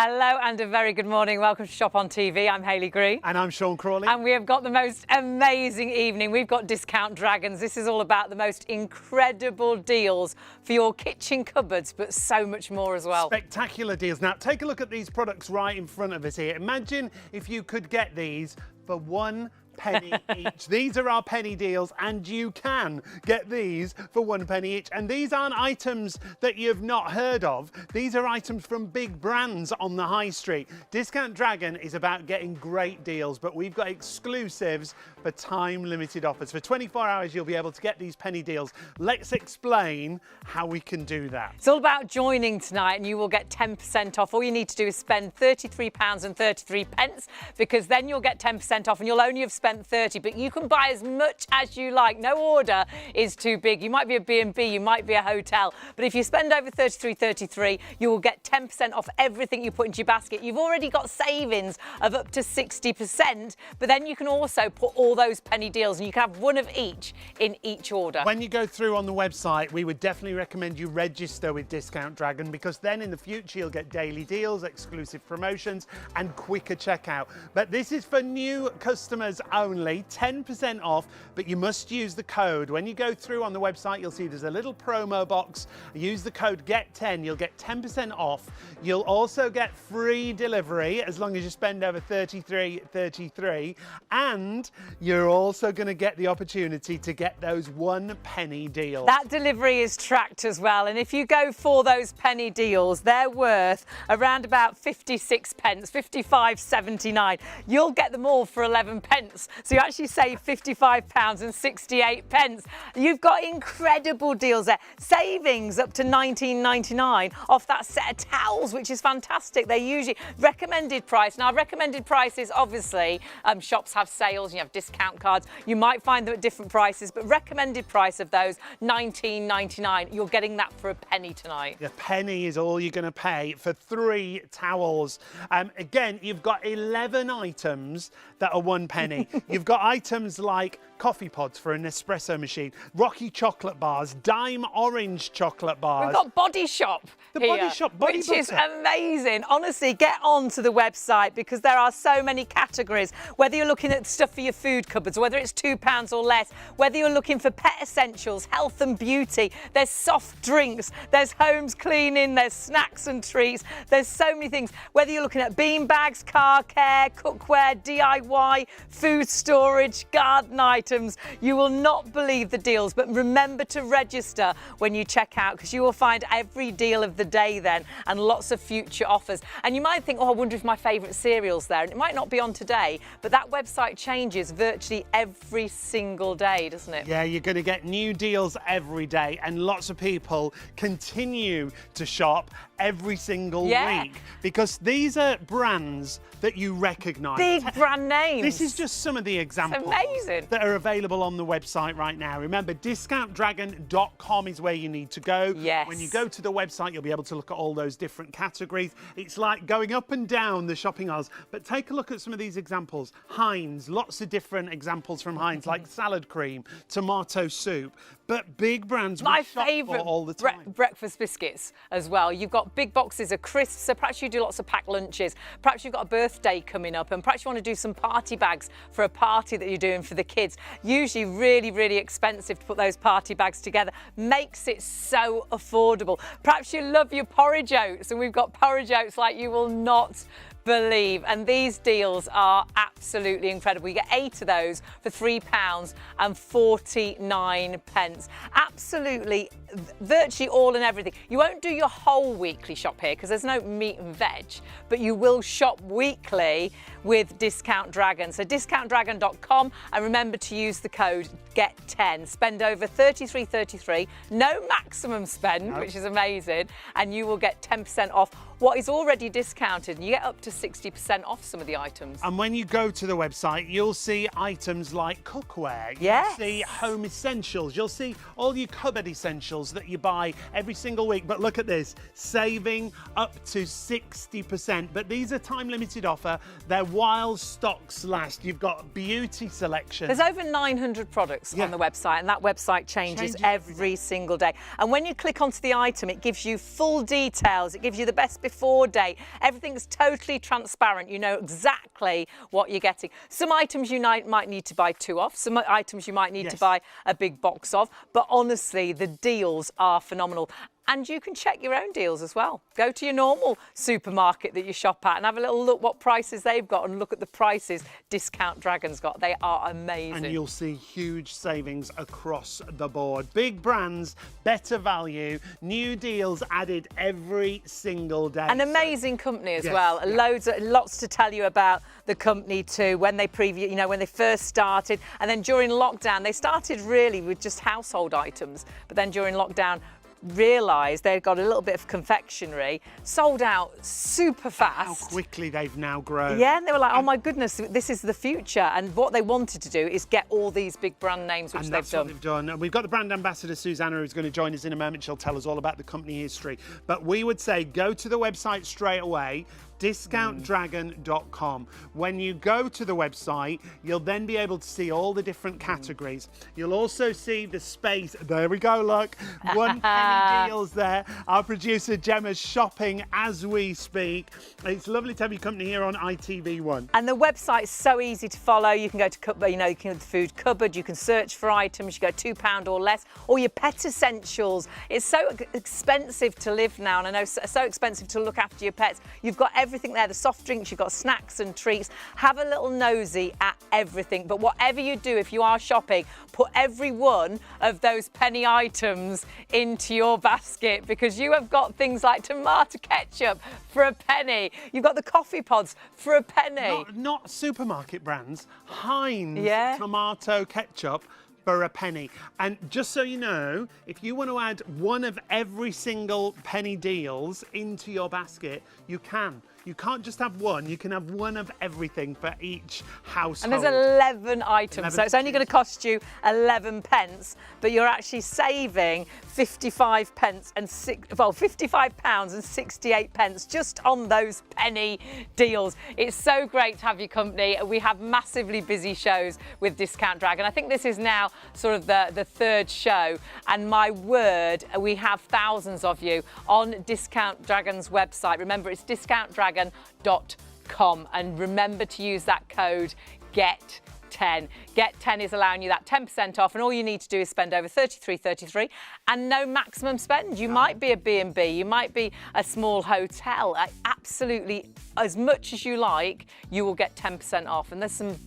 Hello and a very good morning. Welcome to Shop on TV. I'm Hayley Green. And I'm Sean Crawley. And we have got the most amazing evening. We've got Discount Dragons. This is all about the most incredible deals for your kitchen cupboards, but so much more as well. Spectacular deals. Now, take a look at these products right in front of us here. Imagine if you could get these for £1 each. These are our penny deals, and you can get these for £1 each. And these aren't items that you've not heard of. These are items from big brands on the high street. Discount Dragon is about getting great deals, but we've got exclusives for time-limited offers. For 24 hours, you'll be able to get these penny deals. Let's explain how we can do that. It's all about joining tonight, and you will get 10% off. All you need to do is spend £33.33, because then you'll get 10% off, and you'll only have spent 30, but you can buy as much as you like. No order is too big. You might be a B&B, you might be a hotel, but if you spend over £33.33, you will get 10% off everything you put into your basket. You've already got savings of up to 60%, but then you can also put all those penny deals, and you can have one of each in each order. When you go through on the website, we would definitely recommend you register with Discount Dragon, because then in the future you'll get daily deals, exclusive promotions and quicker checkout. But this is for new customers only, 10% off, but you must use the code. When you go through on the website, you'll see there's a little promo box. Use the code GET10, you'll get 10% off. You'll also get free delivery as long as you spend over $33.33, and you're also going to get the opportunity to get those £1 deals. That delivery is tracked as well, and if you go for those penny deals, they're worth around about 56 pence, 55.79. You'll get them all for 11 pence. So you actually save £55.68. You've got incredible deals there. Savings up to $19.99 off that set of towels, which is fantastic. They're usually recommended price. Now, recommended prices, obviously, shops have sales, you have discount cards. You might find them at different prices, but recommended price of those, $19.99. You're getting that for £1 tonight. The penny is all you're going to pay for 3 towels. Again, you've got 11 items that are £1. You've got items like coffee pods for an espresso machine, Rocky chocolate bars, Dime orange chocolate bars. We've got Body Shop here, Body Shop body which butter is amazing. Honestly, get on to the website, because there are so many categories. Whether you're looking at stuff for your food cupboards, whether it's £2 or less, whether you're looking for pet essentials, health and beauty, there's soft drinks, there's homes cleaning, there's snacks and treats, there's so many things. Whether you're looking at bean bags, car care, cookware, DIY, food storage, garden items, you will not believe the deals. But remember to register when you check out, because you will find every deal of the day then, and lots of future offers. And you might think, oh, I wonder if my favourite cereal's there, and it might not be on today, but that website changes virtually every single day, doesn't it? Yeah, you're going to get new deals every day, and lots of people continue to shop every single week, because these are brands that you recognise. Big brand names. This is just some of the examples that are available on the website right now. Remember, discountdragon.com is where you need to go. Yes. When you go to the website, you'll be able to look at all those different categories. It's like going up and down the shopping aisles. But take a look at some of these examples. Heinz, lots of different examples from Heinz, like salad cream, tomato soup. But big brands we shop for all the time. Breakfast biscuits as well. You've got big boxes of crisps, so perhaps you do lots of packed lunches. Perhaps you've got a birthday coming up, and perhaps you want to do some party bags for a party that you're doing for the kids. Usually really, really expensive to put those party bags together. Makes it so affordable. Perhaps you love your porridge oats, and we've got porridge oats like you will not believe, and these deals are absolutely incredible. You get 8 of those for £3.49. Absolutely, virtually all and everything. You won't do your whole weekly shop here, because there's no meat and veg, but you will shop weekly with Discount Dragon. So discountdragon.com, and remember to use the code GET10. Spend over $33.33, no maximum spend, which is amazing, and you will get 10% off what is already discounted. You get up to 60% off some of the items. And when you go to the website, you'll see items like cookware. Yes. You'll see home essentials. You'll see all your cupboard essentials that you buy every single week. But look at this, saving up to 60%. But these are time-limited offer. They're while stocks last. You've got beauty selection. There's over 900 products on the website, and that website changes every single day. And when you click onto the item, it gives you full details. It gives you the best before date. Everything's totally transparent. You know exactly what you're getting. Some items you might need to buy 2 off. Some items you might need to buy a big box of. But honestly, the deals are phenomenal. And you can check your own deals as well. Go to your normal supermarket that you shop at and have a little look what prices they've got and look at the prices Discount Dragon's got. They are amazing. And you'll see huge savings across the board. Big brands, better value, new deals added every single day. An amazing company as well. Lots to tell you about the company too. When they when they first started, and then during lockdown, they started really with just household items. But then during lockdown, realised they've got a little bit of confectionery, sold out super fast. How quickly they've now grown. Yeah, and they were like, oh my goodness, this is the future. And what they wanted to do is get all these big brand names, which they've done. What they've done. And we've got the brand ambassador, Susanna, who's going to join us in a moment. She'll tell us all about the company history. But we would say go to the website straight away, discountdragon.com. When you go to the website, you'll then be able to see all the different categories. You'll also see the space. There we go, look. 1 penny deals there. Our producer Gemma's shopping as we speak. It's lovely to have your company here on ITV1. And the website's so easy to follow. You can go to you can go to the food cupboard, you can search for items, you go £2 or less, or your pet essentials. It's so expensive to live now, and I know so expensive to look after your pets. You've got everything there, the soft drinks, you've got snacks and treats. Have a little nosy at everything. But whatever you do, if you are shopping, put every one of those penny items into your basket, because you have got things like tomato ketchup for a penny. You've got the coffee pods for a penny. Not supermarket brands. Heinz tomato ketchup for a penny. And just so you know, if you want to add one of every single penny deals into your basket, you can. You can't just have one, you can have one of everything for each household. And there's 11 items, so it's only going to cost you 11 pence, but you're actually saving 55 pence and £55 and 68 pence just on those penny deals. It's so great to have your company. We have massively busy shows with Discount Dragon. I think this is now sort of the 3rd show, and my word, we have thousands of you on Discount Dragon's website. Remember, it's discountdragon.com, and remember to use that code GET10. GET10 is allowing you that 10% off, and all you need to do is spend over $33.33 and no maximum spend. You might be a B&B, you might be a small hotel. Absolutely, as much as you like, you will get 10% off, and there's some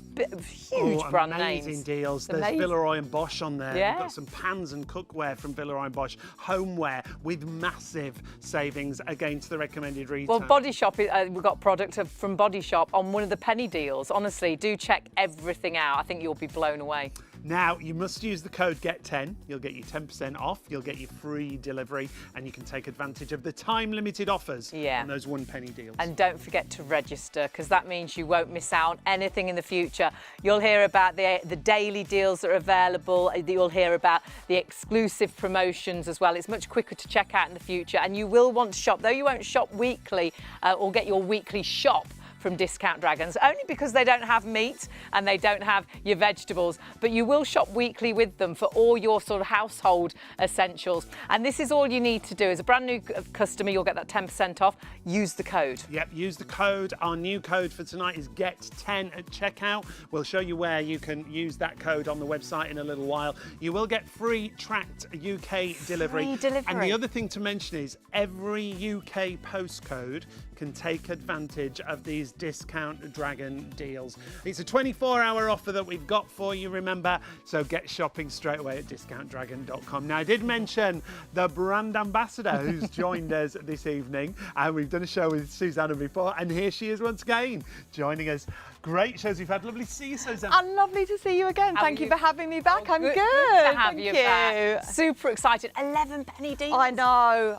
huge brand names. Amazing deals. There's Villeroy and Bosch on there. Yeah. We've got some pans and cookware from Villeroy and Bosch, homeware with massive savings against the recommended retail. Well, Body Shop, we've got product from Body Shop on one of the penny deals. Honestly, do check everything out. I think you'll be blown away. Now, you must use the code GET10. You'll get you 10% off, you'll get your free delivery, and you can take advantage of the time-limited offers on those 1 penny deals. And don't forget to register, because that means you won't miss out on anything in the future. You'll hear about the daily deals that are available. You'll hear about the exclusive promotions as well. It's much quicker to check out in the future, and you will want to shop, though you won't shop weekly or get your weekly shop from Discount Dragons, only because they don't have meat and they don't have your vegetables, but you will shop weekly with them for all your sort of household essentials. And this is all you need to do. As a brand new customer, you'll get that 10% off. Use the code. Yep, use the code. Our new code for tonight is GET10 at checkout. We'll show you where you can use that code on the website in a little while. You will get free tracked UK delivery. Free delivery. And the other thing to mention is every UK postcode can take advantage of these Discount Dragon deals. It's a 24-hour offer that we've got for you, remember, so get shopping straight away at discountdragon.com. Now, I did mention the brand ambassador who's joined us this evening, and we've done a show with Susanna before, and here she is once again, joining us. Great shows we've had. Lovely to see you, Susanna. And lovely to see you again. Thank you for having me back. I'm good. Good to have you back. Super excited. 11 penny deals. I know.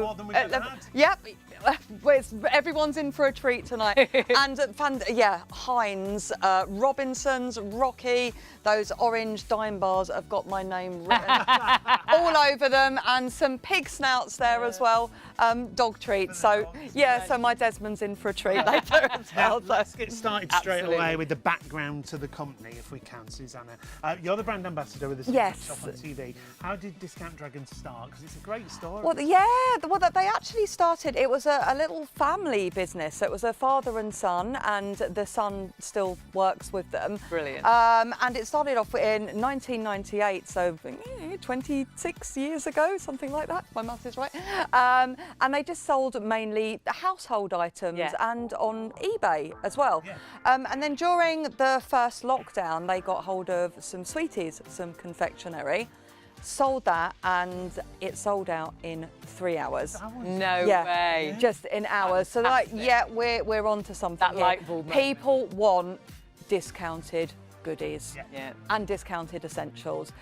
More than we've ever had. Yep. everyone's in for a treat tonight. And yeah, Heinz, Robinsons, Rocky, those orange dime bars have got my name written all over them, and some pig snouts there as well, dog treats. So yeah, so my Desmond's in for a treat later as well. So. Let's get started straight away with the background to the company, if we can, Susanna. You're the brand ambassador with the ShopOnTV. How did Discount Dragon start? Because it's a great story. Well, yeah, well, they actually started, it was a little family business. It was a father and son, and the son still works with them. Brilliant. And it started off in 1998, so 26 years ago, something like that, if my maths is right. And they just sold mainly household items and on eBay as well. Yeah. And then during the first lockdown, they got hold of some sweeties, some confectionery, sold that, and it sold out in 3 hours. No way. Just in hours. So like, yeah, we're on to something. That light bulb moment. People want discounted goodies and discounted essentials.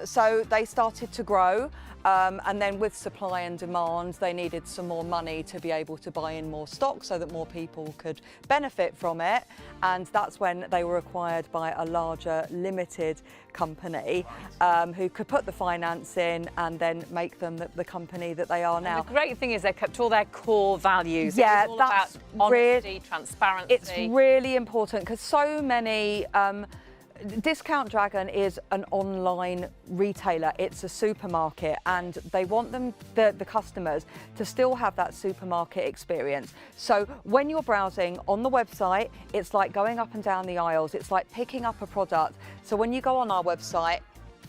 So they started to grow, and then with supply and demand, they needed some more money to be able to buy in more stock so that more people could benefit from it. And that's when they were acquired by a larger limited company who could put the finance in and then make them the company that they are now. And the great thing is they kept all their core values. Yeah, it was all that's about honesty, transparency. It's really important because so many Discount Dragon is an online retailer. It's a supermarket, and they want the customers to still have that supermarket experience. So when you're browsing on the website, it's like going up and down the aisles. It's like picking up a product. So when you go on our website,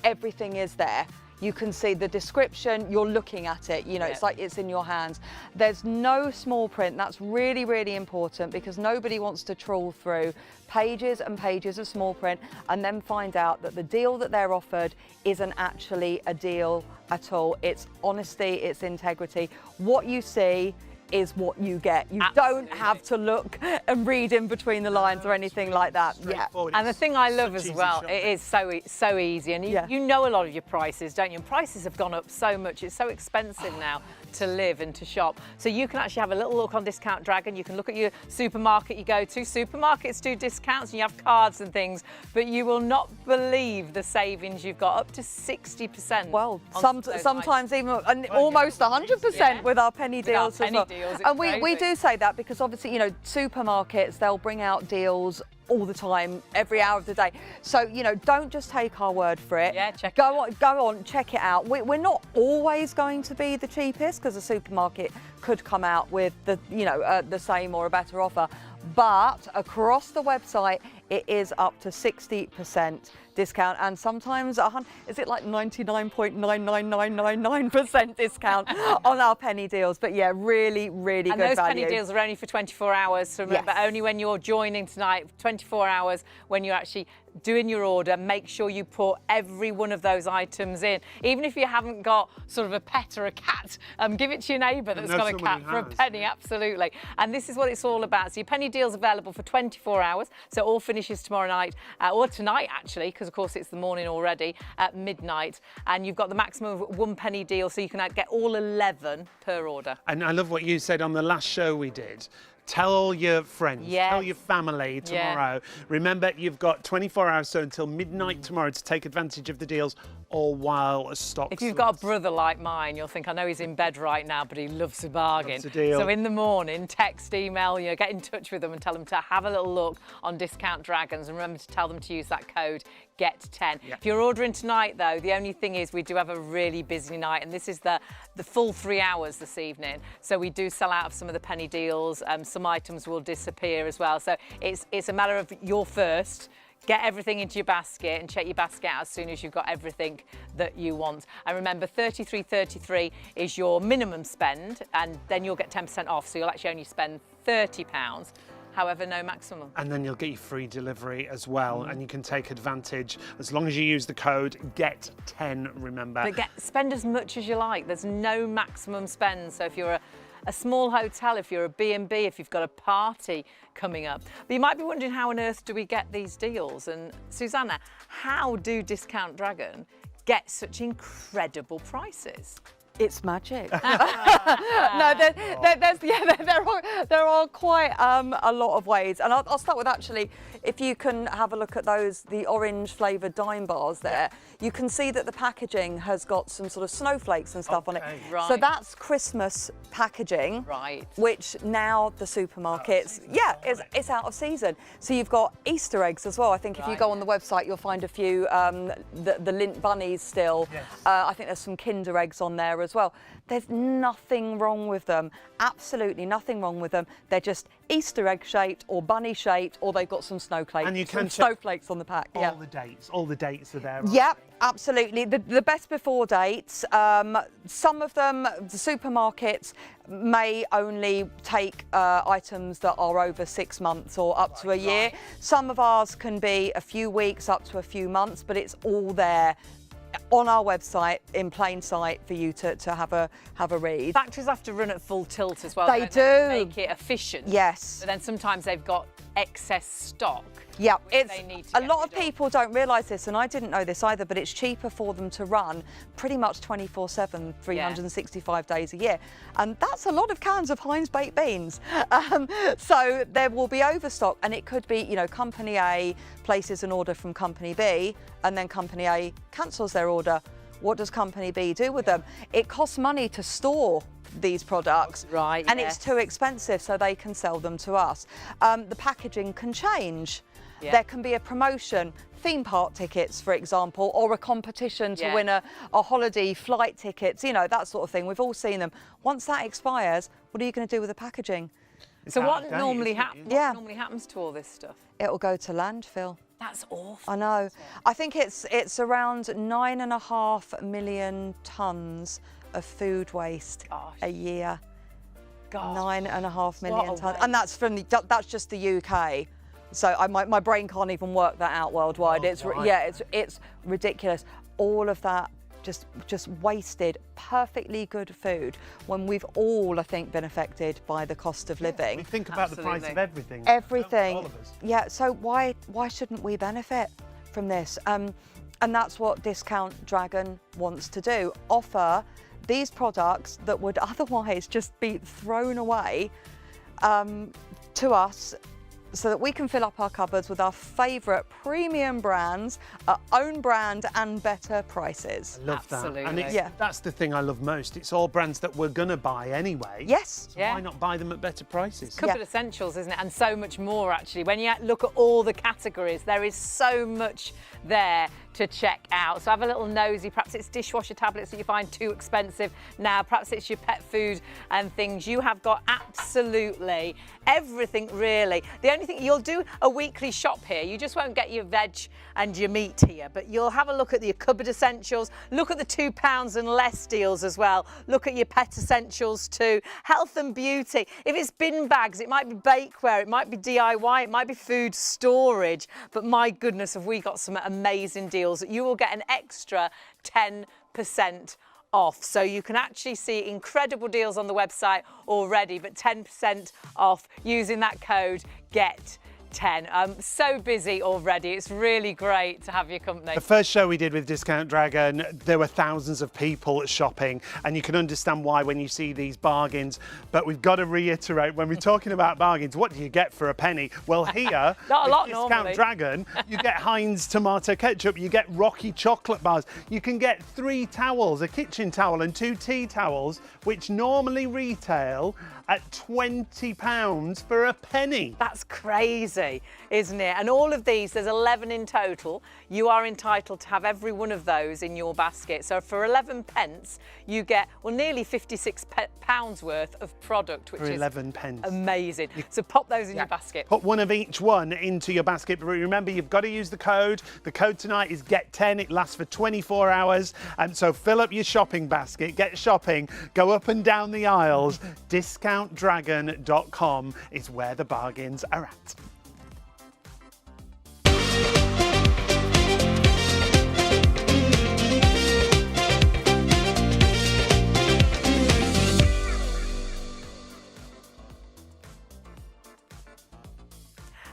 everything is there. You can see the description, you're looking at it, you know, it's like it's in your hands. There's no small print. That's really, really important because nobody wants to trawl through pages and pages of small print and then find out that the deal that they're offered isn't actually a deal at all. It's honesty, it's integrity. What you see is what you get. You don't have to look and read in between the lines or anything like that. Yeah. And the thing I love as well, it is so easy, and you know a lot of your prices, don't you? And prices have gone up so much. It's so expensive now to live and to shop. So you can actually have a little look on Discount Dragon. You can look at your supermarket you go to. Supermarkets do discounts and you have cards and things, but you will not believe the savings you've got, up to 60%. Well, sometimes even almost 100% with our penny deals as well. And we do say that because obviously, you know, supermarkets, they'll bring out deals all the time, every hour of the day. So, you know, don't just take our word for it. Yeah, go on, check it out. We're not always going to be the cheapest because a supermarket could come out with the, you know, the same or a better offer. But across the website, it is up to 60% discount, and sometimes is it like 99.99999% discount on our penny deals? But yeah, really, really good value. And those penny deals are only for 24 hours. So remember, only when you're joining tonight, 24 hours, when you're actually doing your order, make sure you put every one of those items in. Even if you haven't got sort of a pet or a cat, give it to your neighbour that's got a cat for a penny, absolutely. And this is what it's all about. So your penny deal's available for 24 hours. So it all finishes tomorrow night, or tonight actually, because of course it's the morning already, at midnight. And you've got the maximum of one penny deal, so you can get all 11 per order. And I love what you said on the last show we did. Tell all your friends, tell your family tomorrow. Yeah. Remember, you've got 24 hours, so until midnight tomorrow, to take advantage of the deals, all while stock. If you've got a brother like mine, you'll think, I know he's in bed right now, but he loves a bargain. Loves a deal. So in the morning, text, email, get in touch with them and tell them to have a little look on Discount Dragons, and remember to tell them to use that code GET10. If you're ordering tonight, though, the only thing is we do have a really busy night, and this is the full 3 hours this evening. So we do sell out of some of the penny deals. Some items will disappear as well. So it's a matter of you're first. Get everything into your basket and check your basket out as soon as you've got everything that you want. And remember, $33.33 is your minimum spend, and then you'll get 10% off. So you'll actually only spend £30. However, no maximum. And then you'll get your free delivery as well, and you can take advantage as long as you use the code GET10, remember. But spend as much as you like. There's no maximum spend. So if you're a small hotel, if you're a B&B, if you've got a party coming up. But you might be wondering, how on earth do we get these deals? And Susanna, how do Discount Dragon get such incredible prices? It's magic. No, there are quite a lot of ways, and I'll start with actually, if you can have a look at the orange flavoured dime bars there, you can see that the packaging has got some sort of snowflakes and stuff on it. Right. So that's Christmas packaging, Right. which now the supermarkets, it's out of season. So you've got Easter eggs as well. I think if you go on the website, you'll find a few, the lint bunnies still. Yes. I think there's some Kinder eggs on there as well. There's nothing wrong with them, absolutely nothing wrong with them. They're just Easter egg shaped or bunny shaped, or they've got some snowflakes, And you can some check snowflakes on the pack. All the dates are there. aren't Yep, they? absolutely. The best before dates, some of them, the supermarkets may only take items that are over 6 months or up to a year. Some of ours can be a few weeks up to a few months, but it's all there on our website in plain sight for you to have a read. Factories have to run at full tilt as well. They don't do. To make it efficient. Yes. But then sometimes they've got excess stock. Yeah, they need to a get lot of rid of. people don't realise this, and I didn't know this either, but it's cheaper for them to run pretty much 24/7, 365 days a year. And that's a lot of cans of Heinz baked beans. So there will be overstock, and it could be, you know, Company A places an order from Company B, and then Company A cancels their order. What does Company B do with them? It costs money to store these products, Right, and yes. it's too expensive, so they can sell them to us. The packaging can change. Yeah. There can be a promotion, theme park tickets, for example, or a competition to Yeah. win a holiday, flight tickets, you know, that sort of thing. We've all seen them. Once that expires, what are you going to do with the packaging? It's So out what of date, normally isn't it? happens? Yeah. What normally happens to all this stuff? It'll go to landfill. That's awful. I know. I think it's around 9.5 million tonnes of food waste Gosh. a year. God. 9.5 million What a tonnes, waste. and that's just the UK. So my brain can't even work that out worldwide. It's ridiculous. All of that just wasted perfectly good food when we've all, I think, been affected by the cost of living. We think about the price Absolutely. of everything. Everything. All of us. Yeah. So why shouldn't we benefit from this? And that's what Discount Dragon wants to do. Offer these products that would otherwise just be thrown away to us, so that we can fill up our cupboards with our favourite premium brands at own brand and better prices. I love that. And Absolutely. that's the thing I love most. It's all brands that we're going to buy anyway. Yes. So Yeah. why not buy them at better prices? Cupboard essentials, isn't it? And so much more, actually. When you look at all the categories, there is so much there to check out. So have a little nosy. Perhaps it's dishwasher tablets that you find too expensive now. Perhaps it's your pet food and things. You have got absolutely everything, really. The only thing, you'll do a weekly shop here. You just won't get your veg and your meat here, but you'll have a look at your cupboard essentials. Look at the £2 and less deals as well. Look at your pet essentials too. Health and beauty. If it's bin bags, it might be bakeware, it might be DIY, it might be food storage. But my goodness, have we got some amazing deals. You will get an extra 10% off. So you can actually see incredible deals on the website already, but 10% off using that code GET10. I'm so busy already. It's really great to have your company. The first show we did with Discount Dragon, there were thousands of people shopping, and you can understand why when you see these bargains. But we've got to reiterate, when we're talking about bargains, what do you get for a penny? Well, here, Not a lot with Discount normally. Dragon, you get Heinz tomato ketchup, you get Rocky chocolate bars, you can get 3 towels, a kitchen towel and 2 tea towels, which normally retail at £20 for a penny. That's crazy, isn't it? And all of these, there's 11 in total. You are entitled to have every one of those in your basket. So for 11 pence, you get, well, nearly £56 worth of product, which For is 11 pence. amazing. So pop those in your basket. Put one of each one into your basket. But remember, you've got to use the code. The code tonight is GET10. It lasts for 24 hours. And so fill up your shopping basket, get shopping, go up and down the aisles. DiscountDragon.com is where the bargains are at.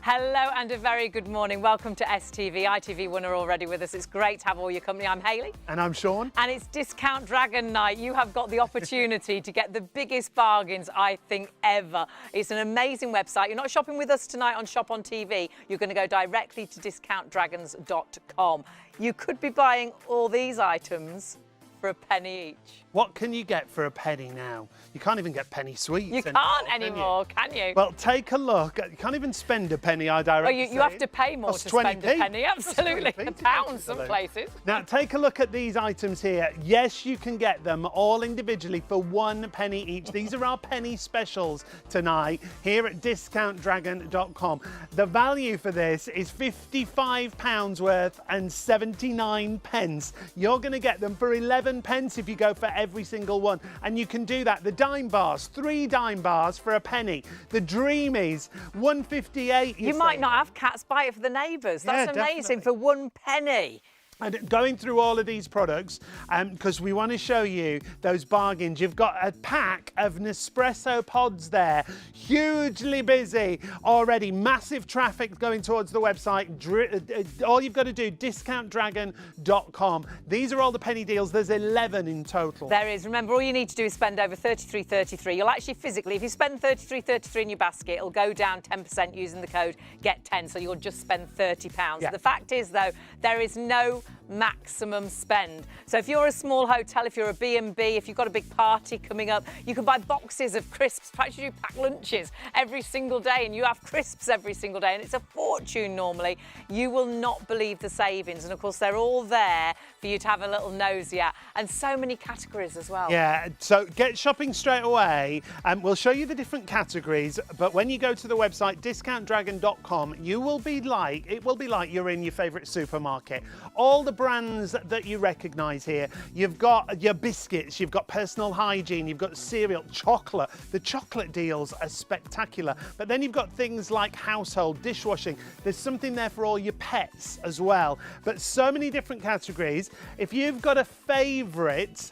Hello Hello and a very good morning. Welcome to STV. ITV1 are already with us. It's great to have all your company. I'm Hayley. And I'm Sean. And it's Discount Dragon Night. You have got the opportunity to get the biggest bargains, I think, ever. It's an amazing website. You're not shopping with us tonight on ShopOnTV. You're going to go directly to discountdragons.com. You could be buying all these items for a penny each. What can you get for a penny now? You can't even get penny sweets. You can't anymore, can you? Well, take a look. You can't even spend a penny, I directly you have to pay more to spend a penny. Absolutely. A pound some places. Now, take a look at these items here. Yes, you can get them all individually for 1 penny each. These are our penny specials tonight here at discountdragon.com. The value for this is £55 worth and 79 pence. You're going to get them for 11 pence if you go for every single one, and you can do that. The dime bars, 3 dime bars for a penny. The Dreamies, 1.58. You might not have cats, buy it for the neighbours. That's amazing. For 1 penny. And going through all of these products, because we want to show you those bargains. You've got a pack of Nespresso pods there, hugely busy already, massive traffic going towards the website. All you've got to do, discountdragon.com. These are all the penny deals. There's 11 in total. There is. Remember, all you need to do is spend over $33.33. You'll actually physically, if you spend $33.33 in your basket, it'll go down 10% using the code GET10, so you'll just spend £30. Yeah. The fact is, though, there is no maximum spend. So if you're a small hotel, if you're a B&B, if you've got a big party coming up, you can buy boxes of crisps. Perhaps you do pack lunches every single day and you have crisps every single day, and it's a fortune normally. You will not believe the savings, and of course they're all there for you to have a little nosy at, and so many categories as well. Yeah, so get shopping straight away, and we'll show you the different categories, but when you go to the website discountdragon.com, it will be like you're in your favourite supermarket. All the brands that you recognise here. You've got your biscuits, you've got personal hygiene, you've got cereal, chocolate. The chocolate deals are spectacular. But then you've got things like household, dishwashing. There's something there for all your pets as well. But so many different categories. If you've got a favourite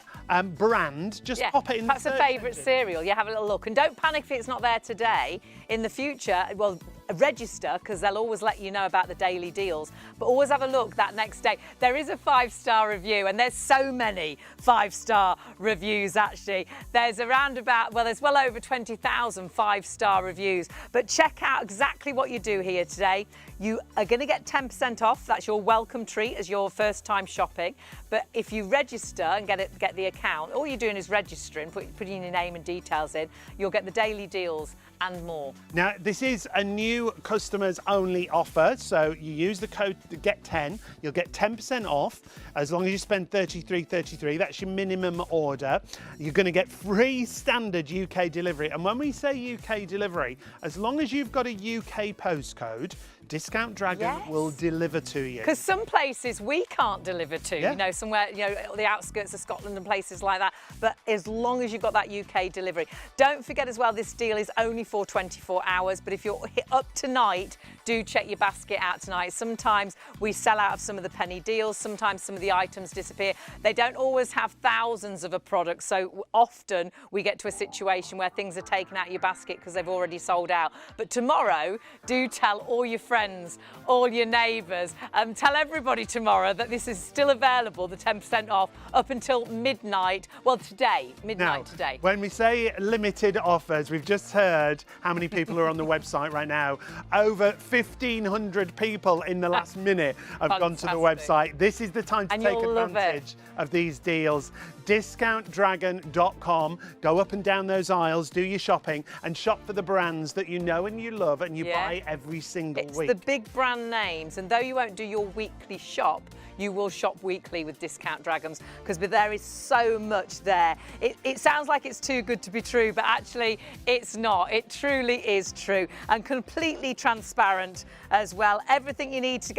brand, just pop it in. Perhaps a favourite cereal. You have a little look, and don't panic if it's not there today. In the future, well, register, because they'll always let you know about the daily deals, but always have a look that next day. There is a 5-star review, and there's so many 5-star reviews actually. There's around about, well, there's well over 20,000 5-star reviews, but check out exactly what you do here today. You are going to get 10% off. That's your welcome treat as your first time shopping. But if you register and get the account, all you're doing is registering, putting your name and details in, you'll get the daily deals and more. Now, this is a new customers only offer, so you use the code GET10, you'll get 10% off as long as you spend $33.33. That's your minimum order. You're going to get free standard UK delivery, and when we say UK delivery, as long as you've got a UK postcode, Discount Dragon will deliver to you. Because some places we can't deliver to, you know, somewhere, you know, the outskirts of Scotland and places like that. But as long as you've got that UK delivery. Don't forget as well, this deal is only for 24 hours. But if you're up tonight, do check your basket out tonight. Sometimes we sell out of some of the penny deals. Sometimes some of the items disappear. They don't always have thousands of a product. So often we get to a situation where things are taken out of your basket because they've already sold out. But tomorrow, do tell all your friends, all your neighbours, tell everybody tomorrow that this is still available, the 10% off, up until midnight. Well, today, midnight today. When we say limited offers, we've just heard how many people are on the website right now. Over 1,500 people in the last minute have gone to the website. This is the time to take advantage of these deals. Discountdragon.com. Go up and down those aisles, do your shopping, and shop for the brands that you know and you love and you buy every single week. It's the big brand names, and though you won't do your weekly shop, you will shop weekly with Discount Dragons, because there is so much there. It sounds like it's too good to be true, but actually it's not. It truly is true, and completely transparent as well. Everything you need to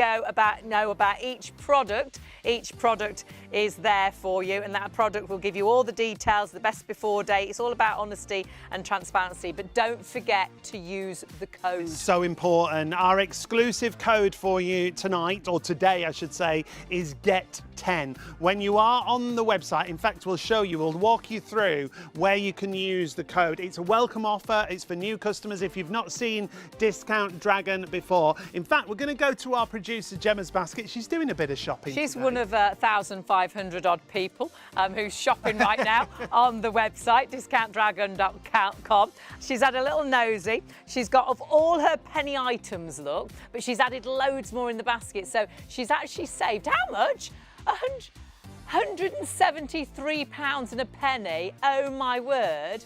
know about each product is there for you, and that product will give you all the details, the best before date. It's all about honesty and transparency, but don't forget to use the code. It's so important. Our exclusive code for you tonight, or today I should say, is GET10. When you are on the website, in fact we'll show you, we'll walk you through where you can use the code. It's a welcome offer, it's for new customers if you've not seen Discount Dragon before. In fact, we're going to go to our producer Gemma's basket. She's doing a bit of shopping She's today. one of 1,500 odd people who's shopping right now on the website, discountdragon.com. She's had a little nosy. She's got, of all her penny items, look, but she's added loads more in the basket. So she's actually saved how much? £173 and a penny. Oh my word.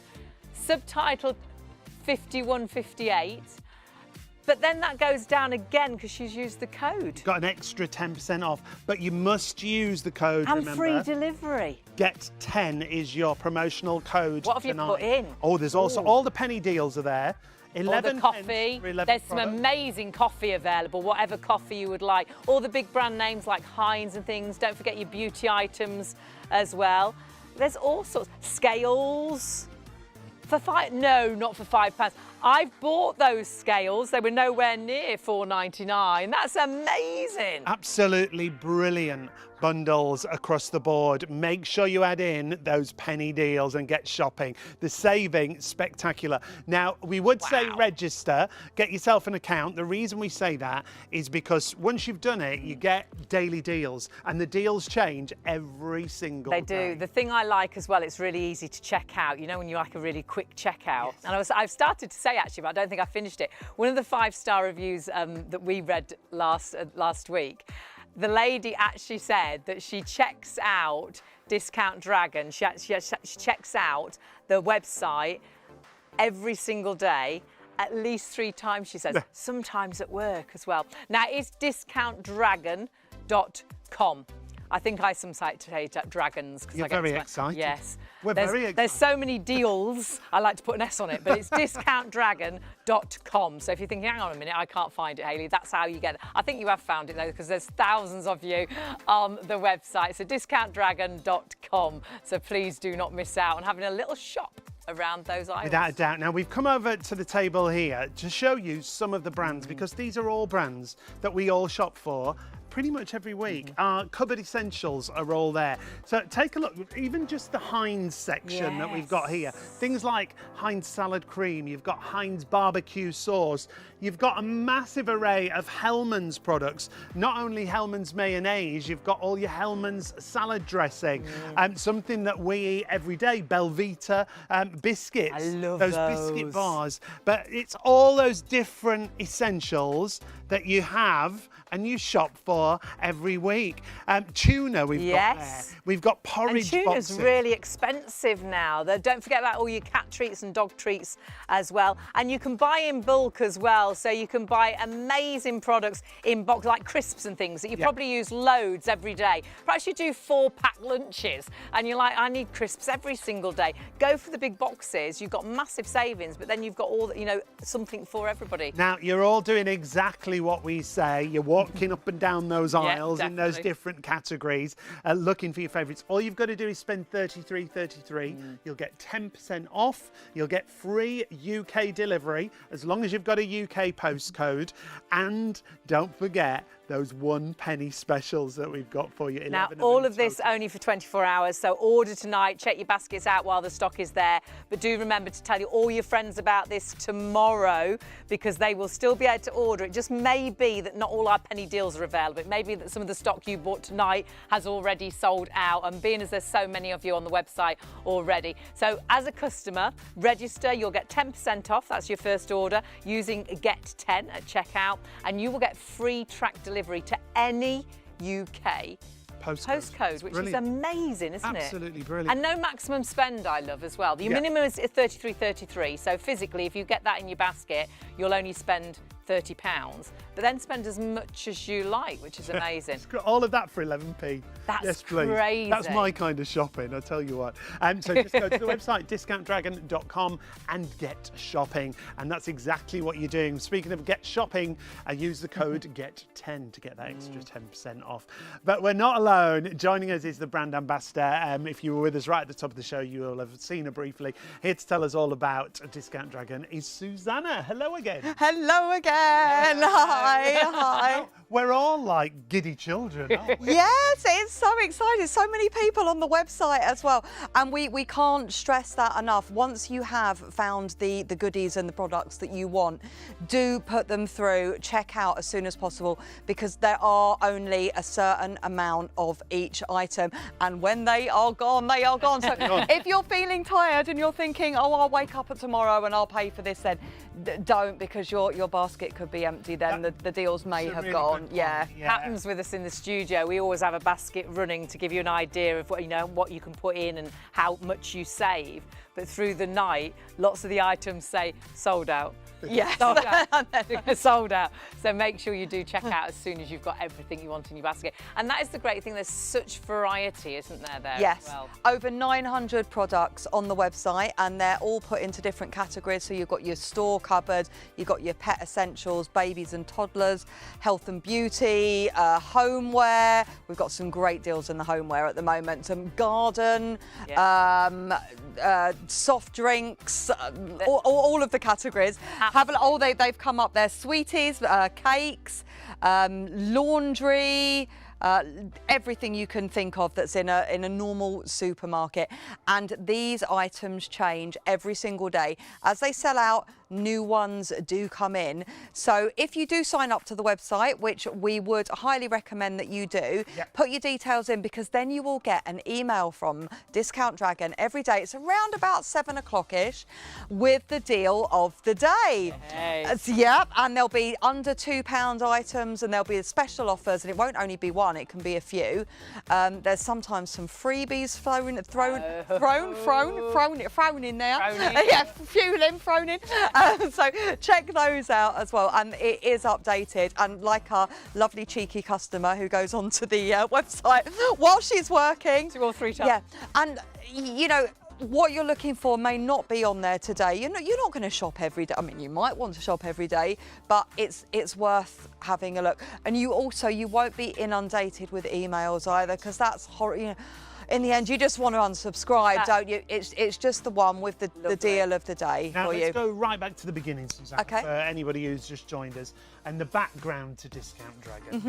Subtitled 51.58. But then that goes down again because she's used the code. Got an extra 10% off, but you must use the code, And remember. free delivery. GET10 is your promotional code What have you tonight. put in? Oh, there's also all the penny deals are there. All 11 the coffee. pence for 11 There's some products. amazing coffee available, whatever coffee you would like. All the big brand names like Heinz and things. Don't forget your beauty items as well. There's all sorts. Scales. No, not for £5. I've bought those scales. They were nowhere near £4.99. That's amazing. Absolutely brilliant bundles across the board. Make sure you add in those penny deals and get shopping. The saving, spectacular. Now, we would say register, get yourself an account. The reason we say that is because once you've done it, you get daily deals, and the deals change every single day. They do. The thing I like as well, it's really easy to check out. You know, when you like a really quick checkout. Yes. And I've started to say actually, but I don't think I finished it. One of the 5-star reviews that we read last week, the lady actually said that she checks out Discount Dragon. She checks out the website every single day, at least 3 times, she says. Sometimes at work as well. Now, it's discountdragon.com. I think I sometimes say dragons. You're very excited. Yes. We're very excited. There's so many deals. I like to put an S on it, but it's discountdragon.com. So if you're thinking, hang on a minute, I can't find it, Hayley, that's how you get it. I think you have found it though, because there's thousands of you on the website. So discountdragon.com. So please do not miss out on having a little shop around those aisles. Without a doubt. Now, we've come over to the table here to show you some of the brands, because these are all brands that we all shop for pretty much every week. Our cupboard essentials are all there. So take a look, even just the Heinz section that we've got here. Things like Heinz salad cream, you've got Heinz barbecue sauce, you've got a massive array of Hellmann's products. Not only Hellmann's mayonnaise, you've got all your Hellmann's salad dressing. Something that we eat every day, Belvita biscuits. I love those biscuit bars. But it's all those different essentials that you have and you shop for every week. Tuna we've got there. We've got porridge and tuna's boxes. really expensive now. Don't forget about all your cat treats and dog treats as well. And you can buy in bulk as well. So you can buy amazing products in box, like crisps and things that you probably use loads every day. Perhaps you do 4-pack lunches and you're like, I need crisps every single day. Go for the big boxes. You've got massive savings, but then you've got all, something for everybody. Now, you're all doing exactly what we say. You're walking up and down those aisles in those different categories, looking for your favourites. All you've got to do is spend $33.33. You'll get 10% off. You'll get free UK delivery as long as you've got a UK postcode. And don't forget those 1 penny specials that we've got for you. Now, all of this only for 24 hours, so order tonight, check your baskets out while the stock is there. But do remember to tell all your friends about this tomorrow, because they will still be able to order. It just may be that not all our penny deals are available. It may be that some of the stock you bought tonight has already sold out, and being as there's so many of you on the website already. So as a customer, register, you'll get 10% off, that's your first order, using GET10 at checkout, and you will get free track delivery to any UK postcode, which is amazing, isn't it? Absolutely brilliant. And no maximum spend, I love as well. Your minimum is $33.33. So physically, if you get that in your basket, you'll only spend £30, but then spend as much as you like, which is amazing. All of that for 11p. That's yes, please. crazy. That's my kind of shopping, I tell you what. So just go to the website, discountdragon.com, and get shopping. And that's exactly what you're doing. Speaking of get shopping, use the code GET10 to get that extra 10% off. But we're not alone. Joining us is the brand ambassador. If you were with us right at the top of the show, you will have seen her briefly. Here to tell us all about Discount Dragon is Susanna. Hello again. Hello again. Hi. We're all like giddy children, aren't we? Yes, it's so exciting. So many people on the website as well. And we can't stress that enough. Once you have found the goodies and the products that you want, do put them through, check out as soon as possible, because there are only a certain amount of each item. And when they are gone, they are gone. So if you're feeling tired and you're thinking, oh, I'll wake up tomorrow and I'll pay for this, then don't, because your basket could be empty then. The deals may have really gone. Yeah. Happens with us in the studio. We always have a basket running to give you an idea of what, what you can put in and how much you save. But through the night, lots of the items say sold out. Yes. Sold out. Sold out. So make sure you do check out as soon as you've got everything you want in your basket. And that is the great thing. There's such variety, isn't there? Yes. As well? Over 900 products on the website, and they're all put into different categories. So you've got your store cupboard, you've got your pet essentials, babies and toddlers, health and beauty, homeware. We've got some great deals in the homeware at the moment. Some garden, soft drinks, all of the categories. They've come up there. Sweeties, cakes, laundry, everything you can think of that's in a normal supermarket. And these items change every single day. As they sell out, new ones do come in. So if you do sign up to the website, which we would highly recommend that you do, put your details in, because then you will get an email from Discount Dragon every day. It's around about 7 o'clock-ish with the deal of the day. Yep, and there'll be under £2 items, and there'll be special offers, and it won't only be one, it can be a few. There's sometimes some freebies thrown in there. Yeah, thrown in. So check those out as well, and it is updated. And like our lovely cheeky customer who goes onto the website while she's working, 2 or 3 times. Yeah, and you know, what you're looking for may not be on there today. You're not going to shop every day. I mean, you might want to shop every day, but it's worth having a look. And you won't be inundated with emails either, because that's horrible. You know, in the end, you just want to unsubscribe, don't you? It's just the one with the deal of the day now, for you. let's go right back to the beginning, Suzanne, Okay. for anybody who's just joined us, and the background to Discount Dragon.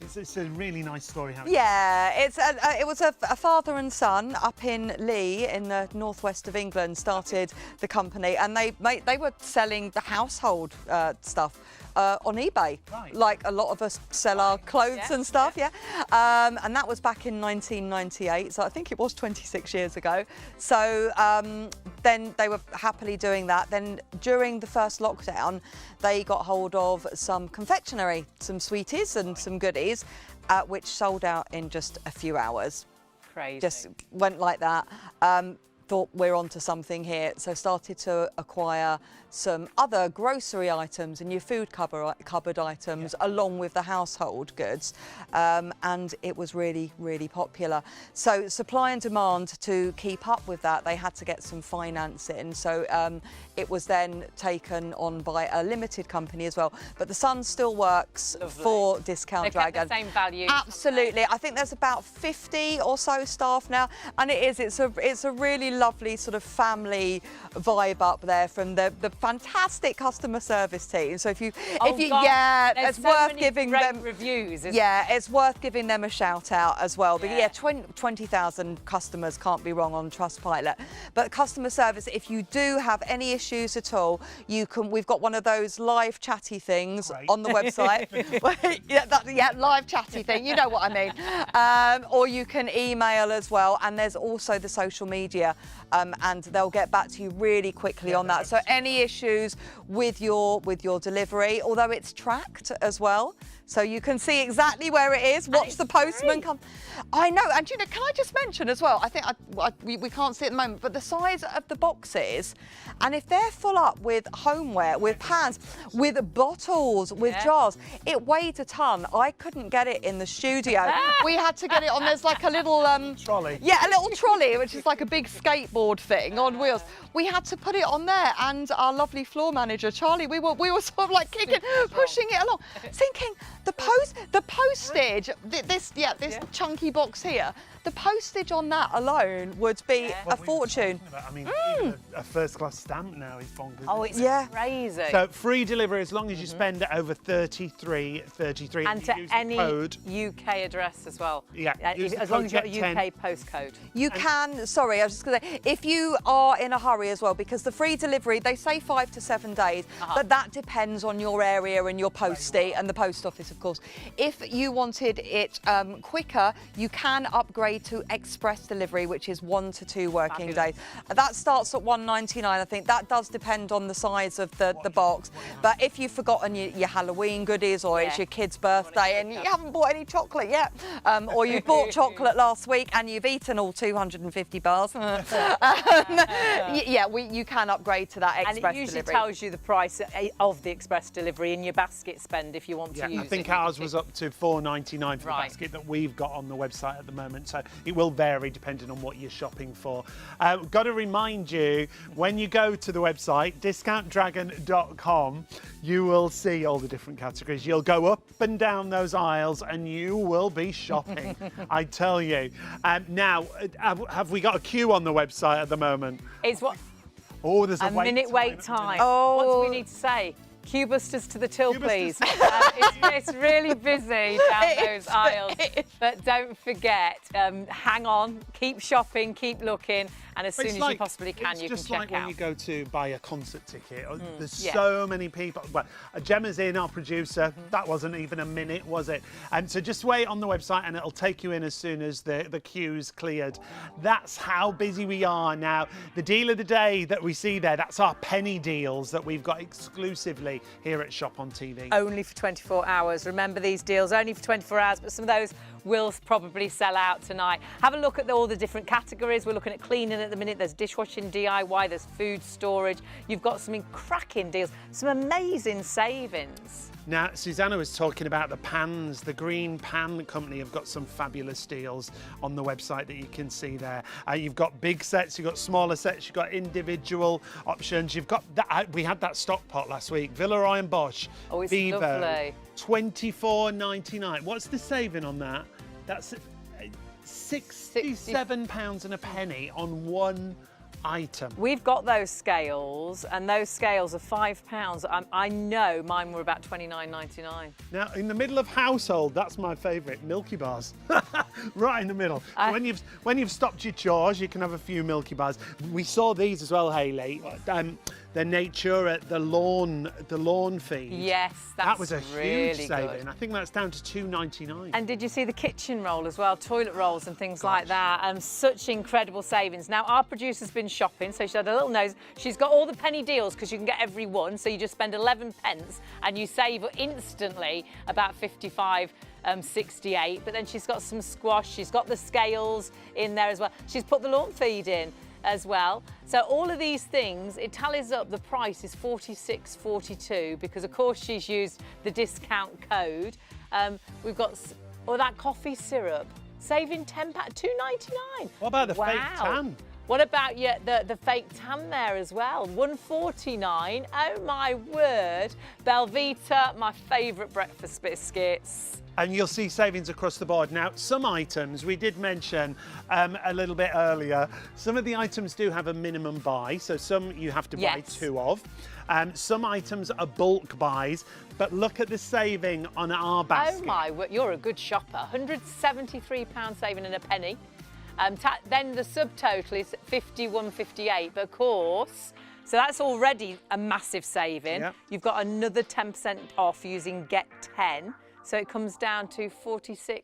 Because it's a really nice story. Yeah, it was a father and son up in Lee in the northwest of England started the company, and they were selling the household stuff on eBay, like a lot of us sell our clothes and stuff. And that was back in 1998, so I think it was 26 years ago. So then they were happily doing that. Then during the first lockdown, they got hold of some confectionery, some sweeties and some goodies, which sold out in just a few hours. Crazy. Just went like that. Thought we're onto something here, so started to acquire some other grocery items and your food cupboard items along with the household goods, and it was really, really popular. So supply and demand, to keep up with that, they had to get some finance in. So it was then taken on by a limited company as well. But the son still works for Discount Dragon. The same value. Absolutely. I think there's about 50 or so staff now, and it's a really lovely sort of family vibe up there from the fantastic customer service team. So it's worth giving them reviews. It's worth giving them a shout out as well. But 20,000 customers can't be wrong on Trustpilot. But customer service, if you do have any issues at all, we've got one of those live chatty things on the website. Live chatty thing, you know what I mean. Or you can email as well, and there's also the social media, and they'll get back to you really quickly on that. So any issues with your delivery, although it's tracked as well, so you can see exactly where it is. Watch the postman come. I know, and can I just mention as well, I think we can't see it at the moment, but the size of the boxes, and if they're full up with homeware, with pans, with bottles, with jars, it weighed a ton. I couldn't get it in the studio. We had to get it on, there's like a little trolley. Yeah, a little trolley, which is like a big skateboard thing on wheels. We had to put it on there, and our lovely floor manager, Charlie, we were sort of like kicking, pushing it along, thinking, the postage, this chunky box here, the postage on that alone would be a fortune. I mean, even a first-class stamp now is bonkers. Oh, it's crazy. So free delivery as long as you spend it over 33. And to any UK address as well. Yeah, as long as you've got a UK postcode. You can, sorry, I was just going to say, if you are in a hurry as well, because the free delivery, they say 5 to 7 days, but that depends on your area and your postie and the post office, of course. If you wanted it quicker, you can upgrade to express delivery, which is 1 to 2 working days. That starts at £1.99. I think that does depend on the size of the box. But if you've forgotten your Halloween goodies, or it's your kid's birthday and you haven't bought any chocolate yet, or you bought chocolate last week and you've eaten all 250 bars, you can upgrade to that express delivery. And it usually tells you the price of the express delivery in your basket spend if you want to use it. I think ours was up to £4.99 for the basket that we've got on the website at the moment. So it will vary depending on what you're shopping for. Got to remind you, when you go to the website, discountdragon.com, you will see all the different categories. You'll go up and down those aisles and you will be shopping, I tell you. Now, have we got a queue on the website at the moment? It's what? Oh, there's a minute wait time. Oh. What do we need to say? Queue busters to the till, please. It's really busy down those aisles. But don't forget, hang on, keep shopping, keep looking, and as soon as you possibly can, you can check out. It's just like when you go to buy a concert ticket. There's so many people. Well, Gemma's in, our producer. That wasn't even a minute, was it? So just wait on the website and it'll take you in as soon as the queue's cleared. That's how busy we are now. The deal of the day that we see there, that's our penny deals that we've got exclusively here at ShopOnTV. Only for 24 hours. Remember these deals, only for 24 hours, but some of those will probably sell out tonight. Have a look at all the different categories. We're looking at cleaning at the minute. There's dishwashing DIY, there's food storage. You've got some cracking deals, some amazing savings. Now, Susanna was talking about the pans. The Green Pan Company have got some fabulous deals on the website that you can see there. You've got big sets, you've got smaller sets, you've got individual options. You've got that. We had that stock pot last week. Villa & Bosch, oh, it's Vivo, lovely. £24.99. What's the saving on that? That's £67 and a penny on one item. We've got those scales, and those scales are £5. I know mine were about £29.99. Now, in the middle of household, that's my favourite, Milky Bars. Right in the middle. When you've stopped your chores, you can have a few Milky Bars. We saw these as well, Hayley. The Nature at the lawn feed. Yes, that was a really huge saving. good. I think that's down to £2.99. And did you see the kitchen roll as well? Toilet rolls and things like that, and such incredible savings. Now, our producer's been shopping, so she had a little nose. She's got all the penny deals because you can get every one, so you just spend 11 pence and you save instantly about 55.68. But then she's got some squash, she's got the scales in there as well. She's put the lawn feed in as well. So all of these things, it tallies up, the price is $46.42 because of course she's used the discount code. We've got that coffee syrup, saving £10, £2.99. What about the fake tan? What about the fake tan there as well? $1.49. Oh my word. Belvita, my favourite breakfast biscuits. And you'll see savings across the board. Now, some items, we did mention a little bit earlier, some of the items do have a minimum buy, so some you have to buy two of. Some items are bulk buys, but look at the saving on our basket. Oh my word, you're a good shopper. £173 saving in a penny. Then the subtotal is £51.58, but of course, so that's already a massive saving. Yep. You've got another 10% off using Get 10. So it comes down to 42.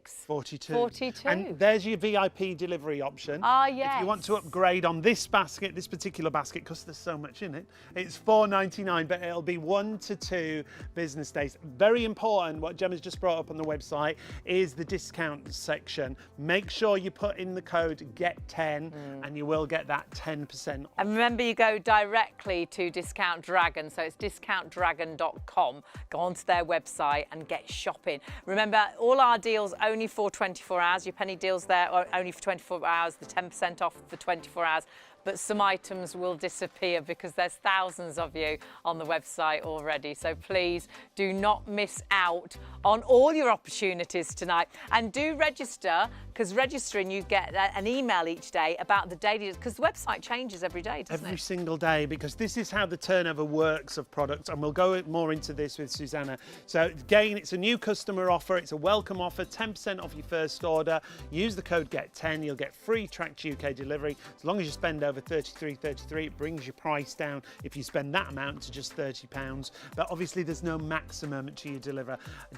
And there's your VIP delivery option. Ah, yes. If you want to upgrade on this basket, this particular basket, because there's so much in it, it's $4.99, but it'll be 1 to 2 business days. Very important, what Gemma's just brought up on the website is the discount section. Make sure you put in the code GET10 and you will get that 10% off. And remember, you go directly to Discount Dragon, so it's discountdragon.com. Go onto their website and get shopping. Remember, all our deals only for 24 hours. Your penny deals there are only for 24 hours, the 10% off for 24 hours. but some items will disappear because there's thousands of you on the website already. So please do not miss out on all your opportunities tonight, and do register, because registering you get an email each day about the daily, because the website changes every day, doesn't Every it? single day, because this is how the turnover works of products, and we'll go more into this with Susanna. So again, it's a new customer offer, it's a welcome offer, 10% off your first order. Use the code GET10, you'll get free tracked UK delivery. As long as you spend over $33.33, it brings your price down if you spend that amount to just £30. But obviously there's no maximum to your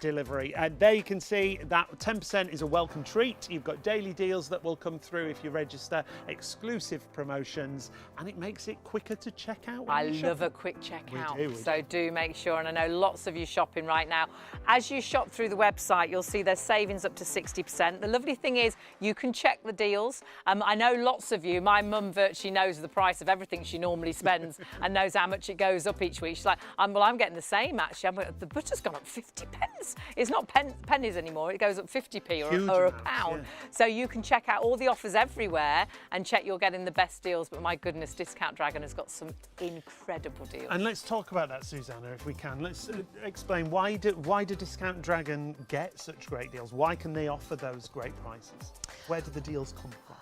delivery. And there you can see that 10% is a welcome treat. You've got daily deals that will come through if you register, exclusive promotions, and it makes it quicker to check out. I love a quick checkout, We so do make sure, and I know lots of you shopping right now. As you shop through the website, you'll see there's savings up to 60%. The lovely thing is you can check the deals. I know lots of you, my mum virtually knows the price of everything she normally spends and knows how much it goes up each week. She's like, well, I'm getting the same actually. The butcher's gone up 50 pence. It's not pennies anymore, it goes up 50p or a pound. Yeah. So you can check out all the offers everywhere and check you're getting the best deals. But my goodness, Discount Dragon has got some incredible deals. And let's talk about that, Susanna, if we can. Let's explain why do Discount Dragon get such great deals? Why can they offer those great prices? Where do the deals come from?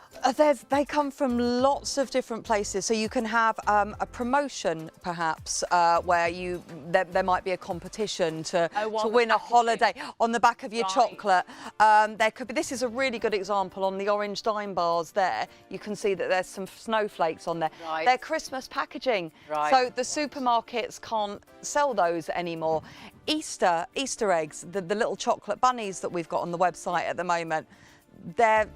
They come from lots of different places. So you can have a promotion, perhaps, where there might be a competition to win a holiday on the back of your chocolate. There could be. This is a really good example on the orange dime bars. There, you can see that there's some snowflakes on there. Right. They're Christmas packaging, so the supermarkets can't sell those anymore. Easter eggs, the little chocolate bunnies that we've got on the website at the moment, they're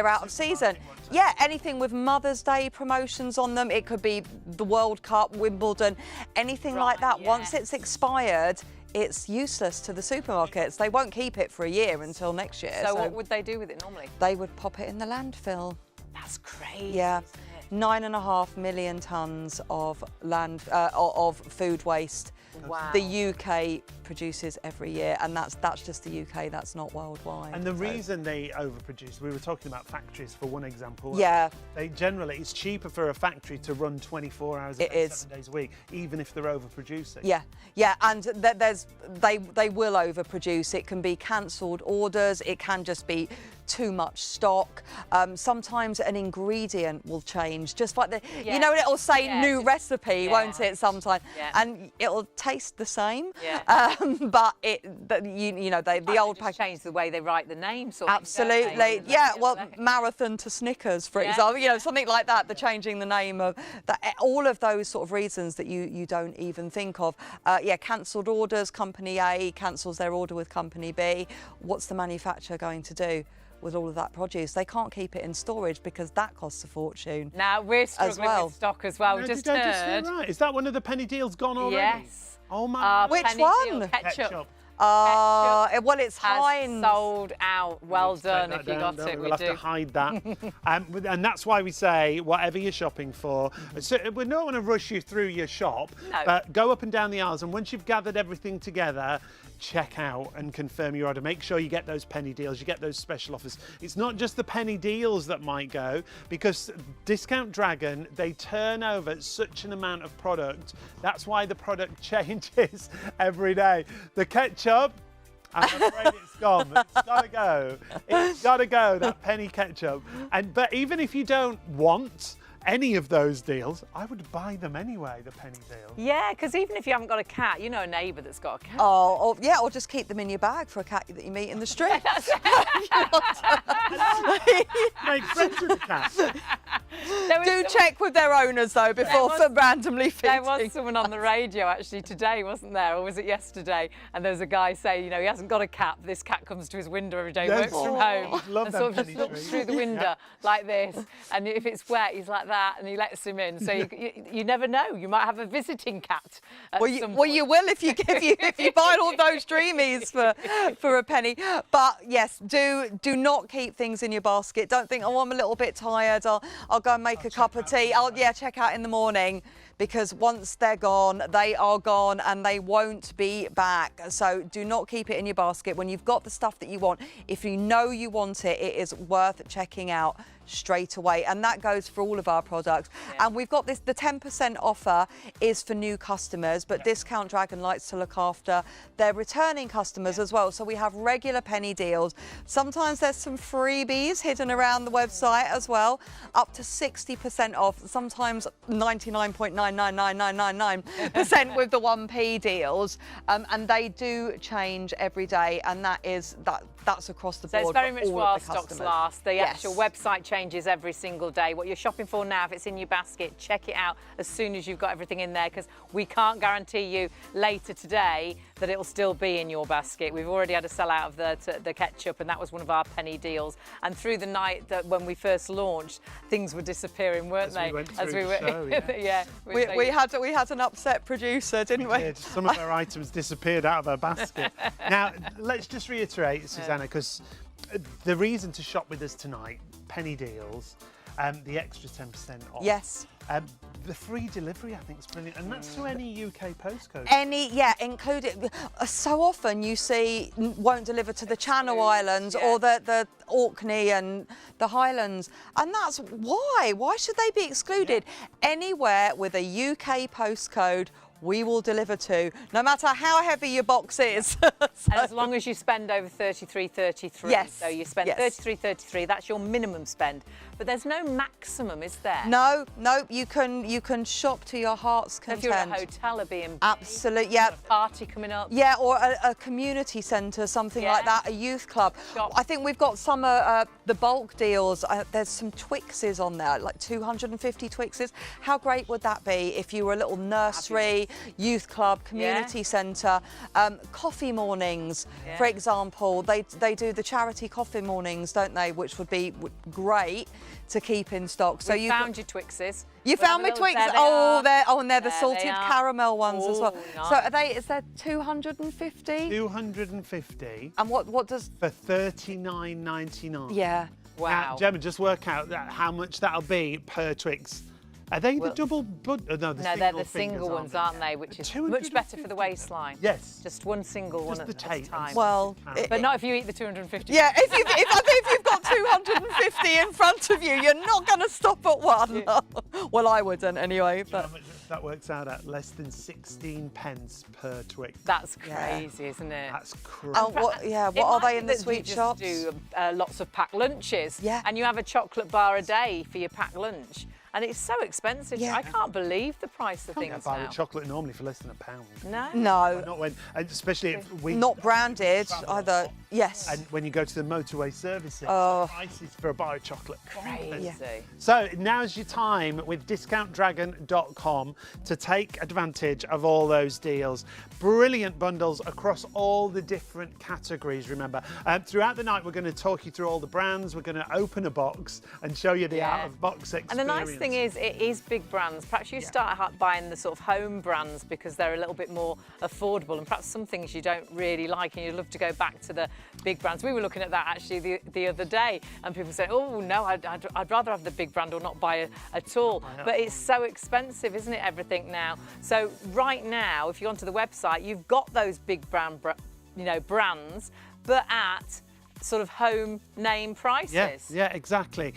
out of season. Yeah, anything with Mother's Day promotions on them. It could be the World Cup, Wimbledon, anything like that. Yes. Once it's expired, it's useless to the supermarkets. They won't keep it for a year until next year. So what would they do with it normally? They would pop it in the landfill. That's crazy. Yeah. Isn't it? 9.5 million tonnes of of food waste. Wow. The UK produces every year, and that's just the UK. That's not worldwide. And the reason they overproduce, we were talking about factories for one example. Yeah. They generally, it's cheaper for a factory to run 24 hours a day, 7 days a week, even if they're overproducing. Yeah, and they will overproduce. It can be cancelled orders. It can just be too much stock. Sometimes an ingredient will change, just like you know, it'll say new recipe, won't it? Sometimes, and it'll taste the same. But the old package change the way they write the name. Absolutely, yeah. Well, marathon to Snickers, for example, you know, something like that. They're changing the name of that. All of those sort of reasons that you don't even think of. Cancelled orders. Company A cancels their order with Company B. What's the manufacturer going to do with all of that produce? They can't keep it in storage because that costs a fortune. Now we're struggling with stock as well. No, Just did I heard. Right. Is that one of the penny deals gone already? Yes. Oh my. Which penny one? deal, Ketchup. Well, it's Has Heinz. sold out. Well done if you got it. We'll have to hide that. And that's why we say, whatever you're shopping for, so we don't want to rush you through your shop, but go up and down the aisles, and once you've gathered everything together, check out and confirm your order. Make sure you get those penny deals, you get those special offers. It's not just the penny deals that might go, because Discount Dragon, they turn over such an amount of product. That's why the product changes every day. The ketchup, I'm afraid it's gone. It's gotta go. It's gotta go, that penny ketchup. But even if you don't want any of those deals, I would buy them anyway, the penny deal. Yeah, because even if you haven't got a cat, you know a neighbour that's got a cat. Or just keep them in your bag for a cat that you meet in the street. Make friends with the cat. Do check with their owners though before randomly feeding. There was someone on the radio actually today, wasn't there, or was it yesterday? And there was a guy saying, you know, he hasn't got a cat. This cat comes to his window every day, works from home, and sort of just looks through the window like this. And if it's wet, he's like that, and he lets him in. So you never know. You might have a visiting cat. Well, you will if you buy all those dreamies for a penny. But yes, do not keep things in your basket. Don't think, oh, I'm a little bit tired. I'll go and make a cup of tea. Check out in the morning, because once they're gone, they are gone and they won't be back. So do not keep it in your basket. When you've got the stuff that you want, if you know you want it, it is worth checking out. straight away, and that goes for all of our products. And we've got this, the 10% offer is for new customers, but Discount Dragon likes to look after their returning customers as well. So we have regular penny deals. Sometimes there's some freebies hidden around the website as well, up to 60% off, sometimes 99.999999% with the 1p deals, and they do change every day, and that's across the board. So it's very much for all while of the stocks customers. last. The actual website changes every single day. What you're shopping for now, if it's in your basket, check it out as soon as you've got everything in there, because we can't guarantee you later today that it'll still be in your basket. We've already had a sell out of the ketchup, and that was one of our penny deals. And through the night that when we first launched, things were disappearing, weren't they? As we went through the show, yeah. We had an upset producer, didn't we? Did. Some of our items disappeared out of our basket. Now, let's just reiterate, Susanna, because the reason to shop with us tonight, penny deals, the extra 10% off. Yes. The free delivery, I think, is brilliant, and that's to any UK postcode. Included. So often you see won't deliver to the Channel Islands or the Orkney and the Highlands, and that's why. Why should they be excluded? Anywhere with a UK postcode, we will deliver to, no matter how heavy your box is. And as long as you spend over 33.33. Yes. So you spend 33.33, that's your minimum spend. But there's no maximum, is there? No, you can shop to your heart's content. If you're at a hotel, a B&B. Absolutely, yeah. A party coming up. Yeah, or a community centre, something like that, a youth club. Shop. I think we've got some the bulk deals. There's some Twixes on there, like 250 Twixes. How great would that be if you were a little nursery, youth club, community centre, coffee mornings, for example. They do the charity coffee mornings, don't they? Which would be great to keep in stock. So you found your Twixes. You found my Twixes. And they're the salted caramel ones as well. Nice. So is there 250? 250. And what does for £39.99? Yeah. Wow. Now, Gemma, just work out how much that'll be per Twix. Are they the double? No, they're the single ones, aren't they? Which is much better for the waistline. Yes. Just one single one at a time. Well, but not if you eat the 250. Yeah, if you've got 250 in front of you, you're not going to stop at one. Well, I wouldn't anyway. But that works out at less than 16 pence per Twix. That's crazy, isn't it? That's crazy. And what are they in the sweet shops? You do lots of packed lunches. Yeah. And you have a chocolate bar a day for your packed lunch. And it's so expensive. Yeah. I can't believe the price of things Get a bar now. of chocolate normally for less than £1. No. No. Not when, especially if we Not branded either. Yes. And when you go to the motorway services, Oh. prices for a bar of chocolate. Crazy. So now's your time with discountdragon.com to take advantage of all those deals. Brilliant bundles across all the different categories, remember. Throughout the night, we're going to talk you through all the brands. We're going to open a box and show you the out-of-box experience. And the nice thing is, it is big brands. Perhaps you start buying the sort of home brands because they're a little bit more affordable, and perhaps some things you don't really like and you'd love to go back to the big brands. We were looking at that actually the other day, and people say, oh no, I'd rather have the big brand or not buy at all. But it's so expensive, isn't it, everything now? So right now, if you go onto the website, you've got those big brand brands, but at sort of home name prices. Yeah, exactly.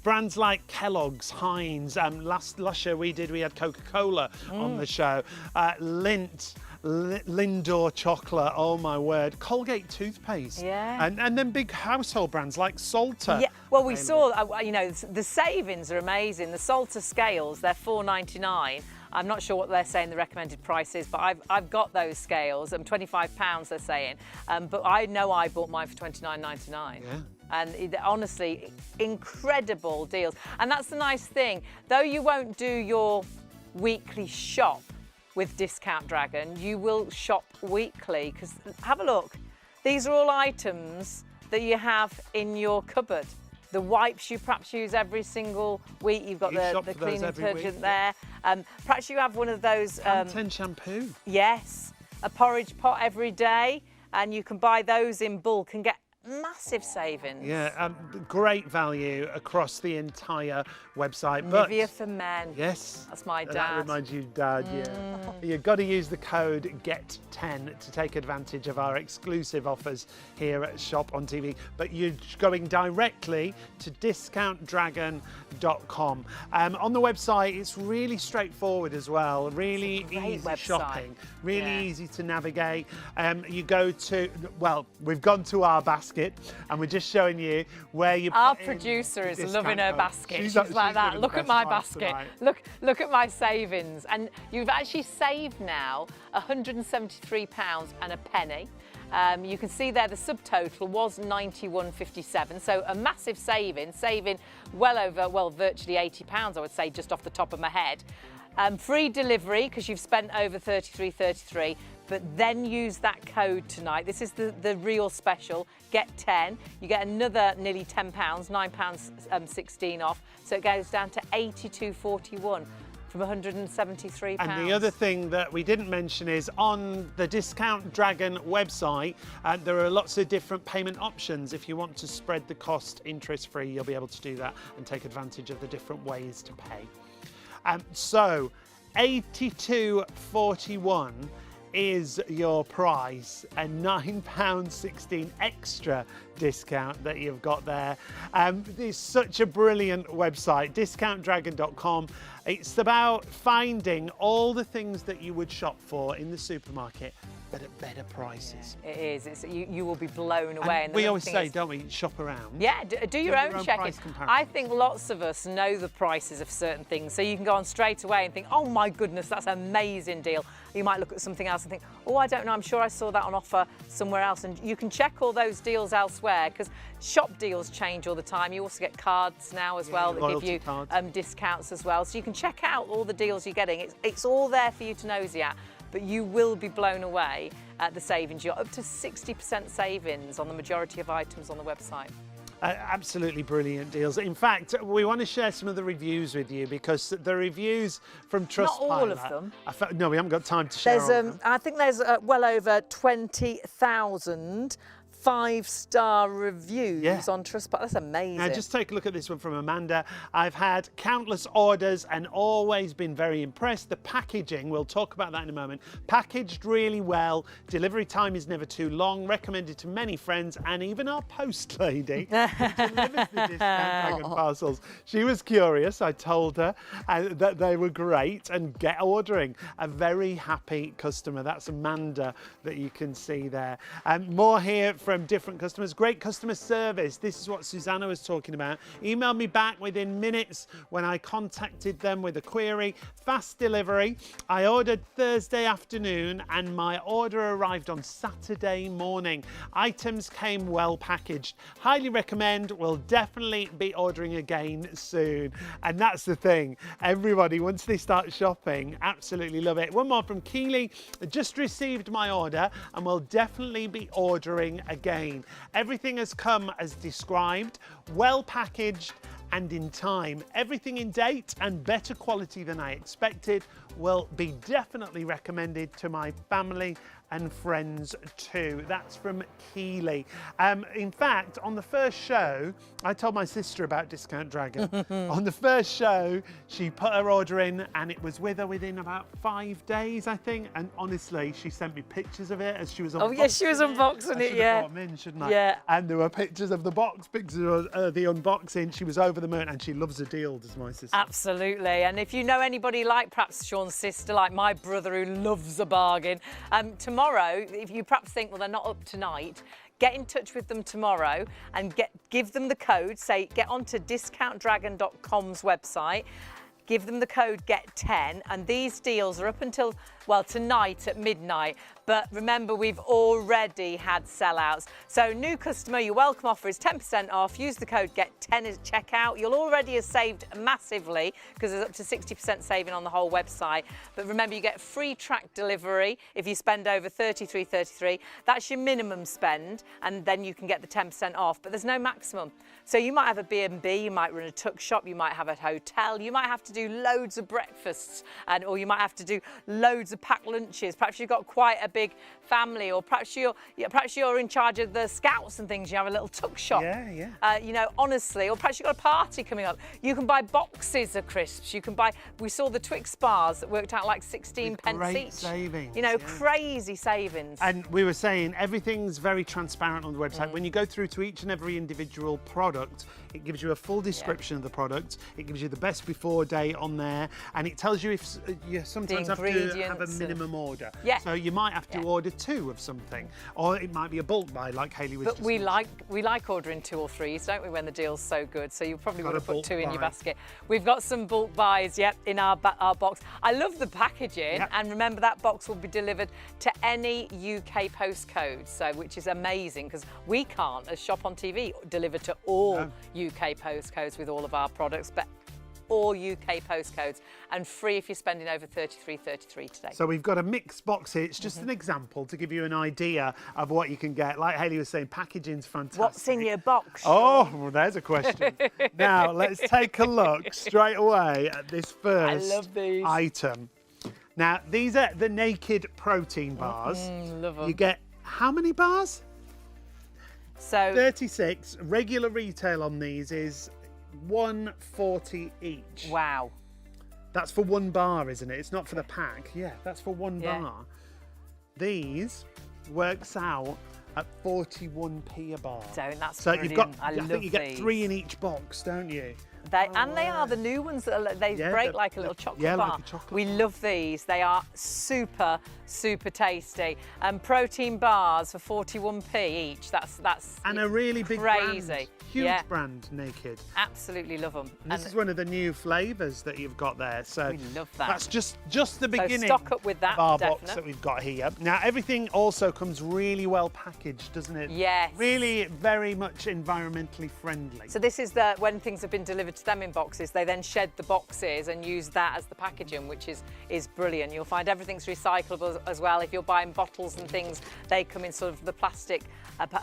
Brands like Kellogg's, Heinz, last show we had Coca-Cola on the show, Lindt, Lindor chocolate, oh my word, Colgate toothpaste, and then big household brands like Salter. Yeah, well, we saw, the savings are amazing. The Salter scales, they're $4.99. I'm not sure what they're saying the recommended price is, but I've got those scales. £25 they're saying, but I know I bought mine for $29.99. Yeah. And honestly, incredible deals. And that's the nice thing. Though you won't do your weekly shop with Discount Dragon, you will shop weekly, because have a look. These are all items that you have in your cupboard. The wipes you perhaps use every single week. You've got the cleaning detergent there. Perhaps you have one of those... Pantene shampoo. Yes, a porridge pot every day. And you can buy those in bulk and get massive savings. Yeah, great value across the entire website. But Nivea for men. yes, That's my dad. That reminds you, Dad. Yeah, you've got to use the code GET10 to take advantage of our exclusive offers here at ShopOnTV. But you're going directly to discountdragon.com. On the website, it's really straightforward as well. Really easy website. shopping. Really Yeah. easy to navigate. You go to, well, we've gone to our basket and we're just showing you where you Our put in producer is discount loving her code. basket. She's she's like that. giving Look the at my best basket. price Look at my savings. And you've actually saved now £173 and a penny. You can see there the subtotal was 91.57, so a massive saving well over, well, virtually £80, I would say, just off the top of my head. Free delivery because you've spent over 33.33, but then use that code tonight. This is the real special. Get 10. You get another nearly £10, £9.16 off, so it goes down to 82.41. From £173. And the other thing that we didn't mention is on the Discount Dragon website, there are lots of different payment options. If you want to spread the cost interest-free, you'll be able to do that and take advantage of the different ways to pay. So, £82.41 is your price, a £9.16 extra discount that you've got there. It's such a brilliant website, discountdragon.com. It's about finding all the things that you would shop for in the supermarket, but at better prices. It is. You will be blown away. And we always say, don't we, shop around? Yeah, do your own checking. price comparisons. I think lots of us know the prices of certain things, so you can go on straight away and think, oh my goodness, that's an amazing deal. You might look at something else and think, oh, I don't know, I'm sure I saw that on offer somewhere else. And you can check all those deals elsewhere because shop deals change all the time. You also get cards now as well that give you discounts as well. So you can check out all the deals you're getting. It's all there for you to nosy at. But you will be blown away at the savings. You're up to 60% savings on the majority of items on the website. Absolutely brilliant deals. In fact, we want to share some of the reviews with you because the reviews from Trustpilot... Not all of them. No, we haven't got time to share all of them. I think there's well over 20,000 5-star reviews on Trustpilot. That's amazing. Now, just take a look at this one from Amanda. I've had countless orders and always been very impressed. The packaging, we'll talk about that in a moment, packaged really well. Delivery time is never too long. Recommended to many friends and even our post lady who delivers the Discount Dragon parcels. She was curious. I told her that they were great and get ordering. A very happy customer. That's Amanda that you can see there. And more here from different customers. Great customer service. This is what Susanna was talking about. Emailed me back within minutes when I contacted them with a query. Fast delivery. I ordered Thursday afternoon and my order arrived on Saturday morning. Items came well packaged. Highly recommend. Will definitely be ordering again soon. And that's the thing. Everybody, once they start shopping, absolutely love it. One more from Keeley. Just received my order and will definitely be ordering again. Everything has come as described, well packaged and in time. Everything in date and better quality than I expected. Will be definitely recommended to my family and friends too. That's from Keeley. In fact, on the first show, I told my sister about Discount Dragon. On the first show, she put her order in and it was with her within about 5 days, I think. And honestly, she sent me pictures of it as she was unboxing it. Oh, yes, she was unboxing it, I should have brought them in, shouldn't I? Yeah. And there were pictures of the box, pictures of the unboxing. She was over the moon and she loves a deal, does my sister. Absolutely. And if you know anybody like perhaps Sean's sister, like my brother who loves a bargain, tomorrow, if you perhaps think, well, they're not up tonight, get in touch with them tomorrow and give them the code. Say, get onto discountdragon.com's website. Give them the code GET10, and these deals are up until, well, tonight at midnight. But remember, we've already had sellouts. So new customer, your welcome offer is 10% off. Use the code GET10 at checkout. You'll already have saved massively because there's up to 60% saving on the whole website. But remember, you get free track delivery if you spend over $33.33. That's your minimum spend, and then you can get the 10% off. But there's no maximum. So you might have a B&B, you might run a tuck shop, you might have a hotel, you might have to do loads of breakfasts, or you might have to do loads of packed lunches. Perhaps you've got quite a big family, or perhaps you're in charge of the scouts and things. You have a little tuck shop. Yeah. You know, honestly, or perhaps you've got a party coming up. You can buy boxes of crisps. You can buy. We saw the Twix bars that worked out like 16 pence great each. savings. You know, crazy savings. And we were saying everything's very transparent on the website. When you go through to each and every individual product, it gives you a full description of the product. It gives you the best before date on there, and it tells you if you sometimes have to have a minimum order. Yeah. So you might have to order 2 of something, or it might be a bulk buy, like Hayley was. But we like ordering 2 or 3s, don't we? When the deal's so good, so you probably would have put 2 in your basket. We've got some bulk buys, in our box. I love the packaging, and remember that box will be delivered to any UK postcode, so which is amazing because we can't, as Shop on TV, deliver to all UK postcodes with all of our products, but all UK postcodes, and free if you're spending over 33 today. So we've got a mixed box here. It's just an example to give you an idea of what you can get. Like Hayley was saying, packaging's fantastic. What's in your box? Oh, well, there's a question. Now, let's take a look straight away at this first item. Now, these are the naked protein bars. Love them. You get how many bars? So 36. Regular retail on these is $1.40 each. Wow. That's for 1 bar, isn't it? It's not for the pack. Yeah, that's for 1 bar. These works out at 41p a bar. That's so brilliant. you've got, I think you get 3 in each box, don't you? They are the new ones that they break like a little chocolate bar. Like a chocolate we love these. They are super tasty. Protein bars for 41p each. That's and a really big crazy. Brand. Huge brand, Naked. Absolutely love them. And this is one of the new flavours that you've got there. So we love that. That's just the beginning so stock up with that, of our box that we've got here. Now, everything also comes really well packaged, doesn't it? Yes. Really very much environmentally friendly. So this is when things have been delivered to them in boxes, they then shed the boxes and use that as the packaging, which is brilliant. You'll find everything's recyclable as well. If you're buying bottles and things, they come in sort of the plastic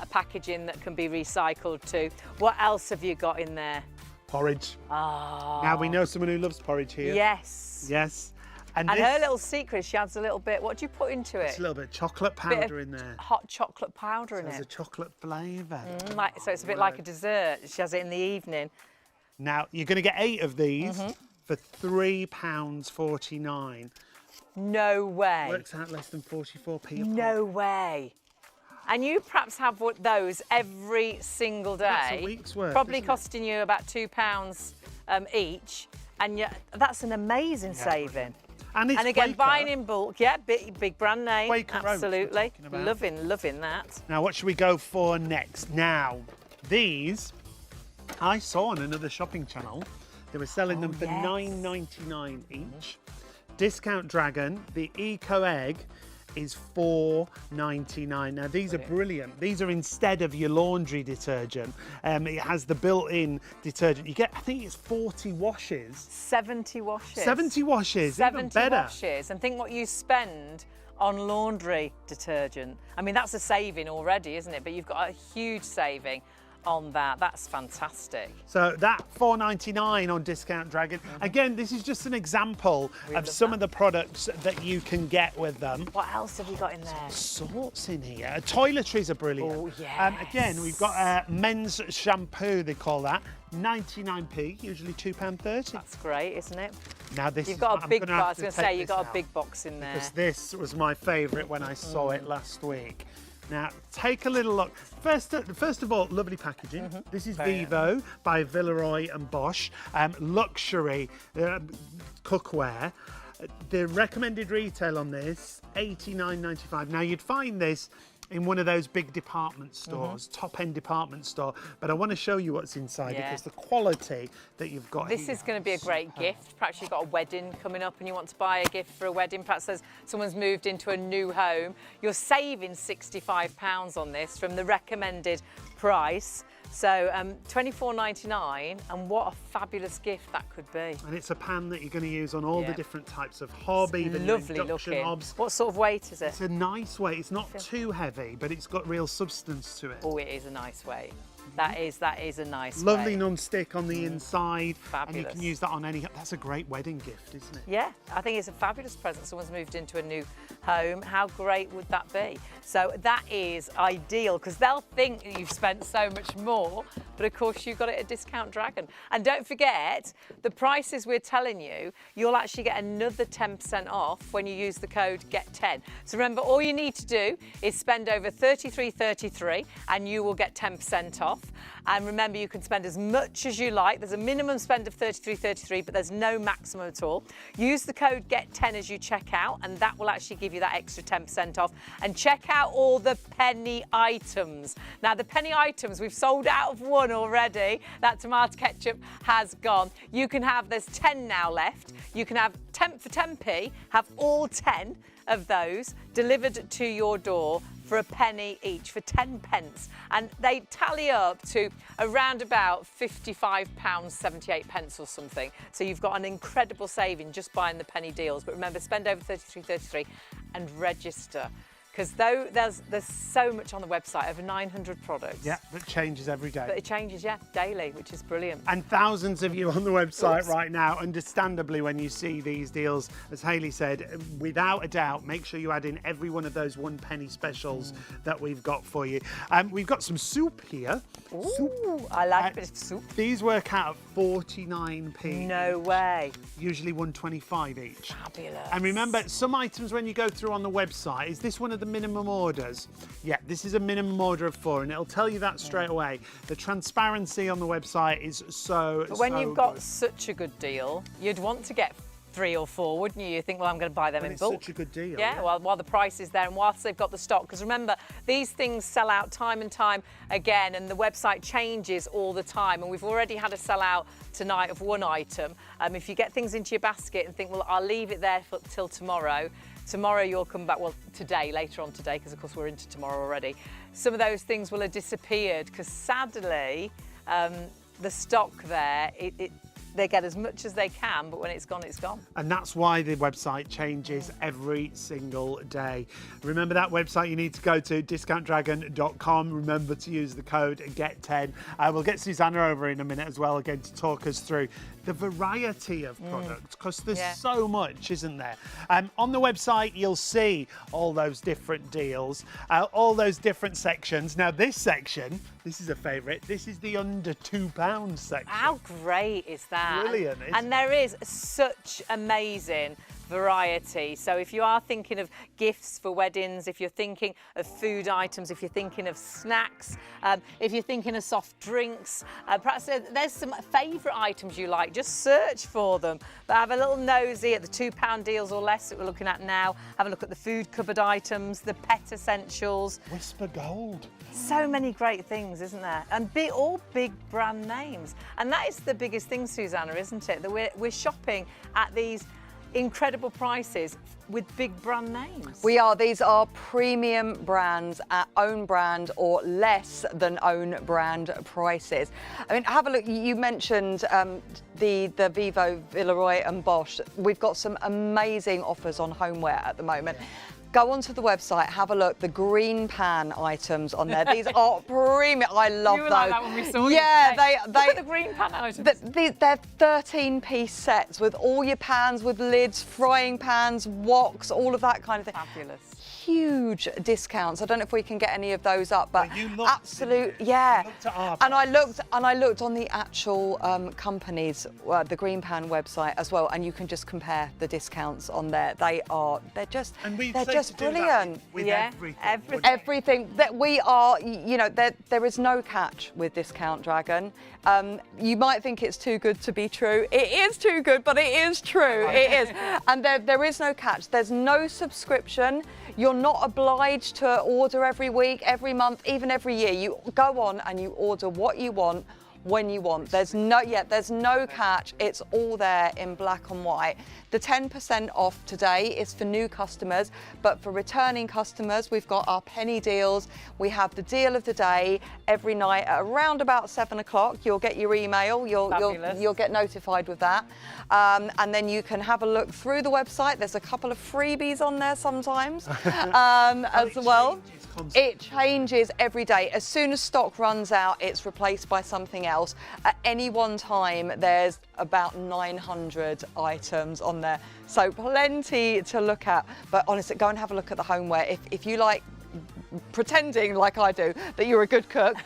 packaging that can be recycled too. What else have you got in there? Porridge. Oh. Now we know someone who loves porridge here. Yes. Yes. And her little secret, she adds a little bit. What do you put into it? It's a little bit of chocolate powder in there. Hot chocolate powder in it. There's a chocolate flavour. So it's a bit like a dessert. She has it in the evening. Now you're going to get 8 of these for £3.49. No way. Works out less than 44p. No way. And you perhaps have those every single day. That's a week's worth. Probably costing you about £2 each. And that's an amazing saving. And it's again, Quaker. buying in bulk, big brand name. Quaker absolutely. Loving that. Now, what should we go for next? Now, these I saw on another shopping channel. They were selling them for $9.99 each. Discount Dragon, the Eco Egg, is $4.99. Now these are brilliant. These are instead of your laundry detergent. It has the built-in detergent. You get, I think it's 40 washes. 70 washes. 70 washes, 70 even better. washes. And think what you spend on laundry detergent. I mean, that's a saving already, isn't it? But you've got a huge saving on that. That's fantastic. So that $4.99 on Discount Dragon. Again, this is just an example of some of the products that you can get with them. What else have you got in there? Sorts in here. Toiletries are brilliant. Oh, yes. Again, we've got men's shampoo, they call that. 99p, usually £2.30. That's great, isn't it? Now this you've got a big box. I was going to say you've got out, a big box in there. Because this was my favourite when I saw it last week. Now, take a little look. First of all, lovely packaging. This is Vivo by Villeroy and Bosch. Luxury cookware. The recommended retail on this, $89.95. Now, you'd find this in one of those big department stores, top-end department store. But I want to show you what's inside because the quality that you've got This here is going to be a great gift. Perhaps you've got a wedding coming up and you want to buy a gift for a wedding. Perhaps someone's moved into a new home. You're saving £65 on this from the recommended price. So $24.99, and what a fabulous gift that could be. And it's a pan that you're going to use on all the different types of hob, even lovely induction looking. hobs. What sort of weight is it? It's a nice weight. It's not too heavy, but it's got real substance to it. Oh, it is a nice weight. That is a nice Lovely way. non-stick on the inside. Fabulous. And you can use that on any, that's a great wedding gift, isn't it? Yeah, I think it's a fabulous present. Someone's moved into a new home. How great would that be? So that is ideal because they'll think that you've spent so much more, but of course you got it at Discount Dragon. And don't forget, the prices we're telling you, you'll actually get another 10% off when you use the code GET10. So remember, all you need to do is spend over $33.33 and you will get 10% off. And remember, you can spend as much as you like. There's a minimum spend of $33.33, but there's no maximum at all. Use the code GET10 as you check out, and that will actually give you that extra 10% off. And check out all the penny items. Now, the penny items, we've sold out of one already. That tomato ketchup has gone. You can have, there's 10 now left. You can have 10 for 10p, have all 10 of those delivered to your door for a penny each, for 10 pence. And they tally up to around about £55.78 or something. So you've got an incredible saving just buying the penny deals. But remember, spend over $33.33 and register. Because though there's so much on the website, over 900 products. Yeah, that changes every day. But it changes, yeah, daily, which is brilliant. And thousands of you on the website right now. Understandably, when you see these deals, as Hayley said, without a doubt, make sure you add in every one of those 1 penny specials that we've got for you. We've got some soup here. Ooh, Soup. I like a bit of soup. These work out at 49p. No way. Usually 125 each. Fabulous. And remember, some items when you go through on the website, is this one of the minimum orders? Yeah, this is a minimum order of 4, and it'll tell you that straight away. The transparency on the website is so But when you've got good. such a good deal, you'd want to get 3 or 4, wouldn't you? You think, well, I'm going to buy them When in it's bulk. such a good deal. Yeah, well, while the price is there and whilst they've got the stock. Because remember, these things sell out time and time again, and the website changes all the time. And we've already had a sellout tonight of one item. If you get things into your basket and think, well, I'll leave it there till tomorrow. Tomorrow you'll come back, well, today, later on today, because of course we're into tomorrow already. Some of those things will have disappeared because sadly, the stock there, they get as much as they can, but when it's gone, it's gone. And that's why the website changes every single day. Remember that website you need to go to, discountdragon.com. Remember to use the code GET10. We'll get Susanna over in a minute as well, again, to talk us through the variety of products, because there's so much, isn't there? On the website, you'll see all those different deals, all those different sections. Now, this section, this is a favourite. This is the under £2 section. How great is that? Brilliant, isn't And there is such amazing variety. So if you are thinking of gifts for weddings, if you're thinking of food items, if you're thinking of snacks, if you're thinking of soft drinks, perhaps there's some favourite items you like, just search for them. But have a little nosy at the £2 deals or less that we're looking at now. Have a look at the food cupboard items, the pet essentials. Whisper Gold. So many great things, isn't there? And all big brand names. And that is the biggest thing, Susanna, isn't it? That we're shopping at these incredible prices with big brand names. We are. These are premium brands at own brand or less than own brand prices. I mean, have a look. You mentioned the Vivo, Villeroy and Bosch. We've got some amazing offers on homeware at the moment. Go onto the website, have a look. The green pan items on there. These are premium. I love you those. Like that when we saw yeah, you they look at the green pan items. They're 13-piece sets with all your pans with lids, frying pans, woks, all of that kind of thing. Fabulous. Huge discounts. I don't know if we can get any of those up, but Well, you looked, absolute, didn't you? yeah. You looked at our and prices. I looked on the actual company's, the Green Pan website as well, and you can just compare the discounts on there. They're just brilliant. With Yeah, everything. wouldn't Everything that we are, you know, there is no catch with Discount Dragon. You might think it's too good to be true. It is too good, but it is true. It is. And there is no catch. There's no subscription. You're not obliged to order every week, every month, even every year. You go on and you order what you want when you want. There's no catch. It's all there in black and white. The 10% off today is for new customers, but for returning customers, we've got our penny deals. We have the deal of the day every night at around about 7 o'clock. You'll get your email. You'll get notified with that, and then you can have a look through the website. There's a couple of freebies on there sometimes as well. It changes every day. As soon as stock runs out, it's replaced by something else. At any one time, there's about 900 items on there. So plenty to look at. But honestly, go and have a look at the homeware. If you like pretending like I do that you're a good cook,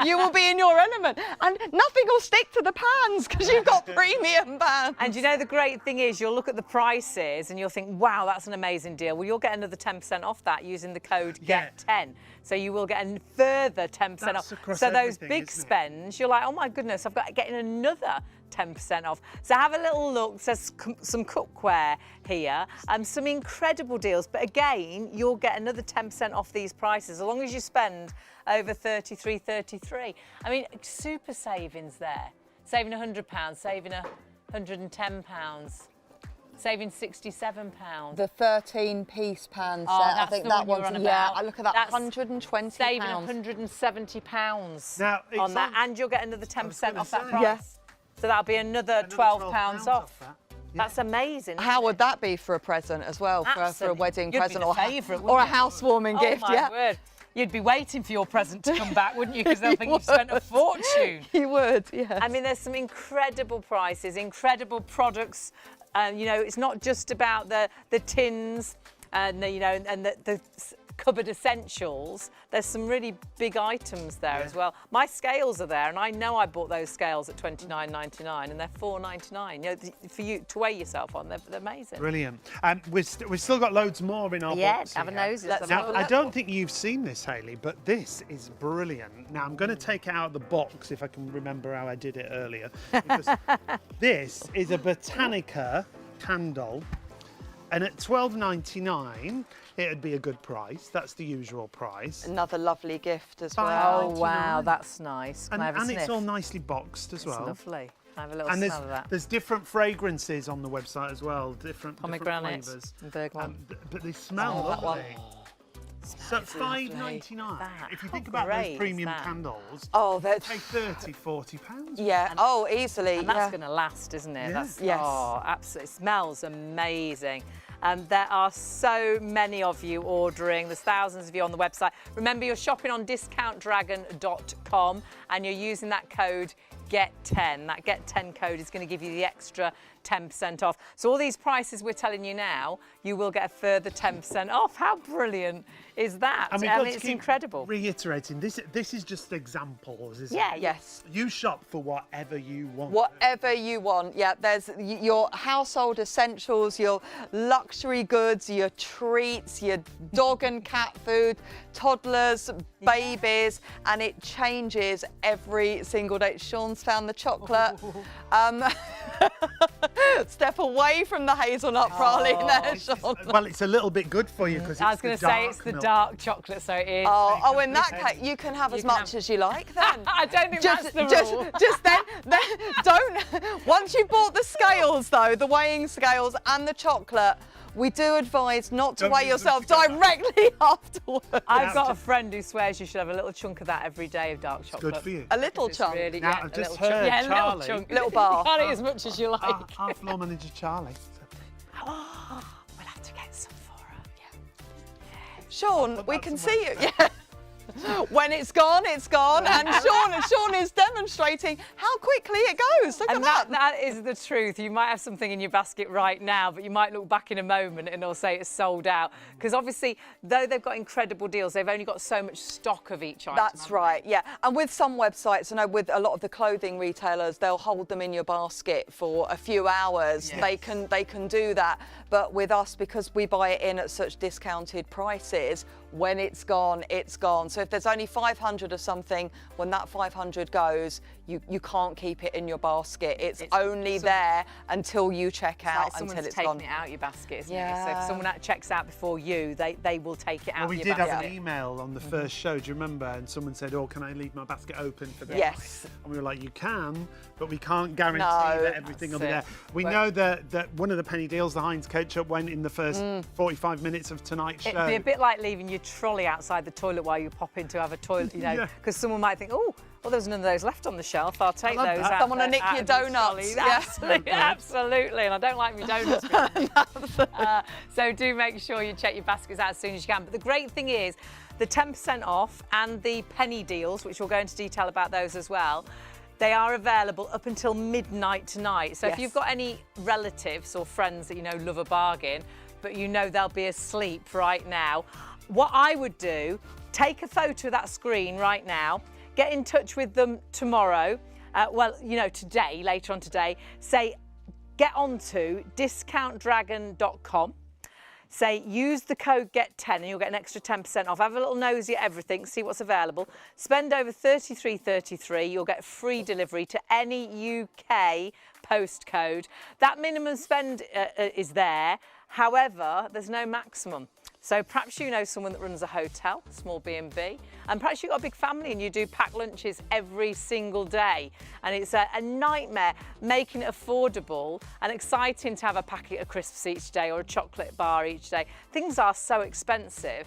you will be in your element, and nothing will stick to the pans because you've got premium pans. And you know, the great thing is you'll look at the prices and you'll think, wow, that's an amazing deal. Well, you'll get another 10% off that using the code GET10. So you will get a further 10% off. So those big spends, you're like, oh my goodness, I've got getting another 10% off. So have a little look. There's some cookware here, some incredible deals. But again, you'll get another 10% off these prices as long as you spend over 33. I mean, super savings there. Saving £100, saving £110. Saving £67. The 13-piece pan set, I think that one's, I look at that, that's £120. Saving £170 now, on that, and you'll get another 10% off that price. Yes. So that'll be another £12 off. That. That's amazing. How would that be for a present as well, for a wedding present or a housewarming gift? Oh my word. You'd be waiting for your present to come back, wouldn't you? Because they'll think you've spent a fortune. You would, yes. I mean, there's some incredible prices, incredible products. You know, it's not just about the tins and the cupboard essentials. There's some really big items there as well. My scales are there, and I know I bought those scales at $29.99, and they're $4.99. You know, for you to weigh yourself on, they're amazing. Brilliant. We've still got loads more in our box. Have a nose. Now, I don't think you've seen this, Hayley, but this is brilliant. Now, I'm going to take it out of the box if I can remember how I did it earlier. Because this is a Botanica candle, and at $12.99, it'd be a good price. That's the usual price. Another lovely gift as well. Oh, wow, that's nice. Can I have a sniff? It's all nicely boxed as well. It's lovely. Can I have a little And smell of that? there's different fragrances on the website as well, different Pomegranate flavours. and bergamot. But they smell lovely. So $5.99. If you think about those premium candles, that's pay £30–40. Yeah. Easily. And that's going to last, isn't it? Yeah. Yes. Oh, absolutely. It smells amazing. There are so many of you ordering. There's thousands of you on the website. Remember, you're shopping on discountdragon.com and you're using that code GET10. That GET10 code is going to give you the extra 10% off. So all these prices we're telling you now, you will get a further 10% off. How brilliant is that? And it's incredible. Reiterating, this is just examples, isn't Yeah, it? Yes. You shop for whatever you want. Whatever you want. Yeah, there's your household essentials, your luxury goods, your treats, your dog and cat food, toddlers, babies, and it changes every single day. Sean's found the chocolate. Step away from the hazelnut praline there, Sean. Well, it's a little bit good for you because I was going to say it's the dark chocolate, so it is. In that case, you can have as much as you like then. I don't think that's the rule. Just then don't. Once you've bought the scales, though, the weighing scales and the chocolate, we do advise not to weigh yourself directly afterwards. I've got a friend who swears you should have a little chunk of that every day of dark chocolate. Good for you. A little chunk. Really, Now, I've just heard Charlie. a little chunk. Little bar. You can't eat as much as you like. Our floor manager, Charlie. We'll have to get some for her. Sean, we can see you. Yeah. When it's gone, it's gone. And Sean is demonstrating how quickly it goes. Look at that. That is the truth. You might have something in your basket right now, but you might look back in a moment and it'll say it's sold out. Because obviously, though they've got incredible deals, they've only got so much stock of each item. That's right, yeah. And with some websites, I know with a lot of the clothing retailers, they'll hold them in your basket for a few hours. Yes. They can do that. But with us, because we buy it in at such discounted prices, when it's gone, it's gone. So if there's only 500 of something, when that 500 goes, you can't keep it in your basket. It's only there until you check out, like until it's taking gone. it out your basket, isn't it? Yeah. So if someone checks out before you, they will take it out Well, we of did your have basket. an email on the first show, do you remember? And someone said, oh, can I leave my basket open for the Yes. night? And we were like, you can, but we can't guarantee No, that everything will be there. that's We know that one of the penny deals, the Heinz ketchup, went in the first 45 minutes of tonight's show. It'd be a bit like leaving your trolley outside the toilet while you pop in to have a toilet, you know, because someone might think, oh, well, there's none of those left on the shelf. I'll take love those that. out. Someone will the- nick out your of the trolley. donuts. Yeah. Absolutely, absolutely. And I don't like my donuts. So do make sure you check your baskets out as soon as you can. But the great thing is the 10% off and the penny deals, which we'll go into detail about those as well, they are available up until midnight tonight. So if Yes. you've got any relatives or friends that you know love a bargain, but you know they'll be asleep right now, what I would do, take a photo of that screen right now, get in touch with them tomorrow, today, later on today, say, get onto discountdragon.com, say, use the code GET10 and you'll get an extra 10% off. Have a little nosy at everything, see what's available. Spend over $33.33, you'll get free delivery to any UK postcode. That minimum spend is there. However, there's no maximum. So perhaps you know someone that runs a hotel, small B&B, and perhaps you've got a big family and you do packed lunches every single day. And it's a nightmare making it affordable and exciting to have a packet of crisps each day or a chocolate bar each day. Things are so expensive.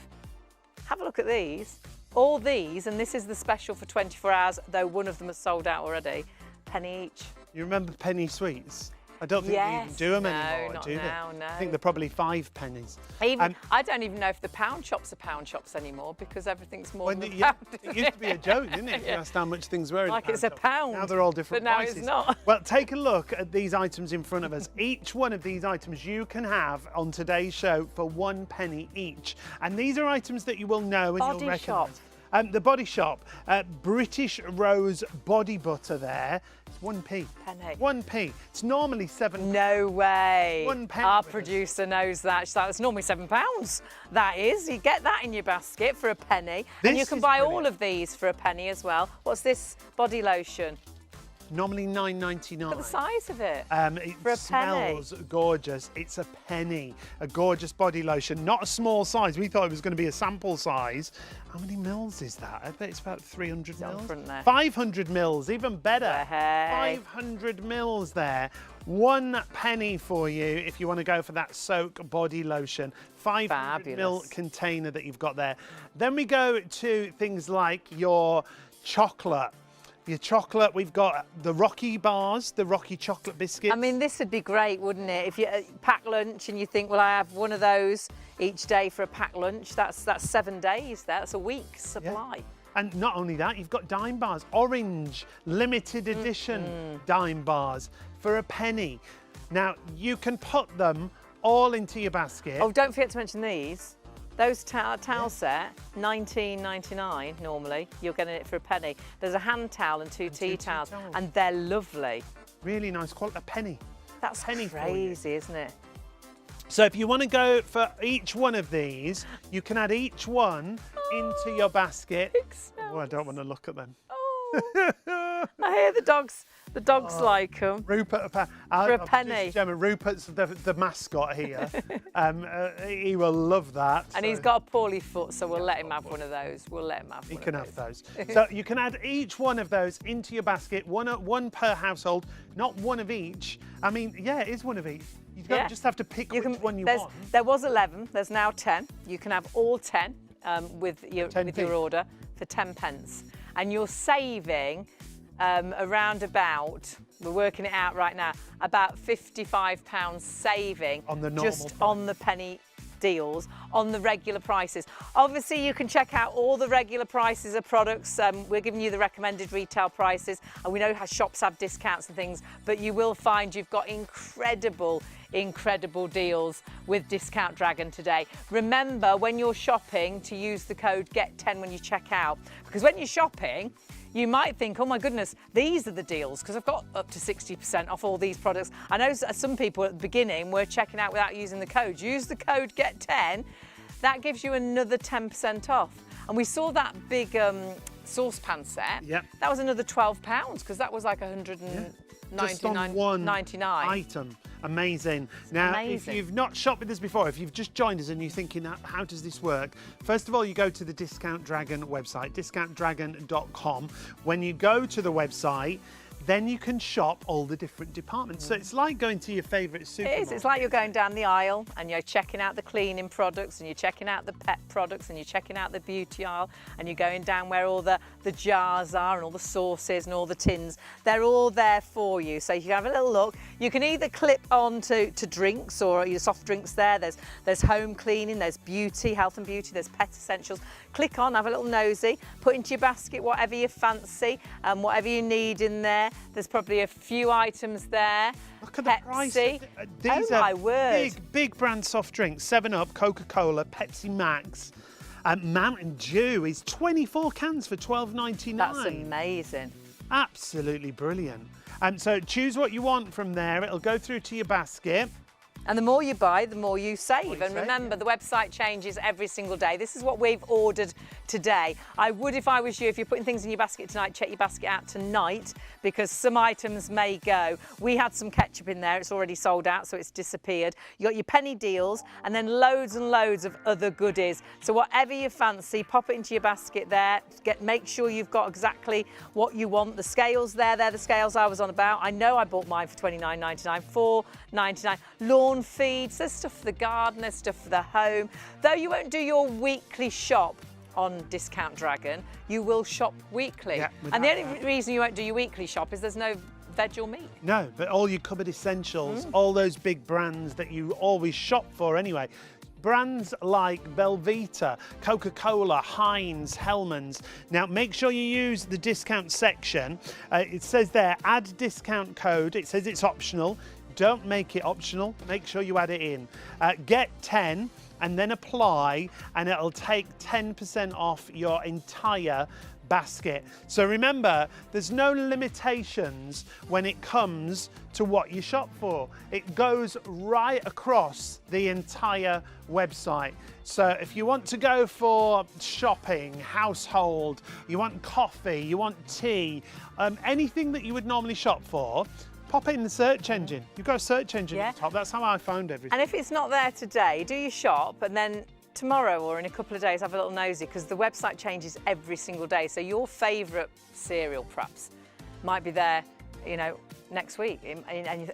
Have a look at these. All these, and this is the special for 24 hours, though one of them is sold out already, penny each. You remember penny sweets? I don't think they even do them anymore, not do they? now, no. I think they're probably 5 pennies. I don't even know if the pound shops are pound shops anymore because everything's more than a Yeah, pound. it used to be a joke, didn't it? You asked how much things were in Like the it's a shop. pound. Now they're all different But now prices. it's not. Well, take a look at these items in front of us. Each one of these items you can have on today's show for 1 penny each. And these are items that you will know and Body you'll Shop. recognise. The Body Shop, British Rose body butter there. It's 1p. Penny. 1p. It's normally 7. No way. 1 penny Our with us. producer knows that. It's normally £7. That is. You get that in your basket for a penny. And you This can is buy all brilliant. of these for a penny as well. What's this body lotion? Normally £9.99. Look at the size of it. It For a smells gorgeous. It's a penny. A gorgeous body lotion. Not a small size. We thought it was going to be a sample size. How many mils is that? I bet it's about 300 on mils. front there. 500 mils, even better. Hey. 500 mils there. 1 penny for you if you want to go for that soak body lotion. 500 mil Fabulous. container that you've got there. Then we go to things like your chocolate. Your chocolate, we've got the Rocky bars, the Rocky chocolate biscuits. I mean, this would be great, wouldn't it? If you pack lunch and you think, well, I have one of those each day for a packed lunch, that's 7 days. That's a week's supply. And not only that, you've got dime bars, orange, limited edition dime bars for a penny. Now, you can put them all into your basket. Oh, don't forget to mention these. Those towel set, $19.99 normally. You're getting it for a penny. There's a hand towel and 2 tea towels, towels. and they're lovely. Really nice quality, a penny. That's penny for you. crazy, isn't it? So if you want to go for each one of these, you can add each one into your basket. Oh, I don't want to look at them. Oh, I hear the dogs like them. Rupert, For a penny. Gemma, Rupert's the mascot here. He will love that. And so he's got a poorly foot, so we'll let him have one of those. We'll let him have He one can of have those. those. So you can add each one of those into your basket, one per household, not one of each. I mean, yeah, it is one of each. You don't Yeah. just have to pick which one you want. There was 11, there's now 10. You can have all 10 with your 10p. order for 10 pence. And you're saving around about, we're working it out right now, about £55 saving On the normal just price. on the penny deals on the regular prices. Obviously, you can check out all the regular prices of products. We're giving you the recommended retail prices, and we know how shops have discounts and things, but you will find you've got incredible deals with Discount Dragon today. Remember, when you're shopping, to use the code GET10 when you check out, because when you're shopping, you might think, oh my goodness, these are the deals, because I've got up to 60% off all these products. I know some people at the beginning were checking out without using the code. Use the code GET10, that gives you another 10% off. And we saw that big saucepan set. Yep. That was another £12 because that was like 199. Just on one 99. item. Amazing. Now, amazing. if you've not shopped with us before, if you've just joined us and you're thinking, how does this work? First of all, you go to the Discount Dragon website, discountdragon.com. When you go to the website, then you can shop all the different departments. So it's like going to your favourite supermarket. It is. It's like you're going down the aisle and you're checking out the cleaning products and you're checking out the pet products and you're checking out the beauty aisle and you're going down where all the jars are and all the sauces and all the tins. They're all there for you. So you can have a little look. You can either clip on to drinks or your soft drinks there. There's home cleaning, there's beauty, health and beauty, there's pet essentials. Click on, have a little nosy, put into your basket whatever you fancy and whatever you need in there. There's probably a few items there. Look at the price. These These oh are my word. big brand soft drinks. 7-Up, Coca-Cola, Pepsi Max. Mountain Dew is 24 cans for $12.99. That's amazing. Absolutely brilliant. So choose what you want from there. It'll go through to your basket. And the more you buy, the more you save. you And save, remember, the website changes every single day. This is what we've ordered today. I would, if I was you, if you're putting things in your basket tonight, check your basket out tonight because some items may go. We had some ketchup in there. It's already sold out, so it's disappeared. You got your penny deals and then loads and loads of other goodies. So whatever you fancy, pop it into your basket there. Make sure you've got exactly what you want. The scales there, they're the scales I was on about. I know I bought mine for $29.99, $4.99. Lawn feeds, there's stuff for the garden, there's stuff for the home. Though you won't do your weekly shop on Discount Dragon, you will shop weekly. Yeah, and the only reason you won't do your weekly shop is there's no veg or meat. No, but all your cupboard essentials, all those big brands that you always shop for anyway. Brands like Belvita, Coca-Cola, Heinz, Hellmann's. Now, make sure you use the discount section. It says there, add discount code. It says it's optional. Don't make it optional. Make sure you add it in. Get 10 and then apply, and it'll take 10% off your entire basket. So remember, there's no limitations when it comes to what you shop for. It goes right across the entire website. So if you want to go for shopping, household, you want coffee, you want tea, anything that you would normally shop for, pop it in the search engine. You've got a search engine at the top. That's how I found everything. And if it's not there today, do your shop and then tomorrow or in a couple of days have a little nosy because the website changes every single day. So your favourite cereal perhaps might be there, you know, next week and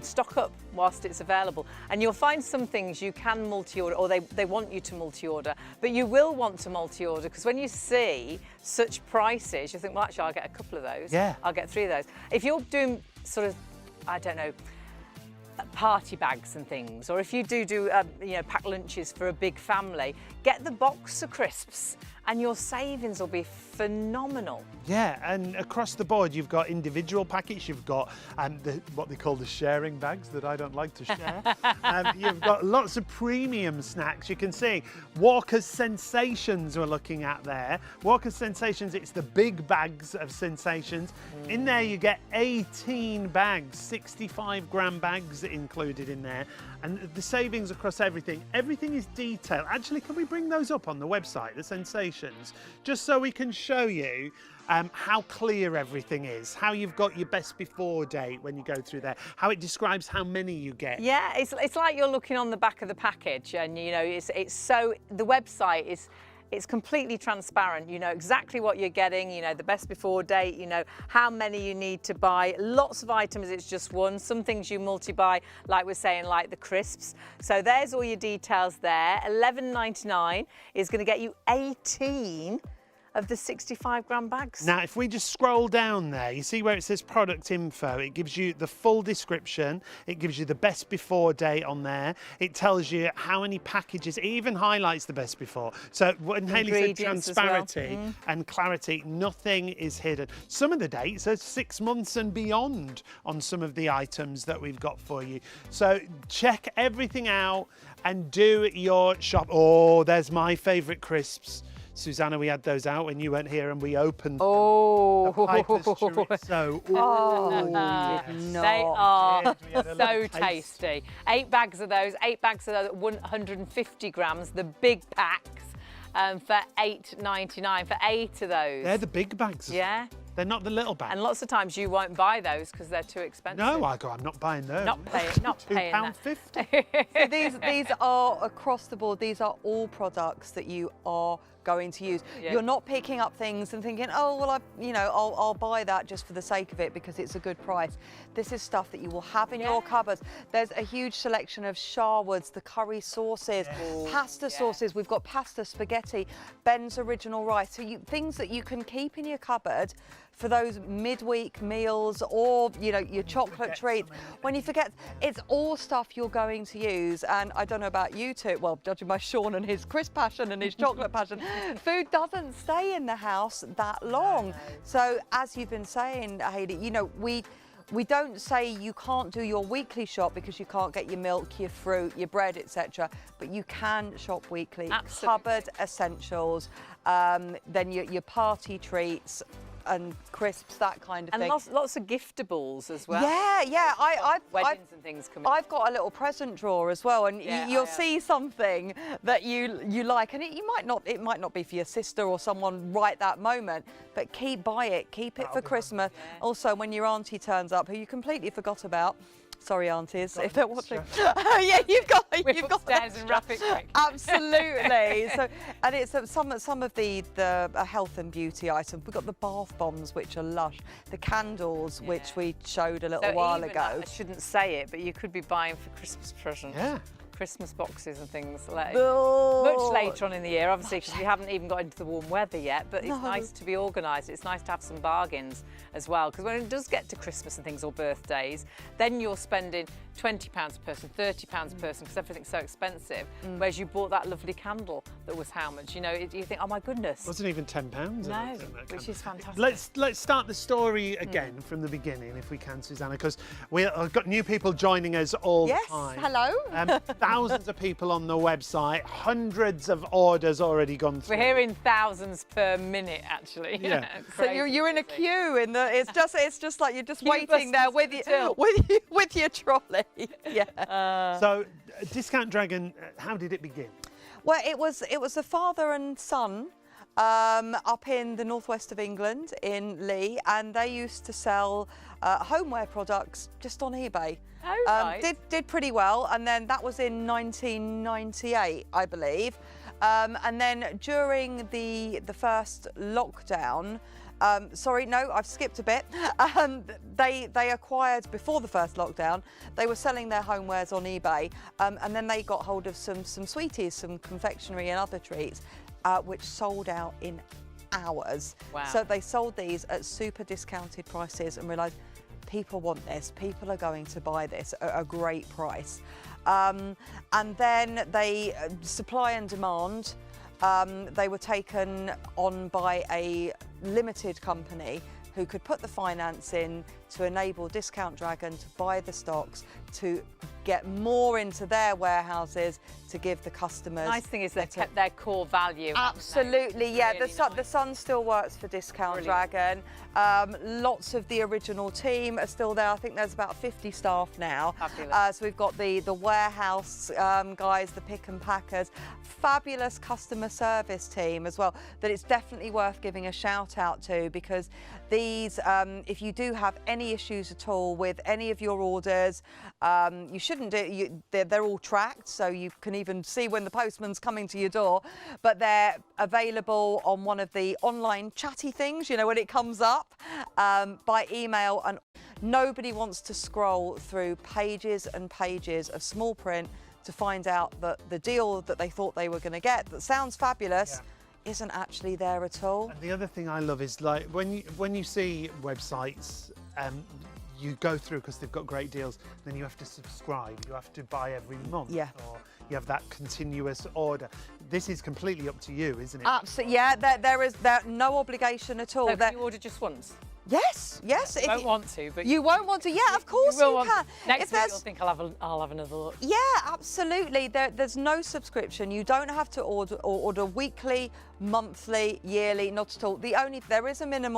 stock up whilst it's available. And you'll find some things you can multi-order or they want you to multi-order, but you will want to multi-order because when you see such prices, you think, well, actually, I'll get a couple of those. Yeah. I'll get 3 of those. If you're doing sort of, I don't know, party bags and things, or if you do you know, pack lunches for a big family, get the box of crisps and your savings will be phenomenal. Yeah, and across the board, you've got individual packets, you've got what they call the sharing bags that I don't like to share. You've got lots of premium snacks. You can see Walker's Sensations we're looking at there. Walker's Sensations, it's the big bags of Sensations. In there, you get 18 bags, 65-gram bags included in there. And the savings across everything. Everything is detailed. Actually, can we bring those up on the website, the Sensations, just so we can show you how clear everything is, how you've got your best before date when you go through there, how it describes how many you get. Yeah, it's like you're looking on the back of the package, and you know, it's so the website is. It's completely transparent. You know exactly what you're getting, you know, the best before date, you know, how many you need to buy. Lots of items, it's just one. Some things you multi-buy, like we're saying, like the crisps. So there's all your details there. $11.99 is going to get you 18 of the 65-gram bags. Now, if we just scroll down there, you see where it says product info. It gives you the full description. It gives you the best before date on there. It tells you how many packages. It even highlights the best before. So when Hayley said transparency and clarity, nothing is hidden. Some of the dates are 6 months and beyond on some of the items that we've got for you. So check everything out and do your shop. Oh, there's my favourite crisps. Susanna, we had those out when you weren't here and we opened the Piper's chorizo. They are so tasty. 8 bags of those, 8 bags of those, 150 grams, the big packs. for £8.99 for 8 of those. They're the big bags. Yeah. They're not the little bags. And lots of times you won't buy those because they're too expensive. No, I'm not buying those. Not paying that. £2.50. So these are across the board. These are all products that you are going to use. Yeah. You're not picking up things and thinking, oh well, I'll buy that just for the sake of it because it's a good price. This is stuff that you will have in your cupboards. There's a huge selection of Sharwood's, the curry sauces, pasta sauces. We've got pasta, spaghetti, Ben's original rice. So things that you can keep in your cupboard for those midweek meals, or your chocolate treats. When you forget, it's all stuff you're going to use. And I don't know about you two, well, judging by Sean and his crisp passion and his chocolate passion, food doesn't stay in the house that long. So as you've been saying, Hayley, we don't say you can't do your weekly shop because you can't get your milk, your fruit, your bread, etc. But you can shop weekly. Absolutely. Cupboard essentials, then your party treats and crisps, that kind of thing. And lots of giftables as well. Yeah. Weddings and things coming. I've got a little present drawer as well, and you'll I see something that you like, and it might not be for your sister or someone right that moment, but buy it, keep it for Christmas. Yeah. Also, when your auntie turns up, who you completely forgot about. Sorry, aunties, if they're watching. Yeah, you've got upstairs and wrap it quick. Absolutely. So, and it's some of the health and beauty items. We've got the bath bombs, which are lush. The candles, which we showed a little while ago. I shouldn't say it, but you could be buying for Christmas presents. Yeah. Christmas boxes and things like much later on in the year, obviously, because we haven't even got into the warm weather yet, but it's nice to be organised. It's nice to have some bargains as well, because when it does get to Christmas and things, or birthdays, then you're spending £20 a person, £30 a person, because everything's so expensive, whereas you bought that lovely candle that was how much? You think, oh my goodness. It wasn't even £10. No, which is fantastic. Let's start the story again from the beginning, if we can, Susanna, because we've got new people joining us all the time. Yes, hello. Thousands of people on the website, hundreds of orders already gone through. We're hearing thousands per minute, actually. Yeah. So you're in a queue it's just like you're just waiting there with your trolley. Yeah. So Discount Dragon, how did it begin? Well, it was a father and son up in the northwest of England in Lee, and they used to sell homeware products just on eBay. Oh, right. Did pretty well, and then that was in 1998, I believe. And then during the first lockdown, sorry, no, I've skipped a bit. They acquired, before the first lockdown, they were selling their homewares on eBay, and then they got hold of some sweeties, some confectionery and other treats, which sold out in hours. Wow. So they sold these at super discounted prices and realised people want this, people are going to buy this at a great price. And then they, supply and demand, they were taken on by a limited company who could put the finance in to enable Discount Dragon to buy the stocks, to get more into their warehouses, to give the customers. Nice thing is they've kept their core value. Absolutely, yeah. Really The son still works for Discount Dragon. Lots of the original team are still there. I think there's about 50 staff now. Fabulous. So we've got the warehouse guys, the pick and packers, fabulous customer service team as well, that it's definitely worth giving a shout out to, because these, if you do have any issues at all with any of your orders, you shouldn't do, they're all tracked, so you can even see when the postman's coming to your door, but they're available on one of the online chatty things, when it comes up, by email, and nobody wants to scroll through pages and pages of small print to find out that the deal that they thought they were going to get, that sounds fabulous, isn't actually there at all. And the other thing I love is, like, when you see websites, you go through because they've got great deals, then you have to subscribe, you have to buy every month, or you have that continuous order. This is completely up to you, isn't it? Absolutely, yeah. There is no obligation at all. So can you order just once? Yes. You won't want to, but you won't want to. Yeah, of course you can. Next week you'll think I'll have another look. Yeah, absolutely. There's no subscription. You don't have to order weekly, monthly, yearly, not at all. There is a minimum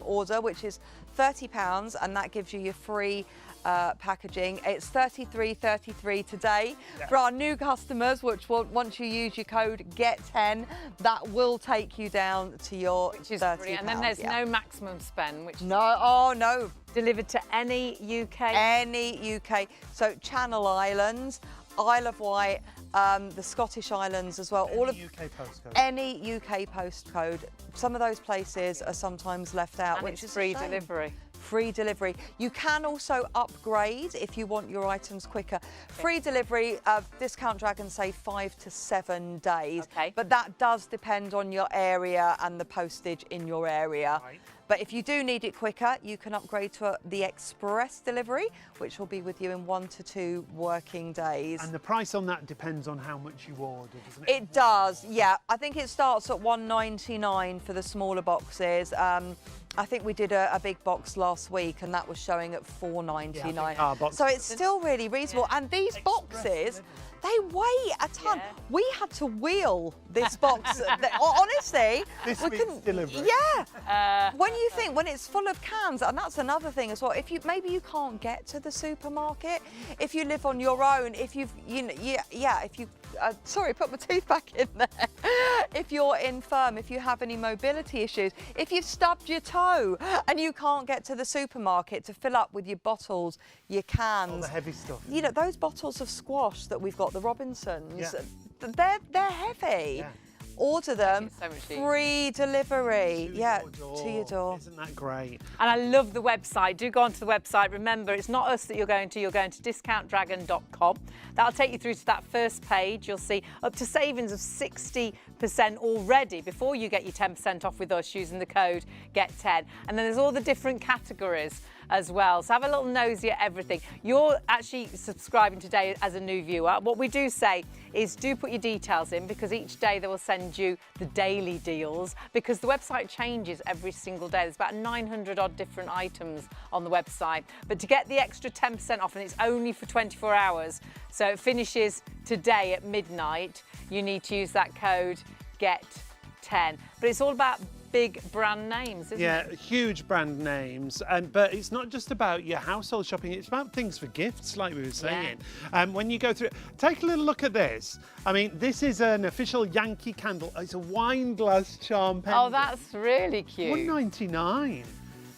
order, which is £30, and that gives you your free packaging. It's $33.33 today. For our new customers, which once you use your code GET10, that will take you down to your £30. And then there's no maximum spend, which no. Delivered to any UK? Any UK. So Channel Islands, Isle of Wight, the Scottish Islands as well. UK postcode. Any UK postcode. Some of those places are sometimes left out, And which it's is free a shame. delivery. Free delivery. You can also upgrade if you want your items quicker. Free delivery, Discount Dragon say 5 to 7 days. Okay. But that does depend on your area and the postage in your area. Right. But if you do need it quicker, you can upgrade to the express delivery, which will be with you in 1 to 2 working days. And the price on that depends on how much you order, doesn't it? It does, yeah. I think it starts at £1.99 for the smaller boxes. I think we did a big box last week, and that was showing at £4.99. Yeah, our box so it's still really reasonable. Yeah. And these boxes, they weigh a ton. Yeah. We had to wheel this box. Honestly, This we week's couldn't. delivery. Yeah. When you think, when it's full of cans, and that's another thing as well. If you maybe you can't get to the supermarket, if you live on your own, if you've if you sorry, put my tooth back in there. If you're infirm, if you have any mobility issues, if you've stubbed your toe and you can't get to the supermarket to fill up with your bottles, your cans, All the heavy stuff. you know, those bottles of squash that we've got, the Robinsons, Yeah. they're heavy. Yeah. Order them, It's so much easier. free delivery. To To your door. Isn't that great? And I love the website. Do go onto the website. Remember, it's not us that you're going to discountdragon.com. That'll take you through to that first page. You'll see up to savings of 60% already before you get your 10% off with us using the code GET10. And then there's all the different categories as well. So have a little nosy at everything. You're actually subscribing today as a new viewer. What we do say is do put your details in, because each day they will send you the daily deals, because the website changes every single day. There's about 900 odd different items on the website. But to get the extra 10% off, and it's only for 24 hours, so it finishes today at midnight, you need to use that code GET10. But it's all about big brand names, isn't Yeah, it? huge brand names, but it's not just about your household shopping, it's about things for gifts, like we were saying. When you go through, take a little look at this. I mean, this is an official Yankee candle. It's a wine glass charm pendant. Oh, that's really cute. $1.99.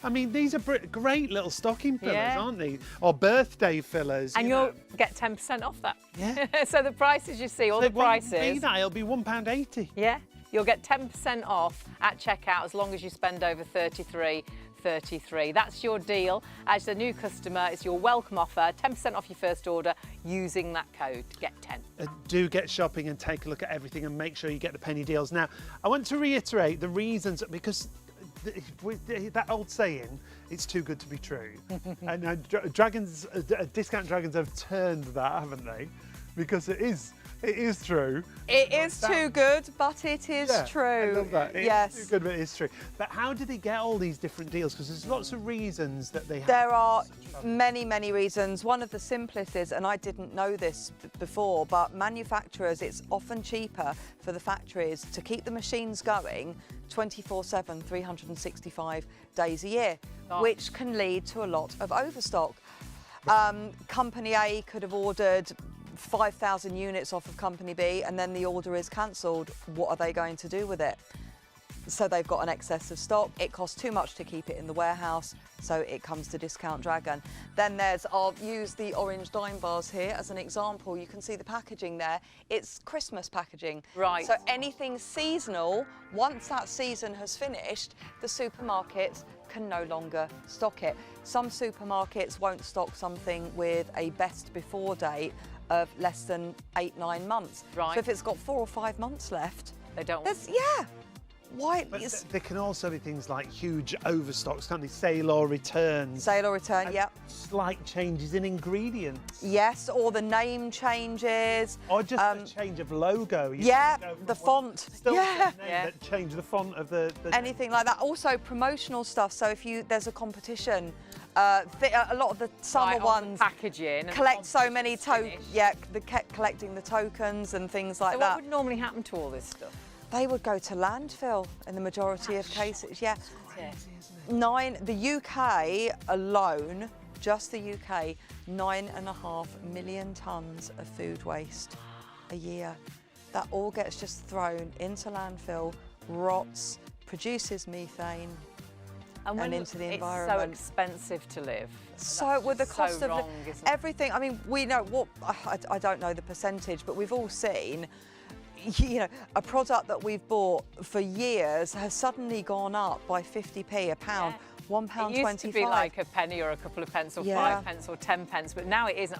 I mean, these are great little stocking fillers, Yeah. aren't they? Or birthday fillers. And you you'll know. get 10% off that. Yeah. So the prices you see, all So the it won't be prices. that, it'll be £1.80. Yeah, you'll get 10% off at checkout as long as you spend over $33.33. That's your deal. As a new customer, it's your welcome offer, 10% off your first order using that code, GET10. Do get shopping and take a look at everything and make sure you get the penny deals. Now, I want to reiterate the reasons, because with that old saying, it's too good to be true. And Discount Dragons have turned that, haven't they? Because it is true. It is too good, but it is true. I love that. Yes. It's too good, but it is true. But how do they get all these different deals? Because there's lots of reasons that they have. There are many, many reasons. One of the simplest is, and I didn't know this before, but manufacturers, it's often cheaper for the factories to keep the machines going 24/7, 365 days a year, which can lead to a lot of overstock. Company A could have ordered 5,000 units off of Company B, and then the order is cancelled. What are they going to do with it? So they've got an excess of stock. It costs too much to keep it in the warehouse, so it comes to Discount Dragon. Then I'll use the orange dime bars here as an example. You can see the packaging there. It's Christmas packaging. Right. So anything seasonal, once that season has finished, the supermarkets can no longer stock it. Some supermarkets won't stock something with a best before date of less than 8-9 months. Right. So if it's got 4 or 5 months left, They don't want why? But there can also be things like huge overstocks, can't they? Sale or returns. Sale or return, And yep. Slight changes in ingredients. Yes, or the name changes. Or just a change of logo. You Yeah, can go from the one- font. Still Yeah. the name, but change the font of the Anything like that. Also promotional stuff. So if there's a competition, a lot of the summer Right, on the ones packaging and collect so many competitions tokens. Yeah, collecting the tokens and things like So that. what would normally happen to all this stuff? they would go to landfill in the majority of cases. Yeah. The UK alone, just the UK, 9.5 million tonnes of food waste a year. That all gets just thrown into landfill, rots, produces methane, and into the environment. It's so expensive to live. So with the cost so of wrong, isn't it? everything, I mean, we know what, I don't know the percentage, but we've all seen, you know, a product that we've bought for years has suddenly gone up by 50p a pound. £1.25. It used to be like a penny or a couple of pence or 5 pence or 10 pence, but now it isn't.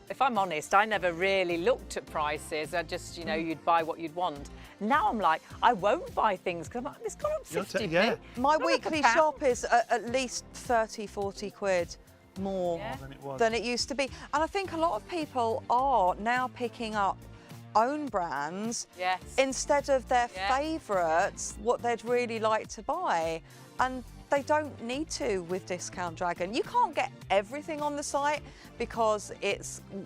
If I'm honest, I never really looked at prices. I just, you know, you'd buy what you'd want. Now I'm like, I won't buy things because it's gone up 50p. My weekly shop is at least 30, 40 quid more than it used to be. And I think a lot of people are now picking up own brands instead of their favourites, what they'd really like to buy. And they don't need to with Discount Dragon. You can't get everything on the site because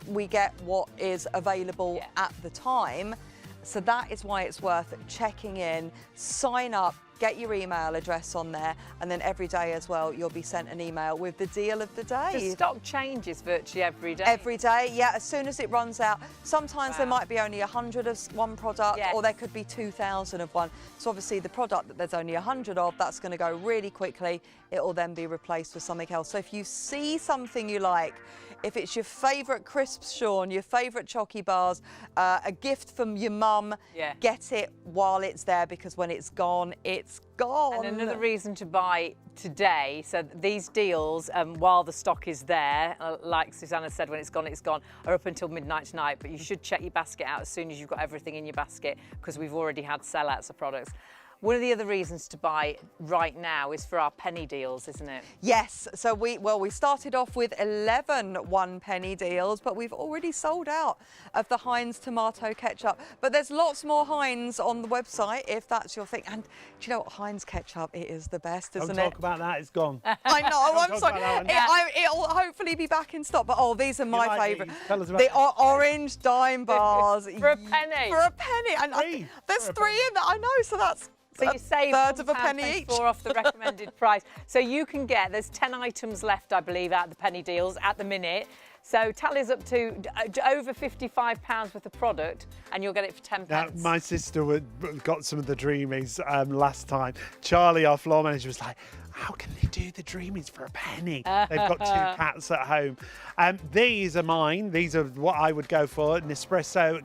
we get what is available at the time. So that is why it's worth checking in, sign up, get your email address on there, and then every day as well, you'll be sent an email with the deal of the day. The stock changes virtually every day. Every day, yeah, as soon as it runs out. Sometimes there might be only 100 of one product, or there could be 2,000 of one. So obviously the product that there's only 100 of, that's gonna go really quickly. It will then be replaced with something else. So if you see something you like, if it's your favourite crisps, Sean, your favourite chocky bars, a gift from your mum, get it while it's there, because when it's gone, it's gone. And another reason to buy today, so these deals, while the stock is there, like Susanna said, when it's gone, are up until midnight tonight, but you should check your basket out as soon as you've got everything in your basket, because we've already had sellouts of products. One of the other reasons to buy right now is for our penny deals, isn't it? Yes, so we started off with 11 1-penny deals, but we've already sold out of the Heinz tomato ketchup. But there's lots more Heinz on the website if that's your thing. And do you know what, Heinz ketchup, it is the best, isn't it? Don't talk about that, it's gone. I know, I'm sorry. It'll hopefully be back in stock, but these are my favourite. Tell us about the orange dime bars. For a penny. For a penny. And there's 3 in there, I know, so that's... So you save third of a penny each. off the recommended price. So you can there's 10 items left, I believe, out of the penny deals at the minute. So tallies up to over £55 worth of product, and you'll get it for 10 pence. My sister got some of the Dreamies last time. Charlie, our floor manager, was like, how can they do the Dreamies for a penny? They've got 2 cats at home. These are mine. These are what I would go for. Nespresso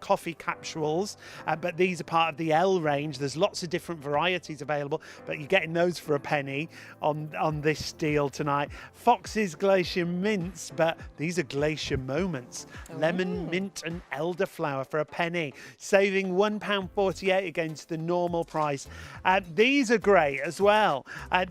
coffee capsules. But these are part of the L range. There's lots of different varieties available, but you're getting those for a penny on this deal tonight. Fox's Glacier Mints, but these are Glacier Moments. Lemon, mint and elderflower for a penny. Saving £1.48 against the normal price. These are great as well.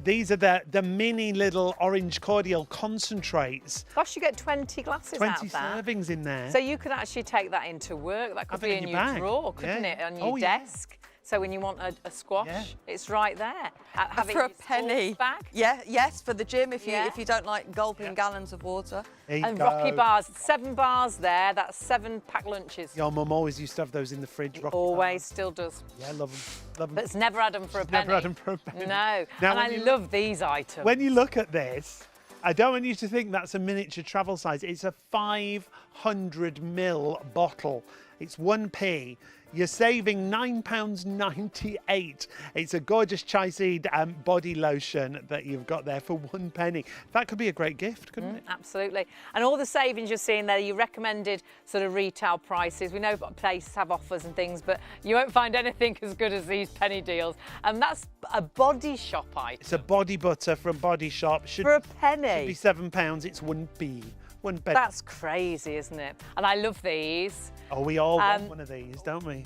These are the mini little orange cordial concentrates. Gosh, you get 20 glasses out of that. 20 servings in there. So you could actually take that into work. That could be in your drawer, couldn't it? On your desk. So when you want a squash, it's right there. Have for a penny. Bag. Yes, for the gym if you don't like gulping gallons of water. And Rocky bars, 7 bars there. That's 7 packed lunches. Your mum always used to have those in the fridge. Always, still does. Yeah, love them. Love them. But it's never had them for a penny. Never had them for a penny. No. Now, and I love these items. When you look at this, I don't want you to think that's a miniature travel size. It's a 500ml bottle. It's 1p. You're saving £9.98. It's a gorgeous chia seed body lotion that you've got there for 1 penny. That could be a great gift, couldn't it? Absolutely. And all the savings you're seeing there, you recommended sort of retail prices. We know places have offers and things, but you won't find anything as good as these penny deals. And that's a Body Shop item. It's a body butter from Body Shop. For a penny. Should be £7. It's 1p. 1 penny. That's crazy, isn't it? And I love these. Oh, we all want one of these, don't we?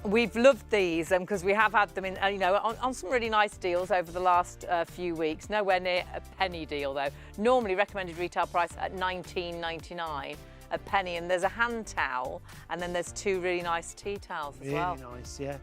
We've loved these because we have had them in, on some really nice deals over the last few weeks. Nowhere near a penny deal though. Normally recommended retail price at £19.99 a penny, and there's a hand towel, and then there's 2 really nice tea towels as well. Really nice, yeah.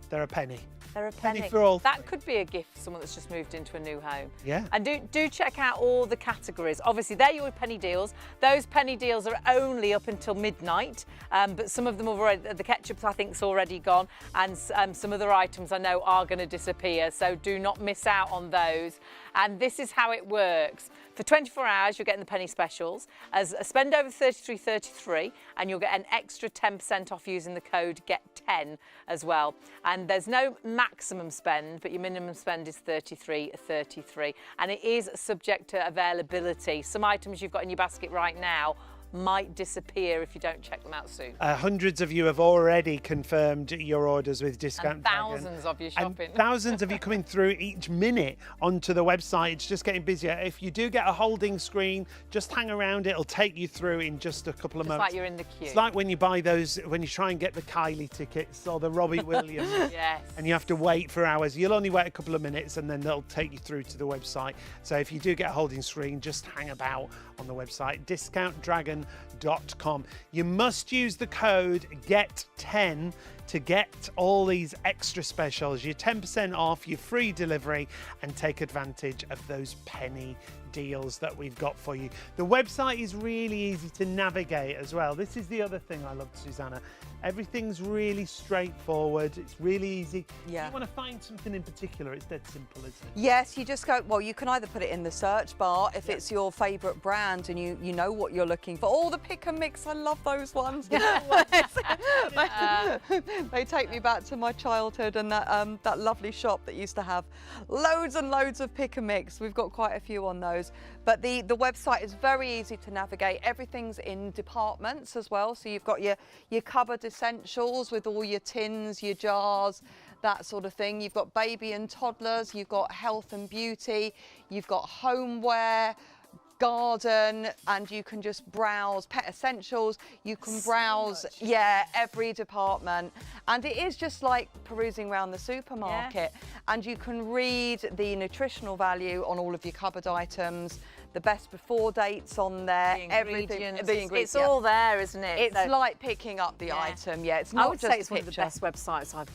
They're a penny. They're a penny. for all That could be a gift for someone that's just moved into a new home. Yeah. And do check out all the categories. Obviously, they're your penny deals. Those penny deals are only up until midnight, but some of them have already, the ketchup I think is already gone, and some other items I know are going to disappear. So do not miss out on those. And this is how it works. For 24 hours, you're getting the penny specials. As a spend over 33.33, and you'll get an extra 10% off using the code GET10 as well. And there's no maximum spend, but your minimum spend is 33.33, and it is subject to availability. Some items you've got in your basket right now might disappear if you don't check them out soon. Hundreds of you have already confirmed your orders with Discount And Dragon. thousands of you shopping. And thousands of you coming through each minute onto the website. It's just getting busier. If you do get a holding screen, just hang around. It'll take you through in just a couple of Just moments. like you're in the queue. It's like when you buy those, when you try and get the Kylie tickets or the Robbie Williams. Yes. And you have to wait for hours. You'll only wait a couple of minutes and then they'll take you through to the website. So if you do get a holding screen, just hang about on the website, discountdragon.com. You must use the code GET10 to get all these extra specials, your 10% off, your free delivery, and take advantage of those penny deals that we've got for you. The website is really easy to navigate as well. This is the other thing I loved, Susanna. Everything's really straightforward. It's really easy. Yeah. If you want to find something in particular, it's dead simple, isn't it? Yes, you just go, well, you can either put it in the search bar if it's your favourite brand and you know what you're looking for. All the pick and mix, I love those ones. They take me back to my childhood and that lovely shop that used to have loads and loads of pick and mix. We've got quite a few on those. But the website is very easy to navigate. Everything's in departments as well. So you've got your cupboard essentials with all your tins, your jars, that sort of thing. You've got baby and toddlers, you've got health and beauty, you've got homeware, garden, and you can just browse pet essentials. You can browse, every department, and it is just like perusing around the supermarket. And you can read the nutritional value on all of your cupboard items, the best before dates on there, everything. It's all there, isn't it? It's like picking up the item. It's not I would just say it's one of the best websites I've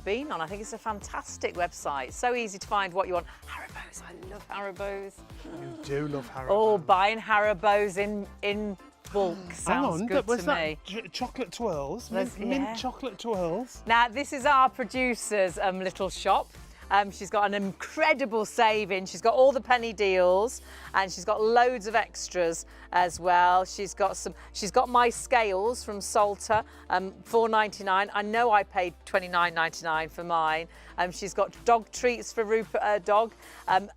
been on. I think it's a fantastic website. It's so easy to find what you want. Haribo's, I love Haribo's. You do love Haribo. Oh, buying Haribo's in bulk sounds good to me. Chocolate twirls, There's- mint chocolate twirls. Now, this is our producer's little shop. She's got an incredible saving. She's got all the penny deals and she's got loads of extras as well. She's got my scales from Salter, $4.99. I know I paid $29.99 for mine. She's got dog treats for Rupert dog.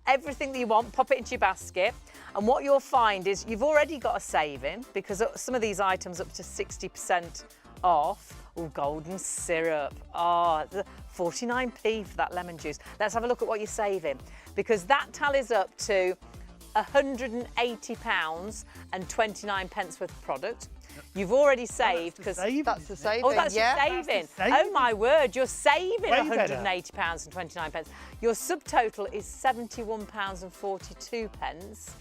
Everything that you want, pop it into your basket. And what you'll find is you've already got a saving because some of these items up to 60% off. Oh, golden syrup. Oh, 49p for that lemon juice. Let's have a look at what you're saving, because that tallies up to £180 and 29 pence worth of product. You've already saved because that's the saving. oh, that's your saving. Oh my word, you're saving £180 and 29 pence. Your subtotal is £71 and 42 pence.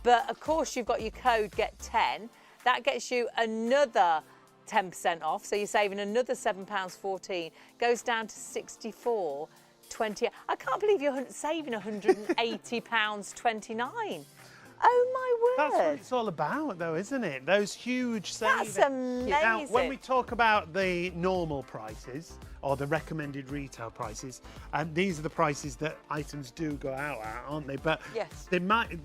But of course, you've got your code GET10. That gets you another 10% off, so you're saving another £7.14. Goes down to £64.20. I can't believe you're saving £180.29. Oh my word! That's what it's all about, though, isn't it? Those huge savings. That's amazing. Now, when we talk about the normal prices or the recommended retail prices, these are the prices that items do go out at, aren't they? But yes, they might.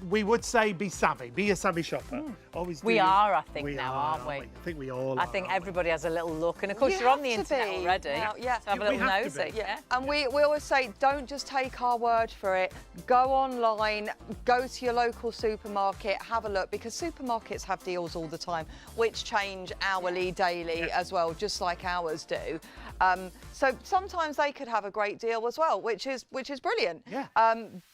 We would say be savvy, be a savvy shopper. Always do. We are, I think, we now, are, aren't we? I think we all I are, think aren't we? everybody has a little look, and of course You you're on have the to internet be. already. Now, yeah. So have a We little have to nosy. be. Yeah, and we always say, don't just take our word for it. Go online, go to your local supermarket, have a look, because supermarkets have deals all the time, which change hourly, daily as well, just like ours do. So sometimes they could have a great deal as well, which is brilliant. Yeah.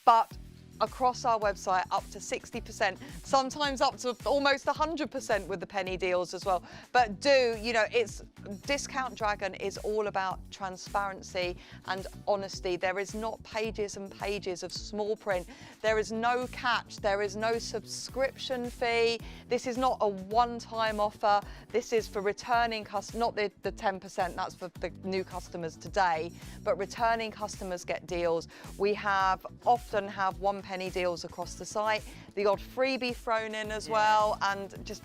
But across our website, up to 60%, sometimes up to almost 100% with the penny deals as well. But it's Discount Dragon is all about transparency and honesty. There is not pages and pages of small print. There is no catch. There is no subscription fee. This is not a one-time offer. This is for returning customers, not the 10%, that's for the new customers today, but returning customers get deals. We often have 1-penny deals across the site, the odd freebie thrown in as well, and just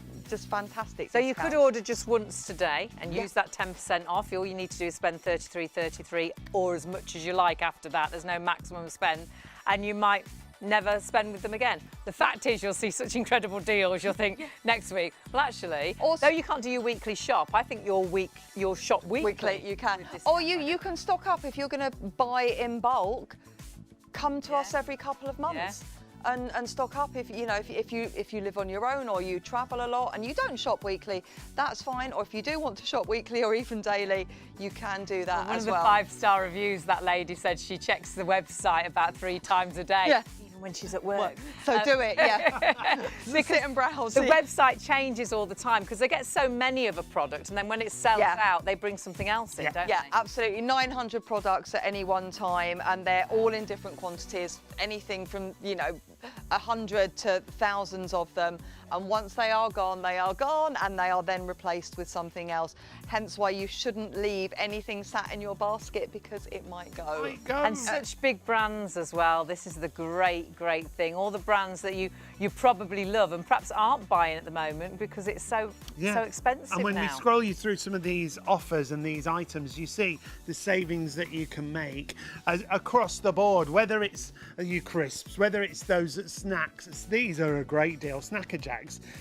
fantastic. So you could order just once today and use that 10% off. All you need to do is spend $33.33 or as much as you like after that. There's no maximum spend, and you might never spend with them again. The fact is, you'll see such incredible deals, you'll think next week, well actually, though you can't do your weekly shop, I think you'll shop weekly. You can. Or you can stock up if you're going to buy in bulk. Come to us every couple of months. And stock up if you live on your own or you travel a lot and you don't shop weekly, that's fine. Or if you do want to shop weekly or even daily, you can do that as well. One of the 5-star reviews, that lady said she checks the website about 3 times a day. Yeah. When she's at work. So do it, sit and browse. The website changes all the time because they get so many of a product, and then when it sells out, they bring something else in, don't they? Yeah, absolutely. 900 products at any one time, and they're all in different quantities, anything from 100 to thousands of them. And once they are gone, and they are then replaced with something else. Hence why you shouldn't leave anything sat in your basket because it might go. And such big brands as well. This is the great thing. All the brands that you probably love and perhaps aren't buying at the moment because it's so expensive And when now. we scroll you through some of these offers and these items, you see the savings that you can make across the board, whether it's your crisps, whether it's those snacks. These are a great deal. Snacker Jacks.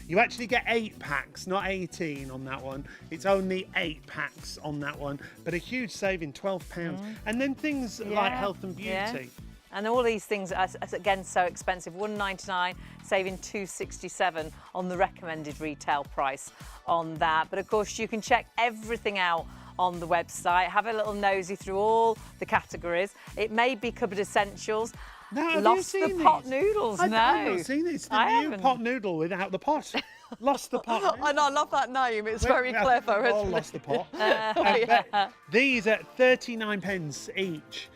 You actually get 8 packs, not 18 on that one. It's only 8 packs on that one, but a huge saving, £12. And then things like health and beauty. And all these things are, again, so expensive. $1.99, saving $2.67 on the recommended retail price on that. But of course, you can check everything out on the website. Have a little nosy through all the categories. It may be cupboard essentials. No, have Lost you seen the pot these? noodles, I've no. not seen it. It's the new pot noodle without the pot. Lost the pot. And I love that name. It's very clever. We've all lost the pot. But these are 39p each.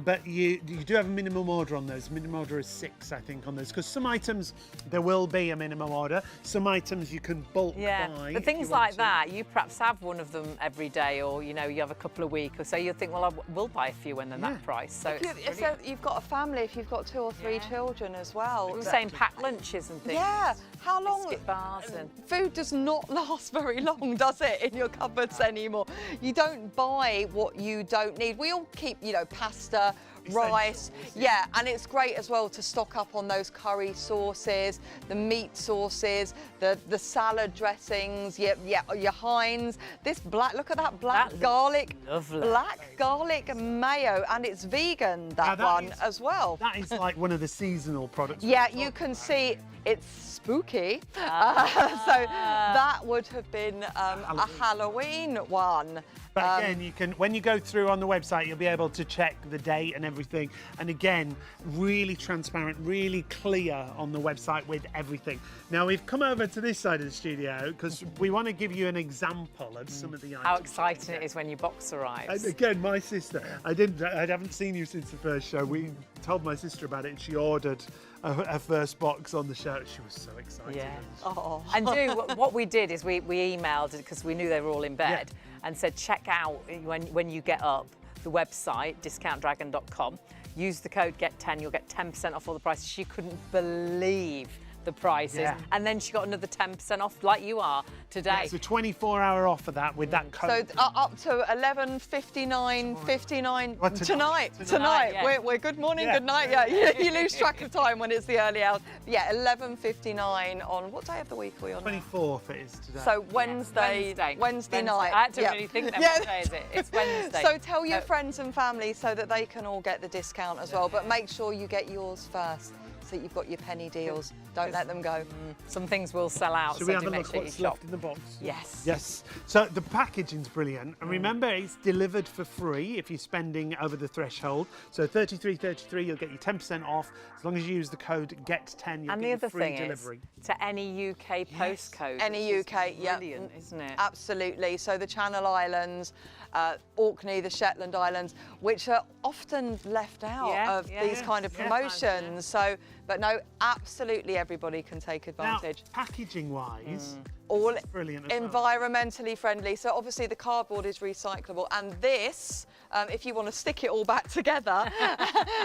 But you do have a minimum order on those. Minimum order is 6, I think, on those. Because some items, there will be a minimum order. Some items you can bulk buy. But things like that, you perhaps have one of them every day, or, you have a couple a week or so. You'll think, well, I will buy a few when they're that price. So if you've got a family, if you've got 2 or 3 children as well. We were saying packed lunches and things. Yeah. How long? Biscuit bars and... Food does not last very long, does it, in your cupboards anymore? You don't buy what you don't need. We all keep, pasta, rice, and it's great as well to stock up on those curry sauces, the meat sauces, the salad dressings, your Heinz. This look at that black garlic, mayo, and it's vegan, that one as well. That is like one of the seasonal products. Yeah, you can see it's spooky. So that would have been a Halloween one. But again, when you go through on the website, you'll be able to check the date and everything. And again, really transparent, really clear on the website with everything. Now, we've come over to this side of the studio because we want to give you an example of some of the items. How exciting it is when your box arrives. And again, my sister, I haven't seen you since the first show. We told my sister about it and she ordered her first box on the show. She was so excited. Yeah. And what we did is we emailed it because we knew they were all in bed and said, check out when you get up the website, discountdragon.com, use the code GET10, you'll get 10% off all the prices. She couldn't believe the prices, and then she got another 10% off, like you are today. Yeah, it's a 24-hour offer that with that code. So up to 11:59 tonight. Yeah. We're good morning, good night. Yeah, you lose track of time when it's the early hours. Yeah, 11:59 on what day of the week are we on? 24th it is today. So Wednesday night. I had to really think then, what day is it? It's Wednesday. So tell your friends and family so that they can all get the discount as well. But make sure you get yours first. So you've got your penny deals. Don't let them go. Some things will sell out. Should so we have do a make look sure what's you shop. left in the box? Yes. Yes. So the packaging's brilliant. And remember, it's delivered for free if you're spending over the threshold. So 33.33, you'll get you 10% off. As long as you use the code GET10, you'll And get the you other free thing delivery. is to any UK postcode. Any which is UK, yeah. Brilliant, isn't it? Absolutely. So the Channel Islands, Orkney, the Shetland Islands, which are often left out of these kind of promotions. So, but no, absolutely everybody can take advantage. Now, packaging-wise, All brilliant as well. environmentally friendly. So obviously the cardboard is recyclable, and this, if you want to stick it all back together,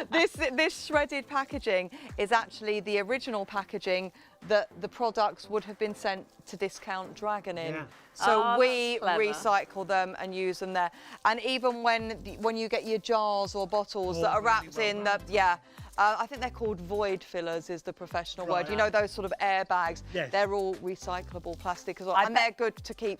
this shredded packaging is actually the original packaging that the products would have been sent to Discount Dragon in. Yeah. So Oh, we that's clever. recycle them and use them there. And even when you get your jars or bottles that are wrapped in the, I think they're called void fillers is the professional word. You know, those sort of airbags. Yes. They're all recyclable plastic as well. I And they're good to keep,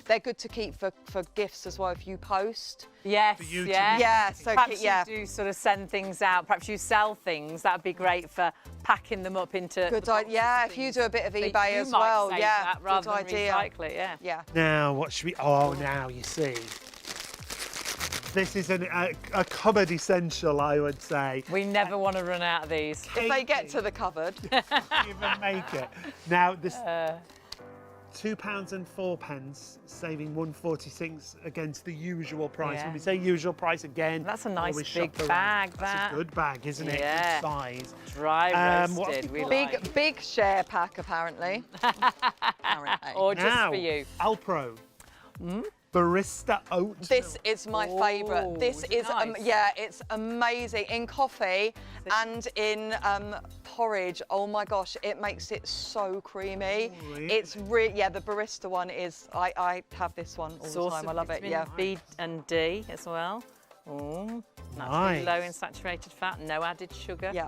they're good to keep for gifts as well if you post. Yes, you to yeah. Yeah, so Perhaps yeah. you do sort of send things out. Perhaps you sell things. That would be great for packing them up into. Good the boxes idea. Yeah, and if you things. do a bit of But eBay you as might well, save yeah, that rather good than idea. recycle it. Yeah. Yeah. Now, what should we... Oh, now, you see. This is a cupboard essential, I would say. We never want to run out of these. If they get to the cupboard. Even make it. Now, this £2 and 4p, saving 1.46 against the usual price. Yeah. When we say usual price again, That's a nice always big shop around. bag, That's that. a good bag, isn't it? Yeah. Good size. Dry what's roasted. we We got? like. Big share pack, apparently. Apparently. Or just Now, for you. Alpro. Barista oat. This is my favourite. Oh, This is it is, nice? yeah, it's amazing. In coffee and in porridge, oh my gosh, it makes it so creamy. Oh, really? It's yeah, the barista one is, I have this one all the Source time. I of love it, vitamin yeah. B and D as well. Oh, that's Nice. really low in saturated fat, no added sugar. Yeah,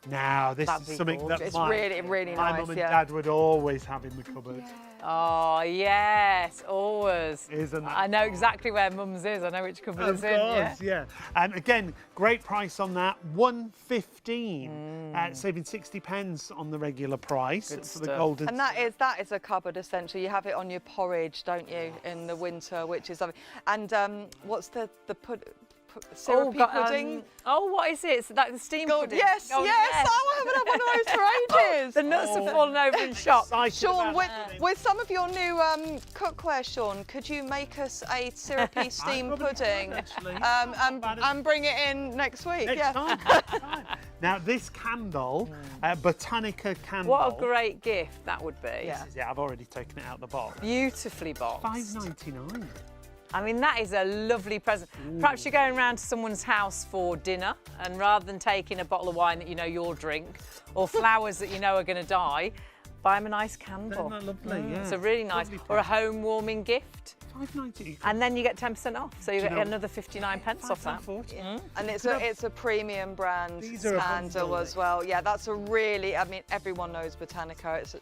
Now, this That'd is be something that gorgeous. it's my really my nice, mum and yeah. dad would always have in the cupboard. Oh, yes, always. Isn't that I know exactly where Mum's is. I know which cupboard Of it's in. Yeah. course, yeah. And again, great price on that. 115, saving 60p on the regular price Good for the stuff. golden. And that is a cupboard essential. You have it on your porridge, don't you, in the winter, which is lovely. And what's the syrupy pudding? What is it? It's like the steam pudding. Yes, Oh, yes. Oh, I haven't had one of those for ages. The nuts have fallen over in shop. Excited Sean, about that. with some of your new cookware, Sean, could you make us a syrupy steam probably pudding could, actually. and bring it in next week? Next yeah. time, next time. Now, this candle, Botanica candle. What a great gift that would be. Yeah. Yeah, I've already taken it out the box. Beautifully boxed. £5.99. I mean, that is a lovely present. Perhaps you're going round to someone's house for dinner, and rather than taking a bottle of wine that you know you'll drink, or flowers that you know are going to die, buy them a nice candle. Isn't that lovely? Yeah. It's a really nice, Lovely or a home warming gift. £5.99. And then you get 10% off, so you Do you get know- another 59p off that. £5.40. And it's a premium brand These are a candle bundle. as well. Yeah, that's a really, I mean, everyone knows Botanica. It's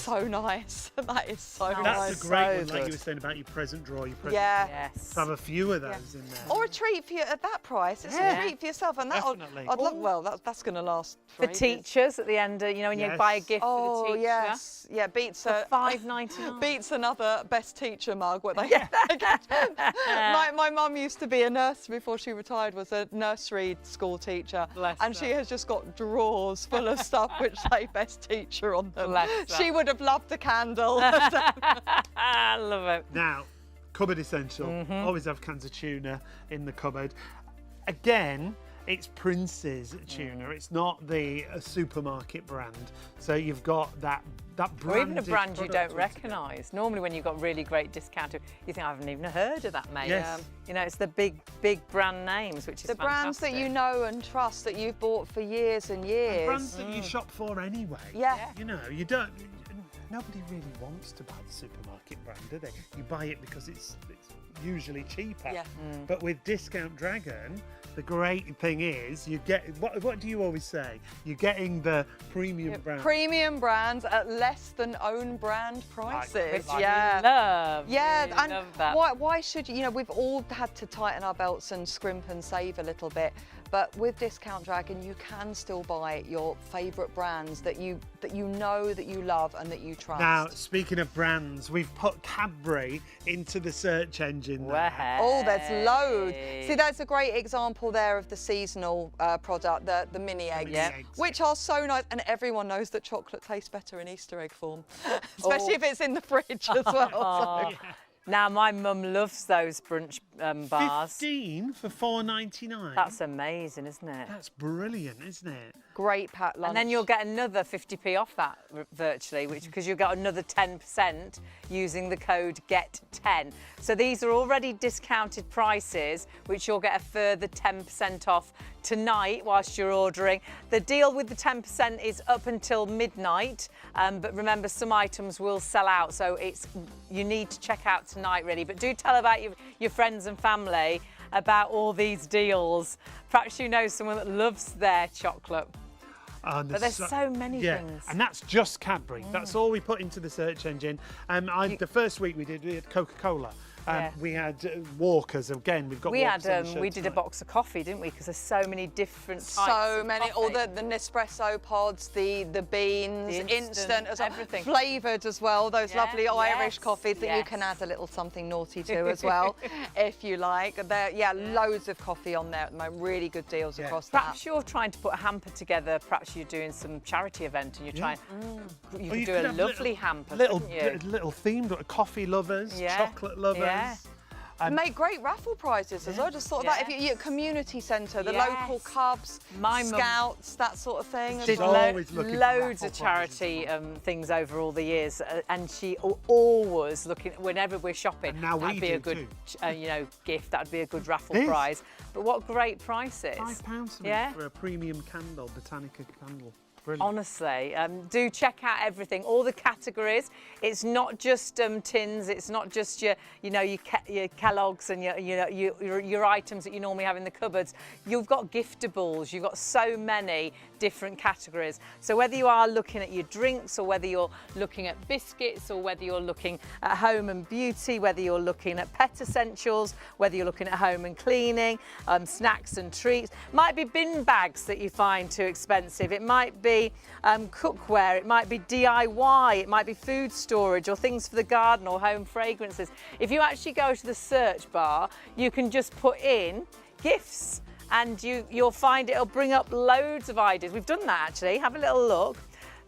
so nice. That is so nice. That's a great one, So like you good. were saying about your present drawer. Your present Yeah. Yes. Have a few of those in there. Or a treat for you at that price. It's Yeah. a treat for yourself, and Definitely. I'd love. Well, that's going to last for For ages. teachers at the end, you know, when you Yes. buy a gift for Oh the teacher. yes, yeah. Beats For £5.99. beats another best teacher mug. What they my mum used to be a nurse before she retired. Was a nursery school teacher, Bless and her. she has just got drawers full of stuff which say best teacher on them. Bless her. She would have loved the candle. I love it. Now, cupboard essential. Mm-hmm. Always have cans of tuna in the cupboard. Again, it's Prince's tuna. It's not the supermarket brand. So you've got that Or even a branded brand you product don't onto it. recognise. Normally when you've got really great discount, you think, I haven't even heard of that, mate. Yes. You know, it's the big brand names, which is The brands that you know and trust that you've bought for years and years. Brands that you shop for anyway. Yeah. You know, you don't. Nobody really wants to buy the supermarket brand, do they? You buy it because it's usually cheaper. Yeah. But with Discount Dragon, the great thing is you get what do you always say? You're getting the premium brand. Premium brands at less than own brand prices. like- yeah. Love. Yeah, really and love that. why should you know, we've all had to tighten our belts and scrimp and save a little bit. But with Discount Dragon, you can still buy your favourite brands that you know that you love and that you trust. Now, speaking of brands, we've put Cadbury into the search engine there. Oh, there's loads. See, that's a great example there of the seasonal product, the mini eggs, which are so nice. And everyone knows that chocolate tastes better in Easter egg form, especially if it's in the fridge as well. So. Now, my mum loves those brunch bars. 15 for £4.99. That's amazing, isn't it? That's brilliant, isn't it? Great packed lunch. And then you'll get another 50p off that virtually, because you'll get another 10% using the code GET10. So these are already discounted prices, which you'll get a further 10% off tonight whilst you're ordering. The deal with the 10% is up until midnight, but remember, some items will sell out, so you need to check out tonight really. But do tell about your friends and family about all these deals. Perhaps you know someone that loves their chocolate. But there's so many things. And that's just Cadbury. That's all we put into the search engine. The first week we had Coca-Cola. We had Walkers again. We've got. We did a box of coffee, didn't we? Because there's so many different types. So many. All the Nespresso pods, the beans, the instant as well, everything flavoured as well. Those lovely Irish coffees that you can add a little something naughty to as well, if you like. Loads of coffee on there at the moment. Really good deals across that. Perhaps you're trying to put a hamper together. Perhaps you're doing some charity event and you're trying. You could do a lovely hamper. Little themed coffee lovers, chocolate lovers. Make great raffle prizes as well. Just thought of that. If you're at community centre, the local Cubs, Scouts, that sort of thing. Did loads of charity things over all the years, and she always looking whenever we're shopping. And now that'd be a good, gift. That'd be a good raffle prize. But what great prices! £5 for a premium candle, Botanica candle. Brilliant. Honestly, do check out everything, all the categories. It's not just tins. It's not just your Kellogg's and your items that you normally have in the cupboards. You've got giftables. You've got so many different categories. So whether you are looking at your drinks, or whether you're looking at biscuits, or whether you're looking at home and beauty, whether you're looking at pet essentials, whether you're looking at home and cleaning, snacks and treats, might be bin bags that you find too expensive. It might be cookware, it might be DIY, it might be food storage or things for the garden or home fragrances. If you actually go to the search bar, you can just put in gifts and you'll find it'll bring up loads of ideas. We've done that actually. Have a little look,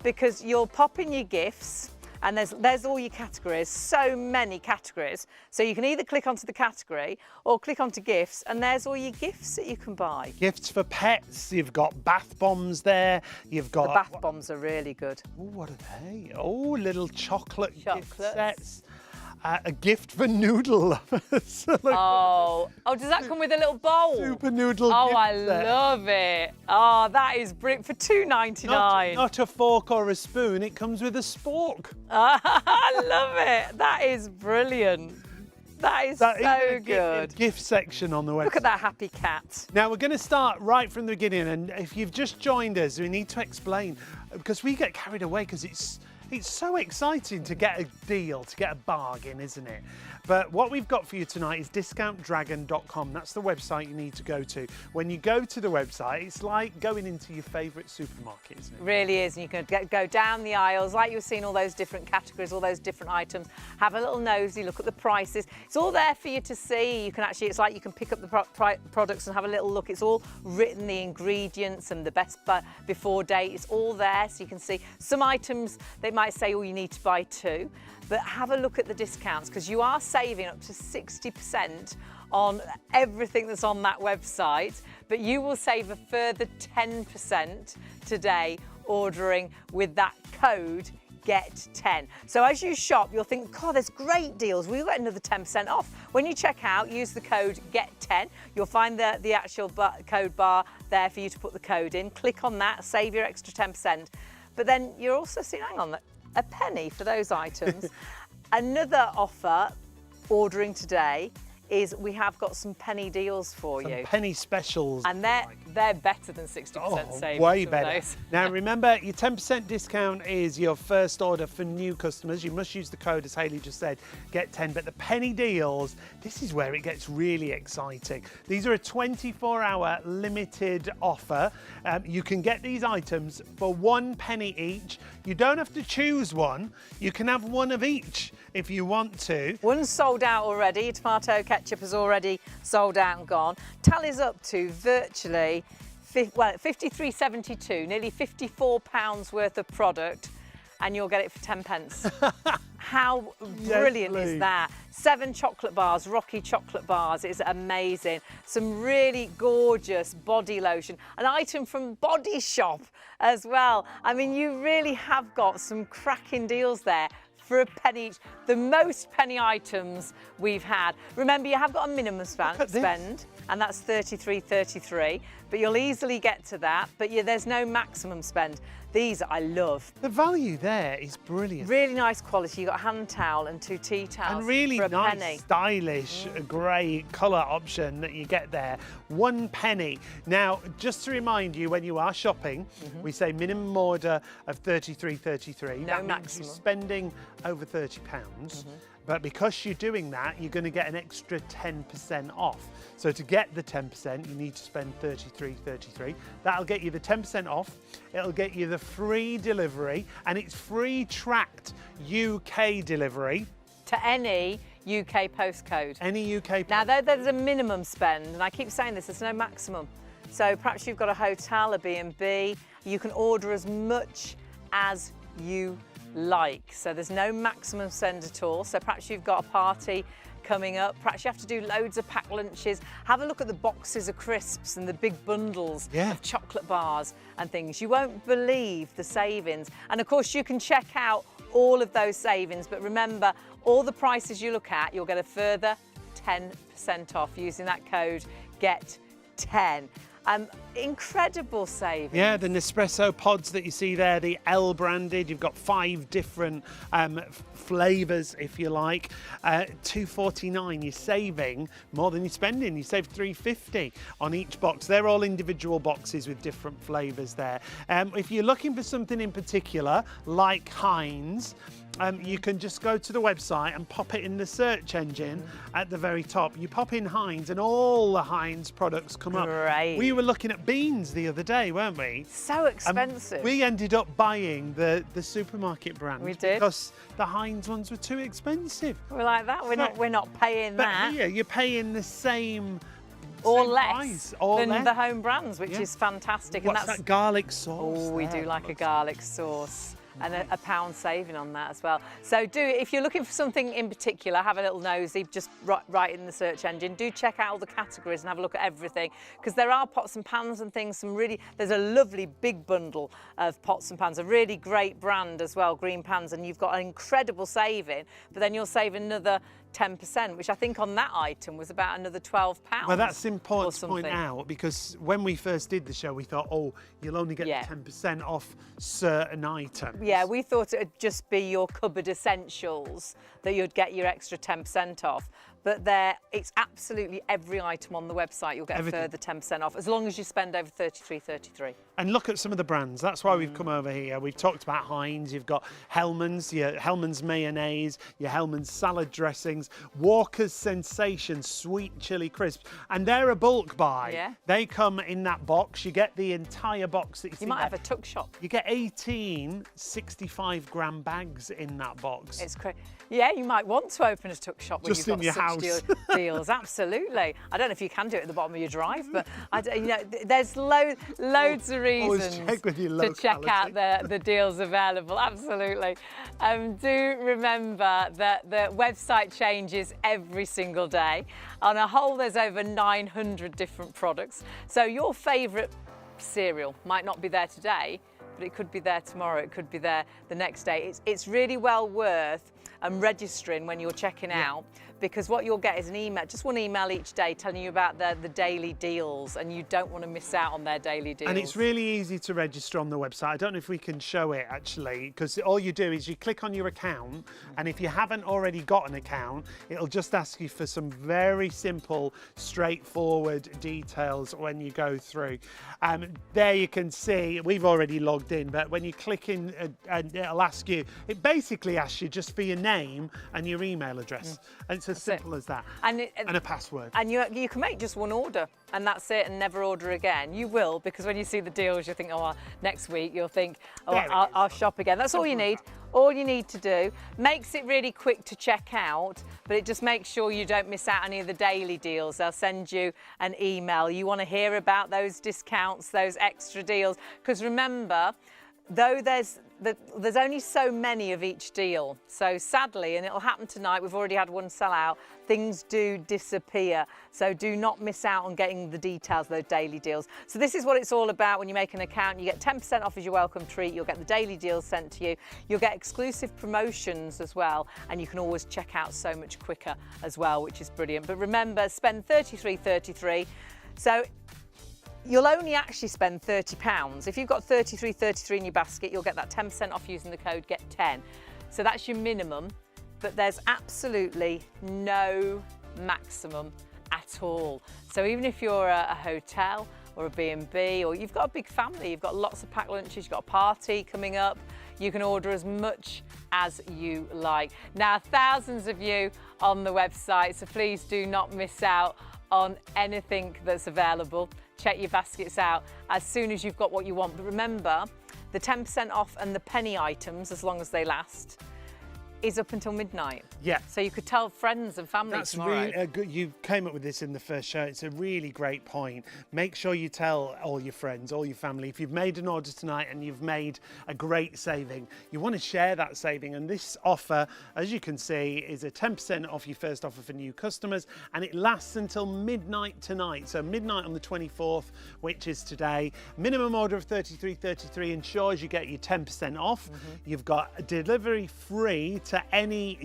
because you'll pop in your gifts and there's all your categories, so many categories. So you can either click onto the category or click onto gifts, and there's all your gifts that you can buy. Gifts for pets, you've got bath bombs there, you've got... The bath bombs are really good. Oh, what are they? Oh, little chocolate gift sets. A gift for noodle lovers. Oh, does that come with a little bowl? Super noodle gift set. Love it. Oh, that is brilliant. For $2.99. Not a fork or a spoon, it comes with a spork. I love it. That is brilliant. That is so good. Gift section on the website. Look at that happy cat. Now we're going to start right from the beginning, and if you've just joined us, we need to explain, because we get carried away because it's so exciting to get a deal, to get a bargain, isn't it? But what we've got for you tonight is discountdragon.com. That's the website you need to go to. When you go to the website, it's like going into your favourite supermarket, isn't it? Really is, and you can go down the aisles, like you've seen all those different categories, all those different items, have a little nosy, look at the prices. It's all there for you to see. You can actually, it's like you can pick up the products and have a little look. It's all written, the ingredients and the best before date. It's all there, so you can see some items. They might say, oh, you need to buy 2. But have a look at the discounts, because you are saving up to 60% on everything that's on that website, but you will save a further 10% today ordering with that code GET10. So as you shop, you'll think, God, there's great deals. We'll get another 10% off. When you check out, use the code GET10. You'll find the actual code bar there for you to put the code in. Click on that, save your extra 10%. But then you're also seeing, hang on, a penny for those items. Another offer, ordering today, is we have got some penny deals for Some you. penny specials. And they're better than 60% savings. Way some of better. those. Now remember, your 10% discount is your first order for new customers. You must use the code, as Hayley just said, get 10. But the penny deals, this is where it gets really exciting. These are a 24-hour limited offer. You can get these items for 1 penny each. You don't have to choose one. You can have one of each if you want to. One's sold out already. Tomato ketchup has already sold out and gone. Tallies up to virtually, 53.72, nearly £54 worth of product, and you'll get it for 10 pence. How brilliant is that? 7 chocolate bars, Rocky chocolate bars, is amazing. Some really gorgeous body lotion, an item from Body Shop as well. I mean, you really have got some cracking deals there for a penny each. The most penny items we've had. Remember, you have got a minimum spend, and that's £33.33, but you'll easily get to that, but there's no maximum spend. These I love. The value there is brilliant. Really nice quality. You've got a hand towel and 2 tea towels And really for a nice, penny. stylish, grey colour option that you get there. 1 penny. Now, just to remind you, when you are shopping, we say minimum order of £33.33. No that means maximum. you're spending over £30. But because you're doing that, you're going to get an extra 10% off. So to get the 10%, you need to spend £33.33. That'll get you the 10% off. It'll get you the free delivery, and it's free tracked UK delivery. To any UK postcode. Any UK. Now, there's a minimum spend, and I keep saying this, there's no maximum. So perhaps you've got a hotel, a B&B, you can order as much as you like. So there's no maximum spend at all. So perhaps you've got a party coming up, perhaps you have to do loads of packed lunches. Have a look at the boxes of crisps and the big bundles of chocolate bars and things. You won't believe the savings. And of course you can check out all of those savings, but remember, all the prices you look at, you'll get a further 10% off using that code GET10. Incredible savings. Yeah, the Nespresso pods that you see there, the L branded, you've got 5 different flavours, if you like. £2.49, you're saving more than you're spending. You save £3.50 on each box. They're all individual boxes with different flavours there. If you're looking for something in particular, like Heinz, you can just go to the website and pop it in the search engine at the very top. You pop in Heinz and all the Heinz products come up. We were looking at beans the other day, weren't we? So expensive. We ended up buying the supermarket brand. We did. Because the Heinz ones were too expensive. We're like that. We're not paying that. But here, you're paying the same or same less price, or than less. the home brands, which is fantastic. What's and that's that garlic sauce? Oh, we do like a garlic sauce. And a £1 saving on that as well. So if you're looking for something in particular, have a little nosy, just write in the search engine. Do check out all the categories and have a look at everything, because there are pots and pans and things. There's a lovely big bundle of pots and pans, a really great brand as well, Green Pans, and you've got an incredible saving, but then you'll save another 10%, which I think on that item was about another £12. Well, that's important to point out, because when we first did the show, we thought, oh, you'll only get 10% off certain items. Yeah, we thought it would just be your cupboard essentials that you'd get your extra 10% off. But it's absolutely every item on the website you'll get a further 10% off, as long as you spend over £33.33. And look at some of the brands. That's why we've come over here. We've talked about Heinz. You've got Hellmann's, your Hellmann's mayonnaise, your Hellmann's salad dressings, Walker's Sensation sweet chili crisps, and they're a bulk buy. Yeah. They come in that box. You get the entire box that you see. You might there. have a tuck shop. You get 18 65-gram bags in that box. It's crazy. Yeah, you might want to open a tuck shop when Just you've in got your such house. deals. Absolutely. I don't know if you can do it at the bottom of your drive, but there's loads of reasons check with your to check out locality. the deals available. Absolutely. Do remember that the website changes every single day. On a whole, there's over 900 different products. So your favourite cereal might not be there today, but it could be there tomorrow, it could be there the next day. It's really well worth registering when you're checking out, because what you'll get is an email, just one email each day telling you about the daily deals, and you don't want to miss out on their daily deals. And it's really easy to register on the website. I don't know if we can show it actually, because all you do is you click on your account, and if you haven't already got an account, it'll just ask you for some very simple, straightforward details when you go through. There you can see we've already logged in, but when you click in, and it'll ask you, it basically asks you just for your name and your email address. And it's as simple as that. And a password. And you can make just one order, and that's it, and never order again. You will, because when you see the deals, you'll think, oh, next week you'll think, oh, I'll shop again. That's all you need. All you need to do. Makes it really quick to check out, but it just makes sure you don't miss out any of the daily deals. They'll send you an email. You want to hear about those discounts, those extra deals, because remember, though there's only so many of each deal. So sadly, and it'll happen tonight, we've already had one sell out, things do disappear. So do not miss out on getting the details of those daily deals. So this is what it's all about. When you make an account, you get 10% off as your welcome treat. You'll get the daily deals sent to you. You'll get exclusive promotions as well. And you can always check out so much quicker as well, which is brilliant. But remember, spend $33.33. So you'll only actually spend £30. If you've got $33.33 in your basket, you'll get that 10% off using the code GET10. So that's your minimum, but there's absolutely no maximum at all. So even if you're a hotel or a B&B, or you've got a big family, you've got lots of packed lunches, you've got a party coming up, you can order as much as you like. Now, thousands of you on the website, so please do not miss out on anything that's available. Check your baskets out as soon as you've got what you want. But remember, the 10% off and the penny items, as long as they last, is up until midnight. Yeah. So you could tell friends and family That's tomorrow. really good. You came up with this in the first show. It's a really great point. Make sure you tell all your friends, all your family. If you've made an order tonight and you've made a great saving, you want to share that saving. And this offer, as you can see, is a 10% off your first offer for new customers, and it lasts until midnight tonight. So midnight on the 24th, which is today. Minimum order of $33.33 ensures you get your 10% off. You've got delivery free to any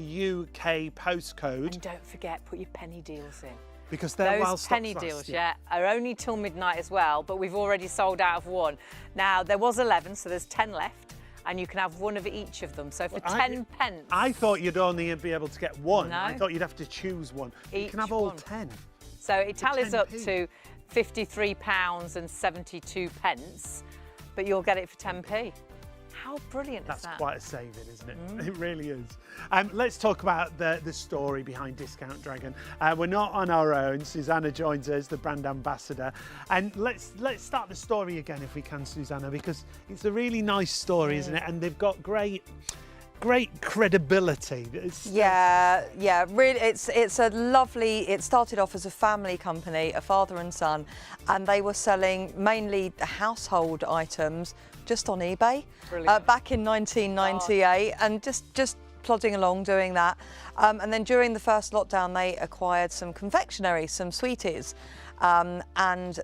UK postcode. And don't forget, put your penny deals in. Because they're while Those stocks penny last, deals, are only till midnight as well, but we've already sold out of one. Now, there was 11, so there's 10 left, and you can have one of each of them. So for 10 pence... I thought you'd only be able to get one. No. I thought you'd have to choose one. You can have all 10. So it tallies up 10p. to £53.72, but you'll get it for 10p. How brilliant is that? That's quite a saving, isn't it? It really is. Let's talk about the story behind Discount Dragon. We're not on our own. Susanna joins us, the brand ambassador. And let's start the story again if we can, Susanna, because it's a really nice story, isn't it? And they've got great credibility. Yeah, really, it's a lovely, it started off as a family company, a father and son, and they were selling mainly household items just on eBay back in 1998, and just plodding along doing that. And then during the first lockdown, they acquired some confectionery, some sweeties, and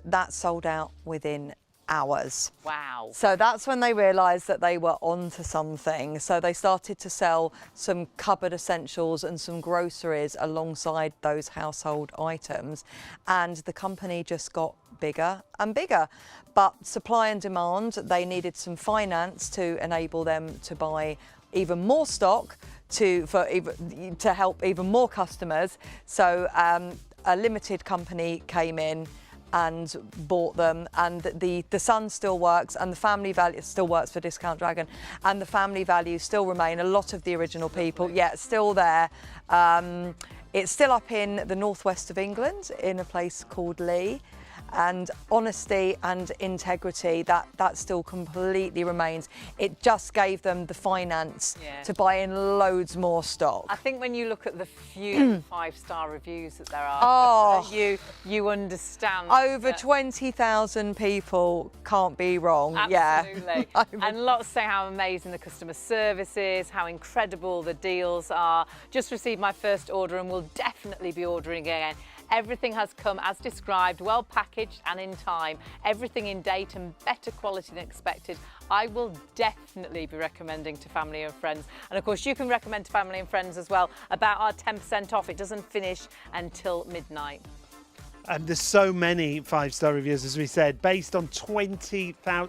that sold out within hours. Wow. So that's when they realised that they were onto something. So they started to sell some cupboard essentials and some groceries alongside those household items. And the company just got bigger and bigger. But supply and demand, they needed some finance to enable them to buy even more stock to help even more customers. So a limited company came in and bought them, and the son still works, and the family value still works for Discount Dragon, and the family values still remain. A lot of the original people, still there. It's still up in the northwest of England in a place called Lee. And honesty and integrity, that still completely remains. It just gave them the finance to buy in loads more stock. I think when you look at the few 5-star reviews that there are, you understand. Over 20,000 people can't be wrong. Absolutely. And lots say how amazing the customer service is, how incredible the deals are. Just received my first order and will definitely be ordering again. Everything has come as described, well packaged and in time. Everything in date and better quality than expected. I will definitely be recommending to family and friends. And of course, you can recommend to family and friends as well about our 10% off. It doesn't finish until midnight. And there's so many 5-star reviews, as we said, based on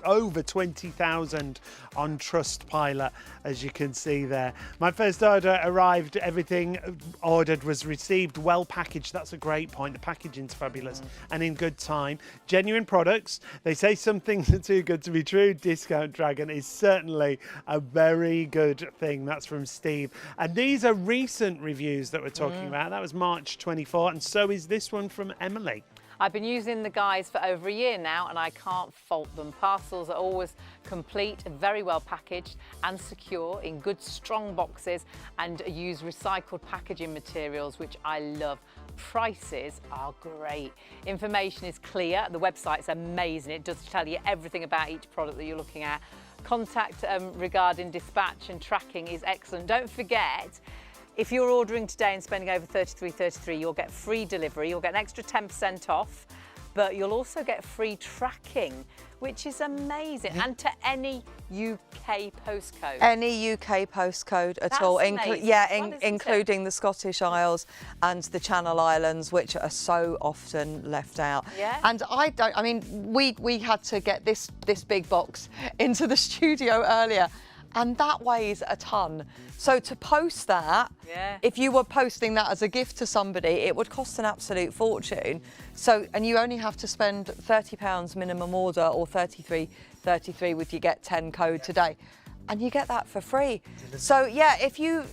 over 20,000 on Trustpilot, as you can see there. My first order arrived, everything ordered was received, well packaged. That's a great point. The packaging's fabulous and in good time. Genuine products. They say something too good to be true. Discount Dragon is certainly a very good thing. That's from Steve. And these are recent reviews that we're talking about. That was March 24, and so is this one from Emily. I've been using the guys for over a year now and I can't fault them. Parcels are always complete, very well packaged and secure in good strong boxes and use recycled packaging materials, which I love. Prices are great. Information is clear. The website's amazing. It does tell you everything about each product that you're looking at. Contact regarding dispatch and tracking is excellent. Don't forget, if you're ordering today and spending over $33.33, you'll get free delivery, you'll get an extra 10% off, but you'll also get free tracking, which is amazing, and to any UK postcode. Any UK postcode at That's all, amazing. including the Scottish Isles and the Channel Islands, which are so often left out. Yeah. And I mean, we had to get this big box into the studio earlier, and that weighs a ton. So to post that, if you were posting that as a gift to somebody, it would cost an absolute fortune. So, and you only have to spend £30 minimum order or $33.33 with your Get 10 code today, and you get that for free. So yeah, if you're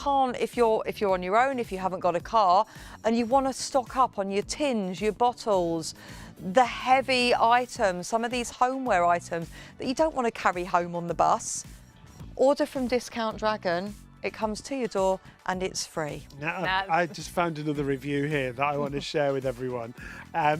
on your own, if you haven't got a car, and you want to stock up on your tins, your bottles, the heavy items, some of these homeware items that you don't want to carry home on the bus, order from Discount Dragon. It comes to your door and it's free. Now, I just found another review here that I want to share with everyone.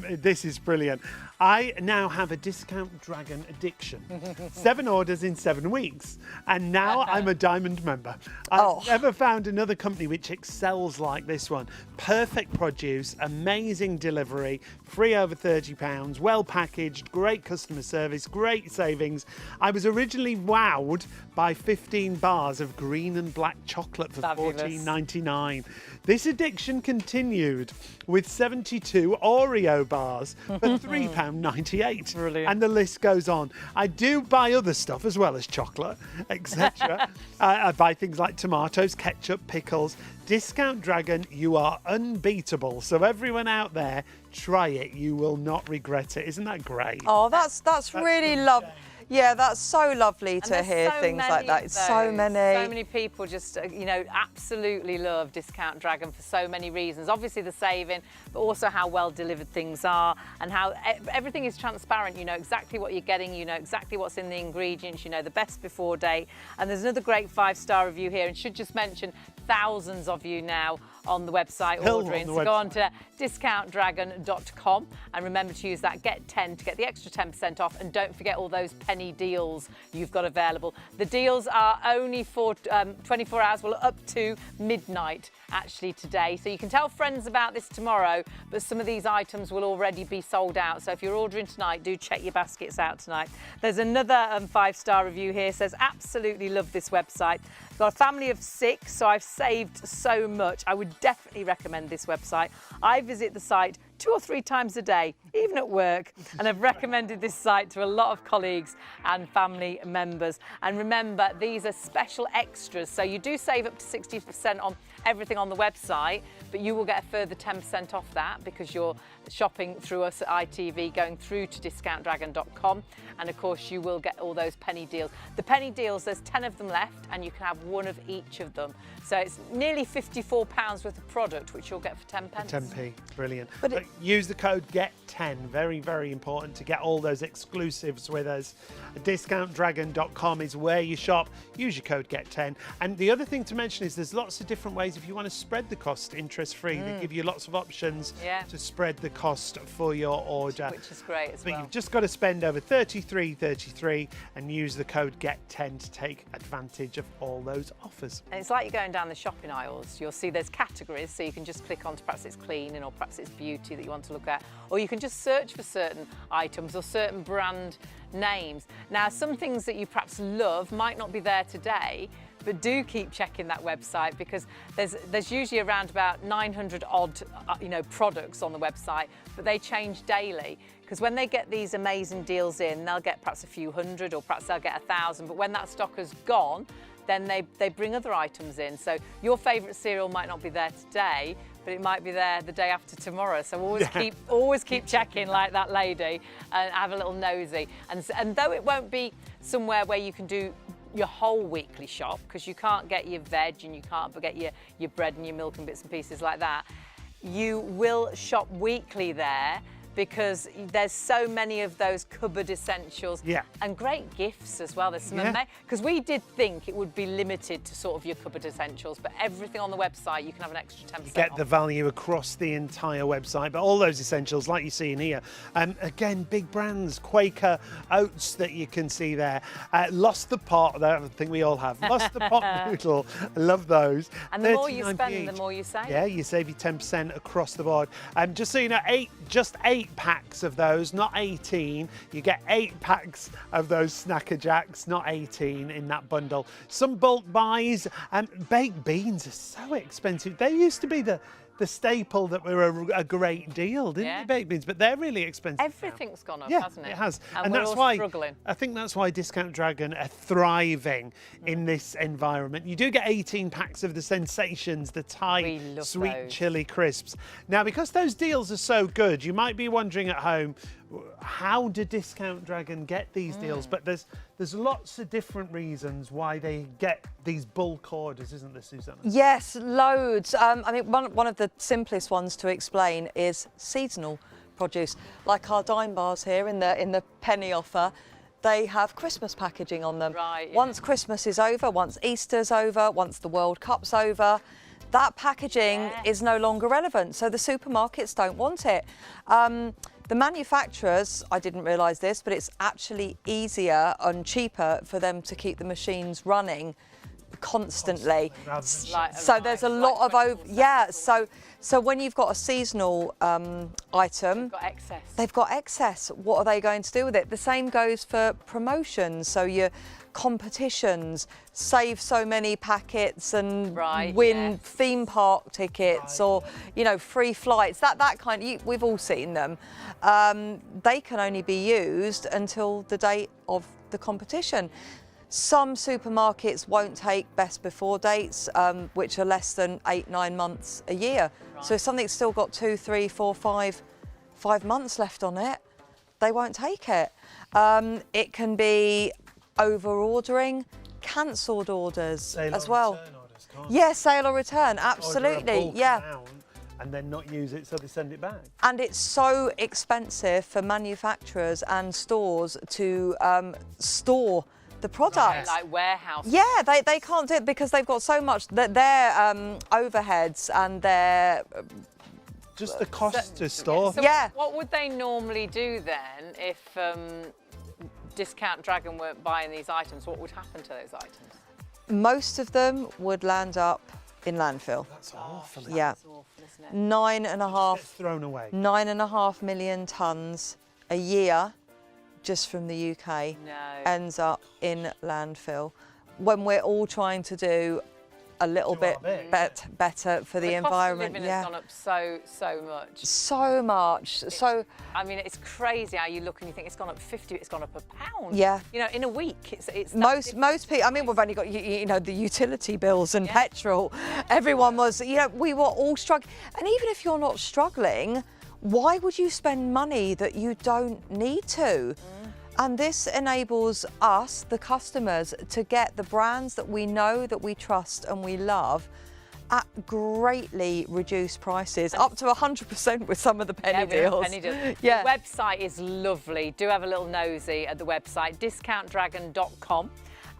This is brilliant. I now have a Discount Dragon addiction. 7 orders in 7 weeks. And now I'm a Diamond member. I've never found another company which excels like this one. Perfect produce, amazing delivery, free over £30, well packaged, great customer service, great savings. I was originally wowed by 15 bars of green and black chocolate for $14.99. This addiction continued with 72 Oreo bars for £3.98. Brilliant. And the list goes on. I do buy other stuff as well as chocolate, etc. I buy things like tomatoes, ketchup, pickles. Discount Dragon, you are unbeatable. So everyone out there, try it. You will not regret it. Isn't that great? Oh, that's really lovely. Yeah, that's so lovely to hear things like that. It's so many. So many people just, absolutely love Discount Dragon for so many reasons. Obviously the saving, but also how well delivered things are and how everything is transparent. You know exactly what you're getting, you know exactly what's in the ingredients, you know the best before date. And there's another great 5-star review here, and should just mention thousands of you now on the website ordering. So go on to discountdragon.com and remember to use that Get 10 to get the extra 10% off, and don't forget all those penny deals you've got available. The deals are only for 24 hours, well up to midnight actually today. So you can tell friends about this tomorrow, but some of these items will already be sold out. So if you're ordering tonight, do check your baskets out tonight. There's another 5-star review here, says absolutely love this website. Got a family of 6, so I've saved so much. I would definitely recommend this website. I visit the site 2 or 3 times a day, even at work, and I've recommended this site to a lot of colleagues and family members. And remember, these are special extras, so you do save up to 60% on everything on the website, but you will get a further 10% off that because you're shopping through us at ITV, going through to discountdragon.com, and of course you will get all those penny deals. The penny deals, there's 10 of them left and you can have 1 of each of them. So it's nearly £54 worth of product, which you'll get for 10p. 10p, brilliant. But use the code GET10. Very, very important to get all those exclusives with us. DiscountDragon.com is where you shop. Use your code GET10. And the other thing to mention is there's lots of different ways if you want to spread the cost interest-free. They give you lots of options to spread the cost for your order. Which is great as well. But you've just got to spend over $33.33 and use the code GET10 to take advantage of all those offers. And it's like you're going down the shopping aisles. You'll see there's categories, so you can just click on to perhaps it's cleaning or perhaps it's beauty that you want to look at. Or you can just search for certain items or certain brand names. Now, some things that you perhaps love might not be there today, but do keep checking that website because there's usually around about 900 odd products on the website, but they change daily because when they get these amazing deals in, they'll get perhaps a few hundred or perhaps they'll get 1,000, but when that stock has gone, then they bring other items in. So your favourite cereal might not be there today, but it might be there the day after tomorrow. So always keep checking like that lady and have a little nosy. And though it won't be somewhere where you can do your whole weekly shop, because you can't get your veg and you can't get your bread and your milk and bits and pieces like that, you will shop weekly there because there's so many of those cupboard essentials and great gifts as well. There's some because we did think it would be limited to sort of your cupboard essentials, but everything on the website you can have an extra 10% You get off. the value across the entire website, but all those essentials like you see in here. Again, big brands, Quaker oats that you can see there. Lost the Pot, that I think we all have. Lost the Pot noodle, I love those. And the more you 39p spend, each. the more you save. Yeah, you save you 10% across the board. Just so you know, just eight packs of those, not 18. You get 8 packs of those Snacker Jacks, not 18 in that bundle. Some bulk buys. Baked beans are so expensive. They used to be the staple that were a great deal, didn't they, baked beans? But they're really expensive. Everything's gone up, hasn't it? It has. And that's we're all why struggling. I think that's why Discount Dragon are thriving in this environment. You do get 18 packs of the sensations, the Thai sweet those. chili crisps. Now, because those deals are so good, you might be wondering at home, how do Discount Dragon get these deals? But there's lots of different reasons why they get these bulk orders, isn't there, Susanna? Yes, loads. I mean, one of the simplest ones to explain is seasonal produce. Like our dime bars here in the penny offer, they have Christmas packaging on them. Right, Once Christmas is over, once Easter's over, once the World Cup's over, that packaging is no longer relevant. So the supermarkets don't want it. The manufacturers, I didn't realise this, but it's actually easier and cheaper for them to keep the machines running constantly. So there's a lot of so when you've got a seasonal item, they've got excess. What are they going to do with it? The same goes for promotions. So your competitions, save so many packets and win theme park tickets or free flights, that kind of, we've all seen them. They can only be used until the date of the competition. Some supermarkets won't take best before dates, which are less than 8-9 months a year. So if something's still got 2, 3, 4, 5 months left on it, they won't take it. It can be over-ordering, cancelled orders as well. Yeah, sale or return, absolutely, and then not use it, so they send it back. And it's so expensive for manufacturers and stores to store the product. Like warehouse. Yeah, they can't do it because they've got so much, their overheads and their... Just the cost to store. So what would they normally do then if Discount Dragon weren't buying these items? What would happen to those items? Most of them would land up in landfill. That's awful. That's awful, isn't it? 9.5 million tonnes a year just from the UK ends up in landfill when we're all trying to do a little bit better for the environment. The cost of living has gone up so much. So much. I mean, it's crazy how you look and you think it's gone up 50, it's gone up £1. Yeah. In a week, it's most people. I mean, we've only got the utility bills and petrol. Everyone was. We were all struggling. And even if you're not struggling, why would you spend money that you don't need to? And this enables us, the customers, to get the brands that we know, that we trust and we love at greatly reduced prices, up to 100% with some of the penny deals. Penny deals. Yeah. The website is lovely. Do have a little nosy at the website, discountdragon.com.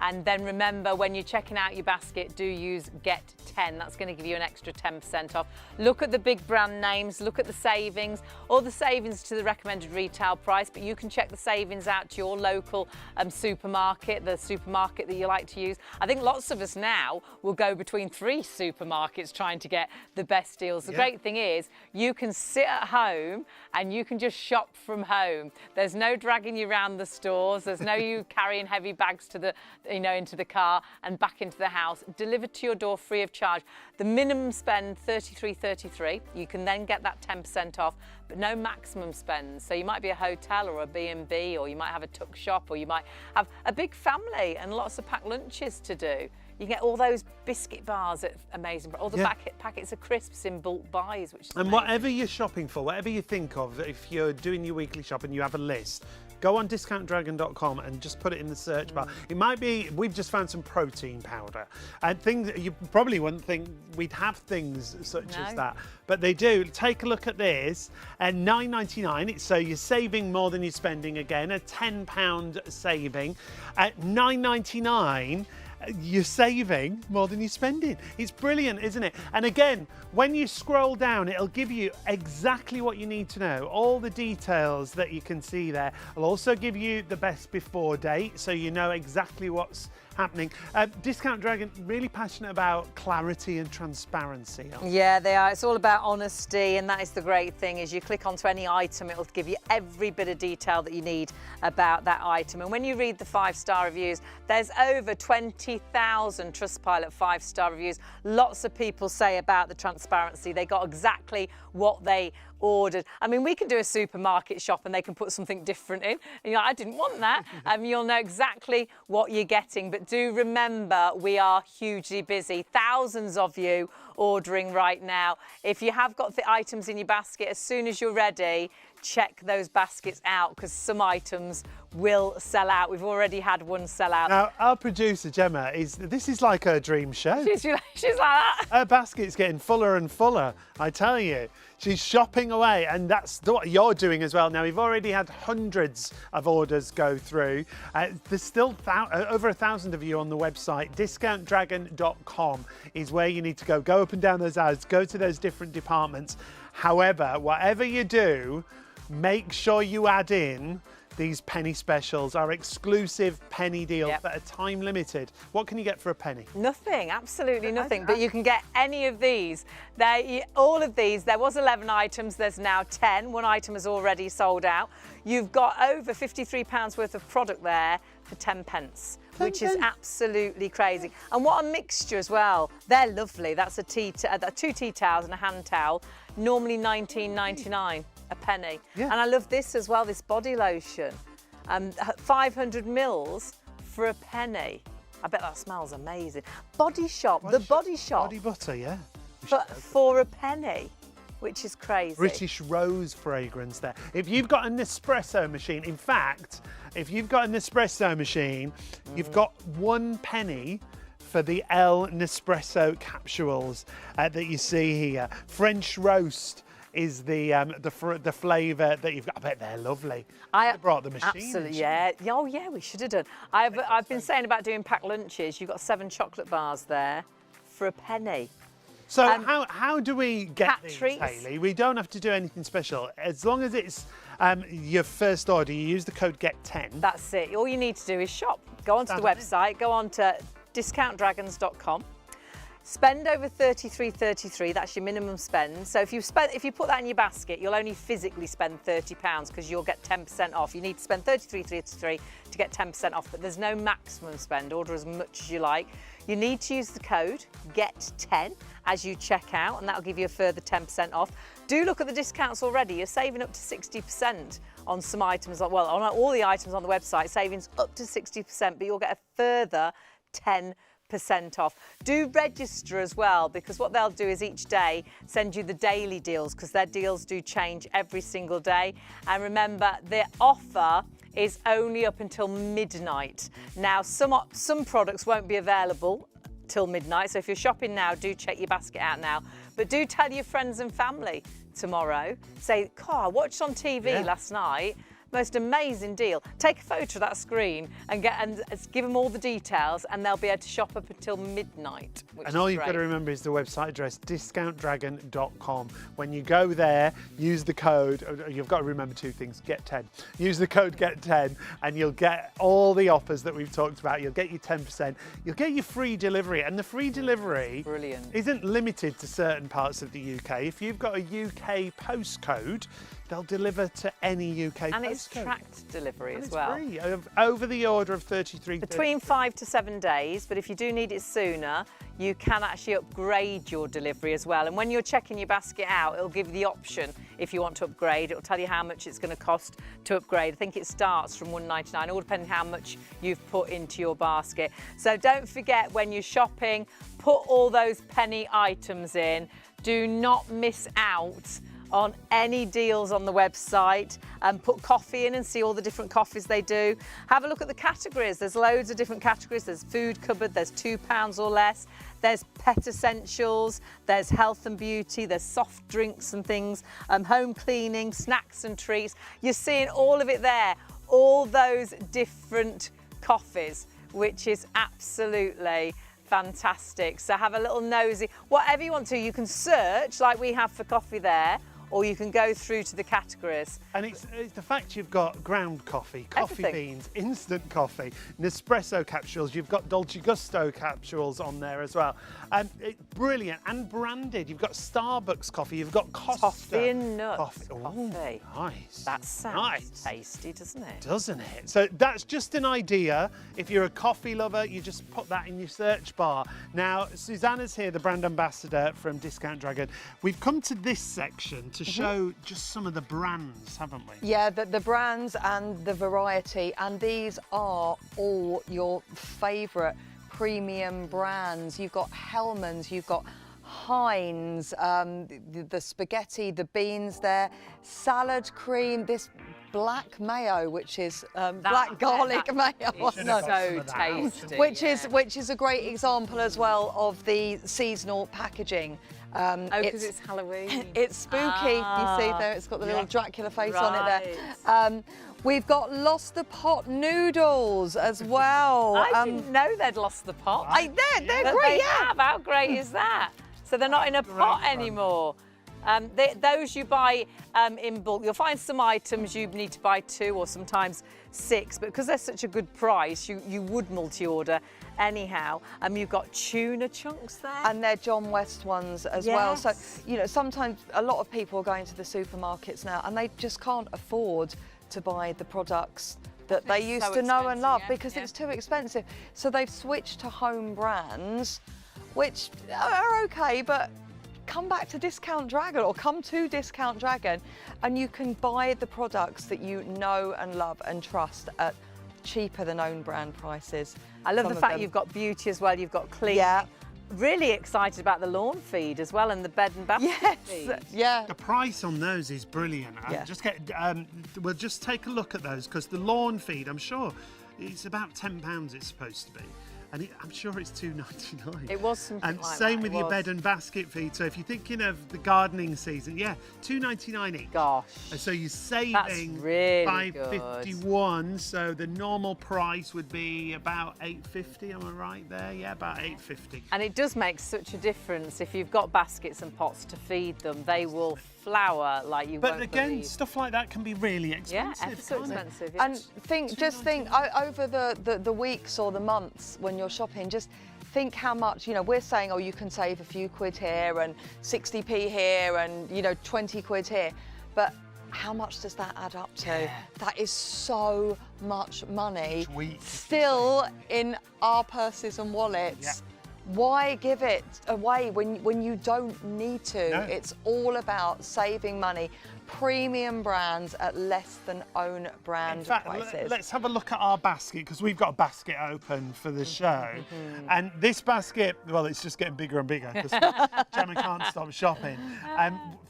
And then remember, when you're checking out your basket, do use Get 10. That's going to give you an extra 10% off. Look at the big brand names, look at the savings, or the savings to the recommended retail price, but you can check the savings out to your local supermarket, the supermarket that you like to use. I think lots of us now will go between 3 supermarkets trying to get the best deals. The great thing is you can sit at home and you can just shop from home. There's no dragging you around the stores. There's no you carrying heavy bags to the into the car and back into the house, delivered to your door free of charge. The minimum spend, $33.33. You can then get that 10% off, but no maximum spend. So you might be a hotel or a B&B, or you might have a tuck shop, or you might have a big family and lots of packed lunches to do. You can get all those biscuit bars at amazing, all the packets of crisps in bulk buys, which is amazing. Whatever you're shopping for, whatever you think of, if you're doing your weekly shop and you have a list, go on discountdragon.com and just put it in the search bar. It might be, we've just found some protein powder and things you probably wouldn't think we'd have things such as that, but they do. Take a look at this at $9.99. So you're saving more than you're spending again, a £10 saving. At $9.99, you're saving more than you're spending. It's brilliant, isn't it? And again, when you scroll down, it'll give you exactly what you need to know, all the details that you can see there. It'll also give you the best before date, so you know exactly what's happening. Discount Dragon, really passionate about clarity and transparency. Yeah, they are. It's all about honesty, and that is the great thing, is you click onto any item, it'll give you every bit of detail that you need about that item. And when you read the 5-star reviews, there's over 20,000 Trustpilot 5-star reviews. Lots of people say about the transparency. They got exactly what they ordered. I mean, we can do a supermarket shop and they can put something different in. And you're like, I didn't want that. You'll know exactly what you're getting. But do remember, we are hugely busy. Thousands of you ordering right now. If you have got the items in your basket, as soon as you're ready, check those baskets out, because some items will sell out. We've already had one sell out. Now, our producer, Gemma, this is like her dream show. She's like that. Her basket's getting fuller and fuller, I tell you. She's shopping away, and that's what you're doing as well. Now, we've already had hundreds of orders go through. There's still over 1,000 of you on the website. Discountdragon.com is where you need to go. Go up and down those aisles, go to those different departments. However, whatever you do, make sure you add in these penny specials, our exclusive penny deals that are time limited. What can you get for a penny? Nothing, absolutely nothing. But you can get any of these. All of these, there was 11 items, there's now 10. One item is already sold out. You've got over £53 worth of product there for 10 pence, which is absolutely crazy. And what a mixture as well. They're lovely. That's 2 tea towels and a hand towel, normally £19.99 a penny. And I love this as well, this body lotion. 500 mils for a penny. I bet that smells amazing. Body Shop, Body Shop. Body butter, yeah. For a penny, which is crazy. British Rose fragrance there. If you've got a Nespresso machine, in fact, if you've got a Nespresso machine, you've got 1 penny for the L Nespresso capsules that you see here. French Roast is the flavour that you've got. I bet they're lovely. I brought the machine. Absolutely, yeah. Oh, yeah, we should have done. I've been saying about doing packed lunches. You've got 7 chocolate bars there for a penny. So how do we get these, treats. Hayley? We don't have to do anything special. As long as it's your first order, you use the code GET10. That's it. All you need to do is shop. Go onto the website, go on to discountdragons.com. Spend over $33.33, that's your minimum spend. So if you put that in your basket, you'll only physically spend £30 because you'll get 10% off. You need to spend $33.33 to get 10% off, but there's no maximum spend. Order as much as you like. You need to use the code GET10 as you check out, and that'll give you a further 10% off. Do look at the discounts already. You're saving up to 60% on some items, well, on all the items on the website, savings up to 60%, but you'll get a further 10% off. Do register as well, because what they'll do is each day send you the daily deals, because their deals do change every single day. And remember, the offer is only up until midnight. Now, some products won't be available till midnight. So if you're shopping now, do check your basket out now. But do tell your friends and family tomorrow. Say, "God, I watched on TV last night. Most amazing deal." Take a photo of that screen and give them all the details, and they'll be able to shop up until midnight. And all you've got to remember is the website address, discountdragon.com. When you go there, use the code. You've got to remember two things: get 10. Use the code get 10, and you'll get all the offers that we've talked about. You'll get your 10%. You'll get your free delivery, and the free delivery isn't limited to certain parts of the UK. If you've got a UK postcode, they'll deliver to any UK postcode. And it's tracked delivery as it's well. Free, over the order of 33. Between 5 to 7 days, but if you do need it sooner, you can actually upgrade your delivery as well. And when you're checking your basket out, it'll give you the option if you want to upgrade. It'll tell you how much it's going to cost to upgrade. I think it starts from £1.99, all depending how much you've put into your basket. So don't forget, when you're shopping, put all those penny items in. Do not miss out on any deals on the website, and put coffee in and see all the different coffees they do. Have a look at the categories. There's loads of different categories. There's food cupboard, there's £2 or less, there's pet essentials, there's health and beauty, there's soft drinks and things, home cleaning, snacks and treats. You're seeing all of it there, all those different coffees, which is absolutely fantastic. So have a little nosy. Whatever you want to, you can search like we have for coffee there, or you can go through to the categories. And it's the fact you've got ground coffee, coffee Everything. beans, instant coffee, Nespresso capsules, you've got Dolce Gusto capsules on there as well. And it's brilliant and branded. You've got Starbucks coffee, you've got Costa. Toffee and nuts coffee. Ooh, coffee. Nice. That sounds nice. tasty, doesn't it? Doesn't it? So that's just an idea. If you're a coffee lover, you just put that in your search bar. Now, Susanna's here, the brand ambassador from Discount Dragon. We've come to this section to show just some of the brands, haven't we? Yeah, the brands and the variety, and these are all your favourite premium brands. You've got Hellmann's, you've got Heinz, the spaghetti, the beans there, salad cream, this black mayo, which is black garlic mayo, So tasty. which is a great example as well of the seasonal packaging. Because it's Halloween. It's spooky. You see there, it's got the little Dracula face on it there. We've got Lost the Pot noodles as well. I didn't know they'd lost the pot. They're But great, they yeah. have. How great is that? So they're not in a pot anymore. Those you buy in bulk. You'll find some items you need to buy 2 or sometimes 6, but because they're such a good price, you would multi-order anyhow. You've got tuna chunks there. And they're John West ones as well. So, you know, sometimes a lot of people are going to the supermarkets now and they just can't afford to buy the products that they used to know and love because it's too expensive. So they've switched to home brands, which are okay, but come back to Discount Dragon or come to Discount Dragon and you can buy the products that you know and love and trust at cheaper than own brand prices. I love the fact you've got beauty as well, you've got clean. Yeah. Really excited about the lawn feed as well and the bed and bath feed. Yeah. The price on those is brilliant. Yeah. We'll just take a look at those because the lawn feed, I'm sure, it's about £10 it's supposed to be. And I'm sure it's $2.99. It was something and like same that, with it your was. bed and basket feed. So if you're thinking of the gardening season, $2.99 each. Gosh. And so you're saving really $5.51. So the normal price would be about $8.50. Am I right there? Yeah, about $8.50. And it does make such a difference if you've got baskets and pots to feed them. They will flower like you won't But again, believe. stuff like that can be really expensive. Yeah, ever so can't it? expensive. Yeah. And just think over the weeks or the months when you're shopping, just think how much, you know, we're saying, oh, you can save a few quid here and 60p here and, you know, 20 quid here. But how much does that add up to? Yeah. That is so much money Each week. still in our purses and wallets. Yeah. Why give it away when you don't need to? No. It's all about saving money. Premium brands at less than own brand In fact, prices. let's have a look at our basket because we've got a basket open for the show. And this basket, well, it's just getting bigger and bigger because Gemma can't stop shopping.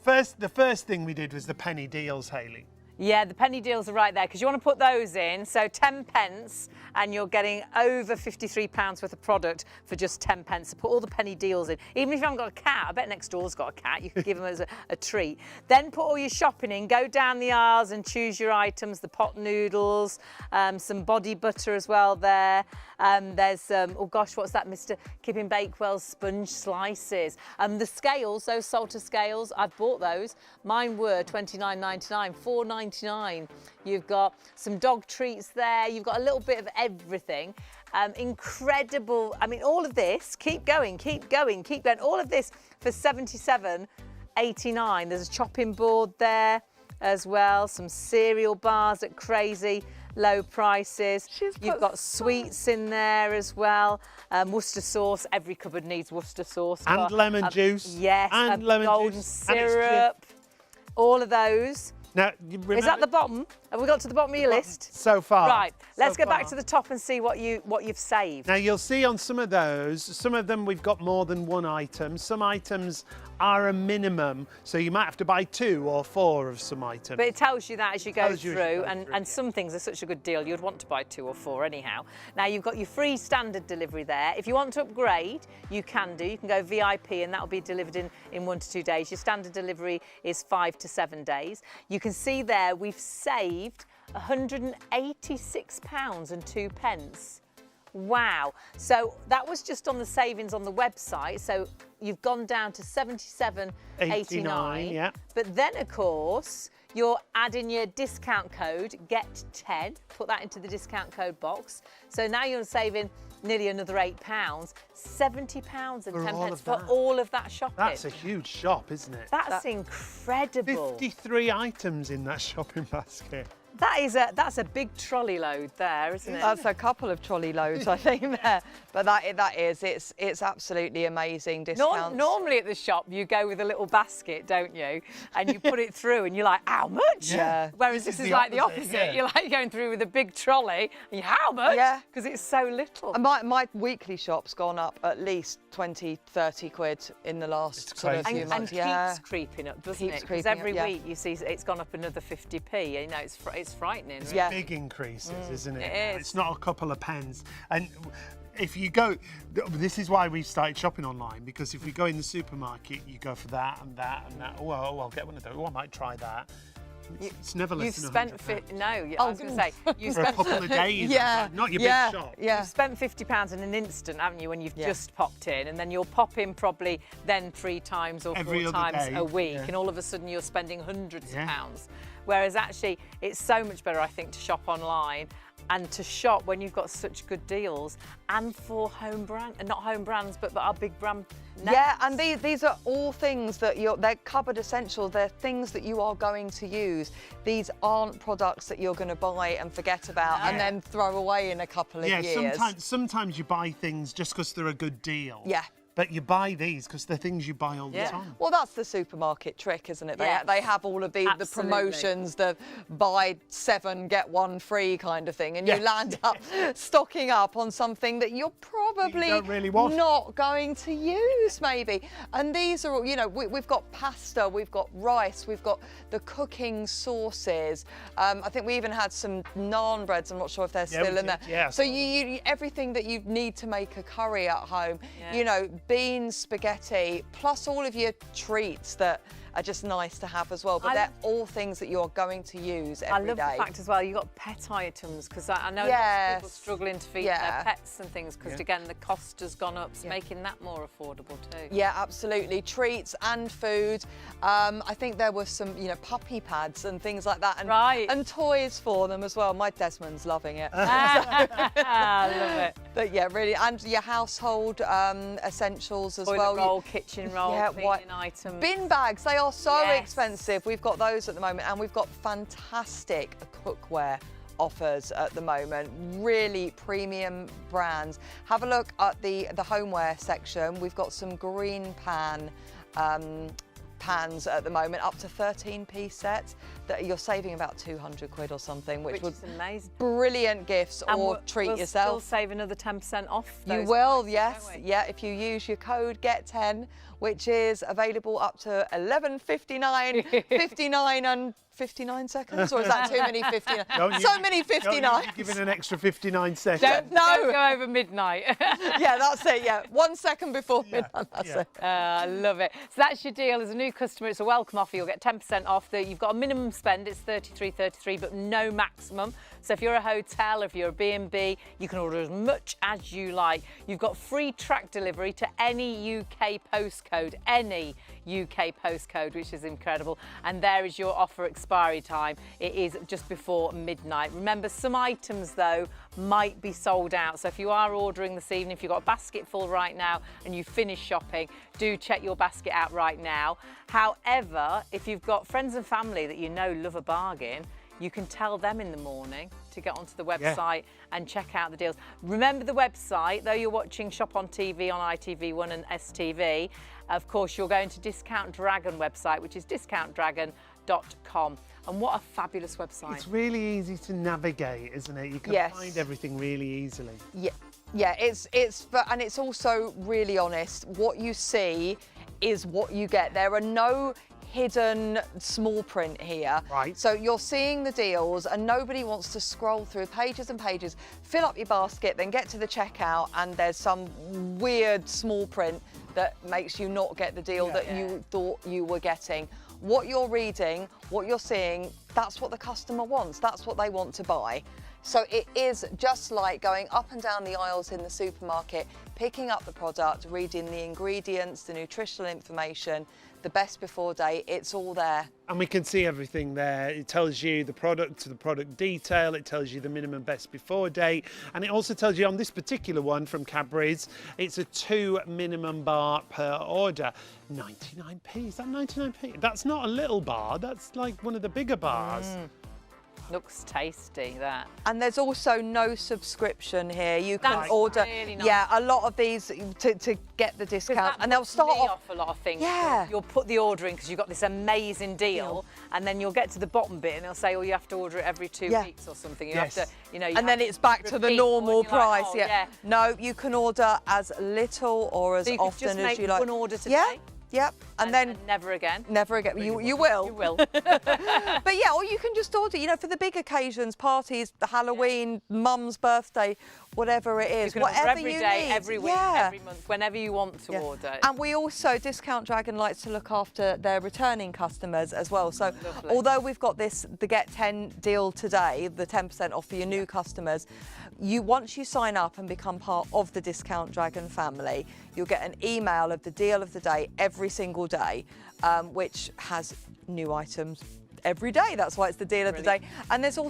The first thing we did was the penny deals, Hayley. Yeah, the penny deals are right there because you want to put those in. So 10 pence and you're getting over £53 worth of product for just 10 pence. So put all the penny deals in. Even if you haven't got a cat, I bet next door's got a cat, you could give them as a treat. Then put all your shopping in, go down the aisles and choose your items, the pot noodles, some body butter as well there. There's, oh gosh, what's that, Mr. Kippin Bakewell's sponge slices. The scales, those Salter scales, I've bought those. Mine were £29.99, £4.99. You've got some dog treats there. You've got a little bit of everything. Incredible. I mean, all of this, keep going, keep going, keep going. All of this for £77.89. There's a chopping board there as well. Some cereal bars at crazy low prices. You've got sweets in there as well. Worcester sauce. Every cupboard needs Worcester sauce. And lemon juice. Yes. And lemon golden juice. syrup. All of those. Now, you remember, Is that the bottom? Have we got to the bottom of your list? So far. Right. Let's So go back far. to the top and see what you've saved. Now you'll see on some of those, some of them we've got more than one item. Some items are a minimum, so you might have to buy 2 or 4 of some items. But it tells you that as you go Tells you as you through, go and, through, and some things are such a good deal, you'd want to buy 2 or 4 anyhow. Now, you've got your free standard delivery there. If you want to upgrade, you can do. You can go VIP, and that will be delivered in 1 to 2 days. Your standard delivery is 5 to 7 days. You can see there we've saved £186 and 2 pence. Wow. So that was just on the savings on the website. So you've gone down to 77.89. Yeah. But then, of course, you're adding your discount code, GET10. Put that into the discount code box. So now you're saving nearly another £8, £70 and 10 pence for all of that shopping. That's a huge shop, isn't it? That's incredible. 53 items in that shopping basket. That's a big trolley load there, isn't it? That's a couple of trolley loads, I think, there. But it's absolutely amazing discounts. Normally at the shop, you go with a little basket, don't you? And you put it through and you're like, how much? Yeah. Whereas this is like the opposite. Yeah. You're like going through with a big trolley and how much? Yeah. Because it's so little. And my weekly shop's gone up at least 20, 30 quid in the last sort of crazy. few months. And keeps creeping up, doesn't Keeps it? Because creeping every up, yeah. week you see it's gone up another 50p. You know, it's frightening. It's Yeah. big increases, isn't it? It is. It's not a couple of pence. And if you go, this is why we started shopping online, because if we go in the supermarket, you go for that and that and that. Oh, I'll get one of those. Oh, I might try that. It's never less You've than spent £100. I was going to say you For a spent couple of days. Yeah. Not your Yeah. big shop. Yeah. You've spent £50 in an instant, haven't you, when you've Yeah. just popped in, and then you'll pop in probably then 3 times or Every 4 other times day, a week, yeah. and all of a sudden you're spending hundreds Yeah. of pounds. Whereas actually, it's so much better, I think, to shop online and to shop when you've got such good deals, and for home brand, and not home brands, but our big brand. Yeah, and these are all things that they're cupboard essentials. They're things that you are going to use. These aren't products that you're going to buy and forget about and then throw away in a couple of Yeah, years. sometimes you buy things just because they're a good deal. Yeah. But you buy these because they're things you buy all the Yeah. time. Well, that's the supermarket trick, isn't it? Yes. They have all of the Absolutely. promotions, the buy 7 get 1 free kind of thing, and you Yes. land up stocking up on something that you're probably don't really want. not going to use, maybe. And these are all, you know, we've got pasta, we've got rice, we've got the cooking sauces. I think we even had some naan breads. I'm not sure if they're Yeah, still we in there. did, yeah. So you everything that you need to make a curry at home, Yeah. you know, beans, spaghetti, plus all of your treats that are just nice to have as well. But they're all things that you're going to use every day. I love the fact as well, you've got pet items, because I know Yes. people struggling to feed Yeah. their pets and things, because again, the cost has gone up, so making that more affordable too. Yeah, absolutely. Treats and food. I think there were some, you know, puppy pads and things like that, and, Right. and toys for them as well. My Desmond's loving it. I love it. But yeah, really, and your household essentials as Toilet well. roll, kitchen roll, Yeah, cleaning items. Bin bags, they are so Yes. expensive. We've got those at the moment, and we've got fantastic cookware offers at the moment, really premium brands. Have a look at the homeware section. We've got some green pans at the moment, up to 13p sets. that you're saving about 200 quid or something, which would is amazing. Brilliant gifts, And or treat we'll yourself. Still save another 10% off. You those will, prices, yes, won't we? yeah. If you use your code GET10, which is available up to 11:59, 59 and 59 seconds, or is that too many 59? So many 59s. Giving an extra 59 seconds. Don't go over midnight. Yeah, that's it. Yeah, 1 second before midnight. That's it. I love it. So that's your deal. As a new customer, it's a welcome offer. You'll get 10% off. You've got a minimum spend. It's $33.33, but no maximum. So if you're a hotel, if you're a B&B, you can order as much as you like. You've got free track delivery to any UK postcode, which is incredible. And there is your offer expiry time. It is just before midnight. Remember, some items, though, might be sold out. So if you are ordering this evening, if you've got a basket full right now and you've finished shopping, do check your basket out right now. However, if you've got friends and family that you know love a bargain, you can tell them in the morning to get onto the website and check out the deals. Remember the website, though you're watching ShopOnTV on ITV1 and STV, of course you're going to Discount Dragon website, which is discountdragon.com. And what a fabulous website. It's really easy to navigate, isn't it? You can find everything really easily. Yeah, and it's also really honest. What you see is what you get. There are no hidden small print here. Right. So you're seeing the deals and nobody wants to scroll through pages and pages, fill up your basket, then get to the checkout and there's some weird small print that makes you not get the deal that you thought you were getting. What you're reading, what you're seeing, that's what the customer wants. That's what they want to buy. So it is just like going up and down the aisles in the supermarket, picking up the product, reading the ingredients, the nutritional information, the best before date, it's all there. And we can see everything there. It tells you the product detail, it tells you the minimum best before date, and it also tells you on this particular one from Cadbury's, it's a 2 minimum bar per order. 99p, is that 99p? That's not a little bar, that's like one of the bigger bars. Looks tasty, that. And there's also no subscription here. You can That's order, really nice. yeah, a lot of these to get the discount, and they'll start off a lot of things. Yeah. You'll put the order in because you've got this amazing deal, and then you'll get to the bottom bit and they'll say, oh, you have to order it every 2 weeks or something. You have to, and then it's back to the normal price. No, you can order as little or as often as you like. One order today. Yep, and then never again. Never again. You will. You will. But yeah, or you can just order, for the big occasions, parties, the Halloween, mum's birthday, whatever it is. You can whatever order every you day, need. every week, every month, whenever you want to order. And we also, Discount Dragon likes to look after their returning customers as well. So although we've got the Get 10 deal today, the 10% off for your new customers, once you sign up and become part of the Discount Dragon family, you'll get an email of the deal of the day every single day, which has new items every day. That's why it's the deal of the day. And there's the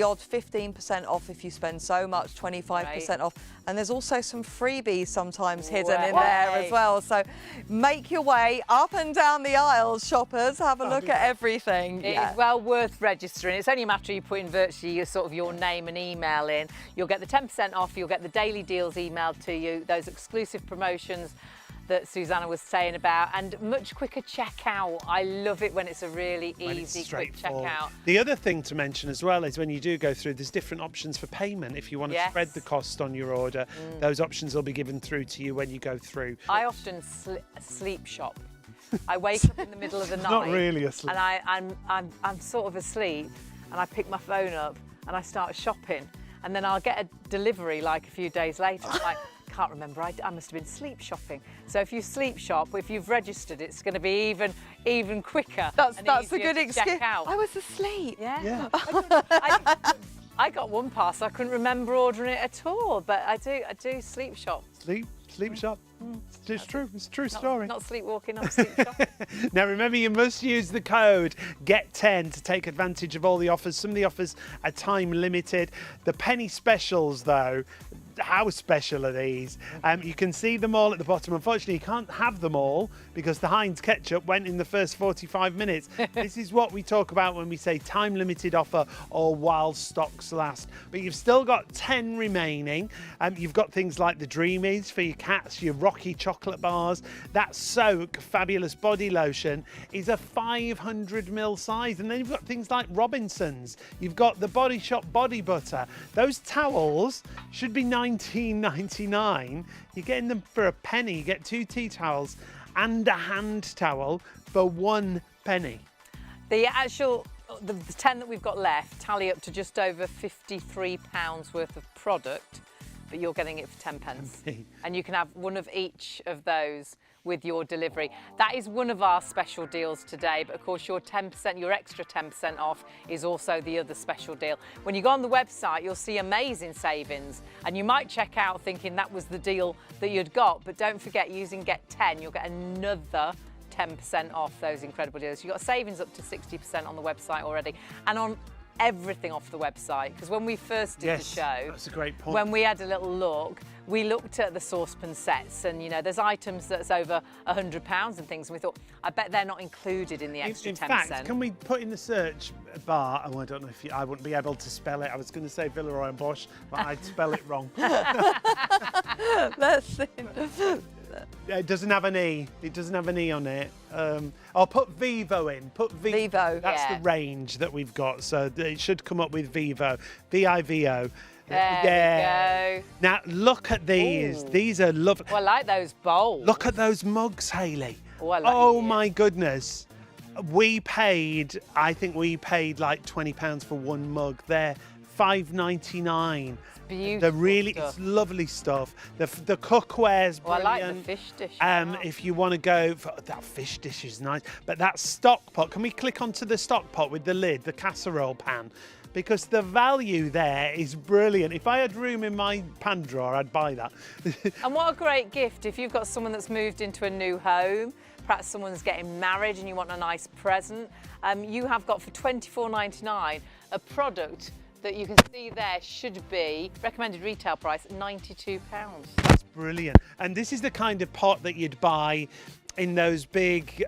odd 15% off if you spend so much, 25% off. And there's also some freebies sometimes hidden in there as well. So make your way up and down the aisles, shoppers. Have a look at everything. It is well worth registering. It's only a matter of you putting virtually your name and email in. You'll get the 10% off. You'll get the daily deals emailed to you, those exclusive promotions that Susanna was saying about, and much quicker checkout. I love it when it's a really easy, quick checkout. The other thing to mention as well is when you do go through, there's different options for payment. If you want to spread the cost on your order, those options will be given through to you when you go through. I often sleep shop. I wake up in the middle of the night. Not really asleep. And I'm sort of asleep, and I pick my phone up and I start shopping, and then I'll get a delivery like a few days later. I'm like, can't remember, I must have been sleep shopping. So if you sleep shop, if you've registered, it's going to be even quicker. That's a good excuse. I was asleep. Yeah. I got one parcel, I couldn't remember ordering it at all, but I do sleep shop. Sleep shop. It's true. It's a true story. Not sleepwalking, I'm sleep shopping. Now remember, you must use the code GET10 to take advantage of all the offers. Some of the offers are time limited. The penny specials, though, how special are these? You can see them all at the bottom. Unfortunately, you can't have them all because the Heinz ketchup went in the first 45 minutes. This is what we talk about when we say time limited offer or while stocks last. But you've still got 10 remaining. You've got things like the Dreamies for your cats, your Rocky chocolate bars. That Soak Fabulous Body Lotion is a 500ml size. And then you've got things like Robinson's. You've got the Body Shop Body Butter. Those towels should be $19.99. You're getting them for a penny. You get 2 tea towels and a hand towel for 1 penny. The 10 that we've got left tally up to just over £53 worth of product, but you're getting it for 10 pence. And you can have one of each of those with your delivery. That is one of our special deals today, but of course your 10%, your extra 10% off is also the other special deal. When you go on the website, you'll see amazing savings, and you might check out thinking that was the deal that you'd got, but don't forget, using Get 10, you'll get another 10% off those incredible deals. You've got savings up to 60% on the website already, and on everything off the website, because when we first did the show, that's a great point. When we had a little look, we looked at the saucepan sets, and you know, there's items that's over £100 and things, and we thought, I bet they're not included in the extra 10%. In fact, can we put in the search bar? Oh, I don't know if I wouldn't be able to spell it. I was going to say Villeroy and Bosch, but I'd spell it wrong. That's it. It doesn't have an E. It doesn't have an E on it. I'll put Vivo in. Put Vivo. That's the range that we've got. So it should come up with Vivo. V-I-V-O. There we go. Now look at these. Ooh. These are lovely. Oh, I like those bowls. Look at those mugs, Hayley. Oh, I like oh it. my goodness. I think we paid like £20 for one mug. They're $5.99. Beautiful It's lovely stuff. The cookware's brilliant. I like the fish dish. If you want to go for that fish dish is nice, but that stock pot. Can we click onto the stock pot with the lid, the casserole pan? Because the value there is brilliant. If I had room in my pan drawer, I'd buy that. And what a great gift if you've got someone that's moved into a new home. Perhaps someone's getting married and you want a nice present. You have got for £24.99 a product that you can see there should be recommended retail price £92. That's brilliant. And this is the kind of pot that you'd buy in those big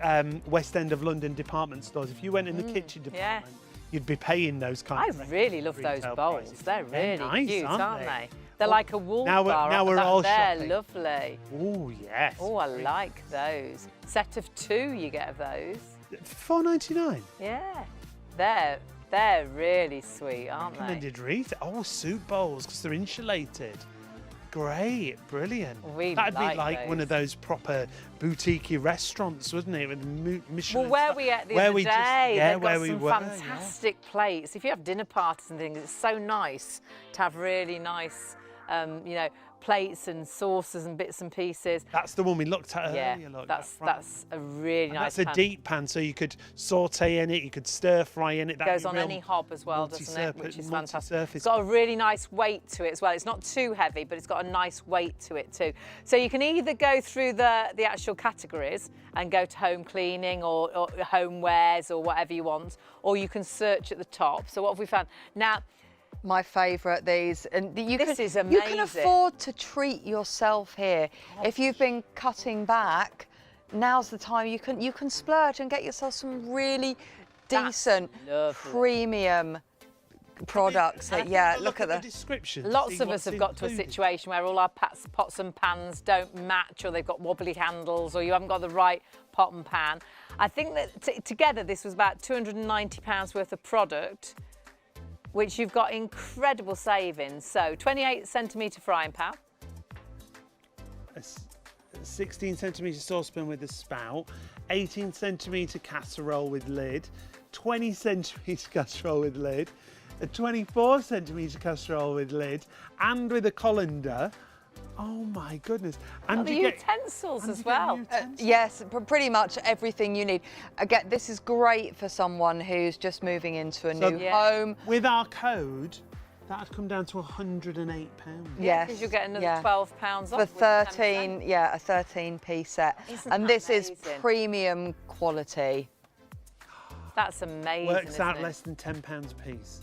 West End of London department stores. If you went in the kitchen department, you'd be paying those kinds of really love those bowls. Prices. They're really nice, cute, aren't they? They're Oh, like a wool now bar. now we're all They're shopping. lovely. Oh, yes. Oh, I like those. Set of 2 you get of those. $4.99. Yeah. They're really sweet, aren't they? Recommended retail. Oh, soup bowls because they're insulated. Great, brilliant. We That'd be like like one of those proper boutique restaurants, wouldn't it? With Michelin. Well, where we ate the other day, they've got some fantastic plates. If you have dinner parties and things, it's so nice to have really nice, you know, plates and sauces and bits and pieces. That's the one we looked at Yeah, earlier. Look, that's a really nice That's pan. a deep pan, so you could saute in it, you could stir fry in it. It goes on any hob as well, doesn't it? Which is fantastic. Multi-surface. It's got a really nice weight to it as well. It's not too heavy, but it's got a nice weight to it too. So you can either go through the actual categories and go to home cleaning or homewares or whatever you want, or you can search at the top. So what have we found? Now, My favourite, these. And This is You amazing. can afford to treat yourself here. If you've been cutting back, now's the time you can splurge and get yourself some really decent, premium products. Yeah, look at the description. lots of us have got to a situation where all our pots and pans don't match, or they've got wobbly handles, or you haven't got the right pot and pan. I think that together this was about £290 worth of product, which you've got incredible savings. So 28 centimetre frying pan. A 16 centimetre saucepan with a spout, 18 centimetre casserole with lid, 20 centimetre casserole with lid, a 24 centimetre casserole with lid, and with a colander. Oh my goodness. And the utensils as well. Yes, pretty much everything you need. Again, this is great for someone who's just moving into a new home. With our code, that'd come down to £108. Yes. Because you'll get another £12 off. For 13, a 13p set. And this is premium quality. That's amazing. Works out isn't it? less than £10 a piece.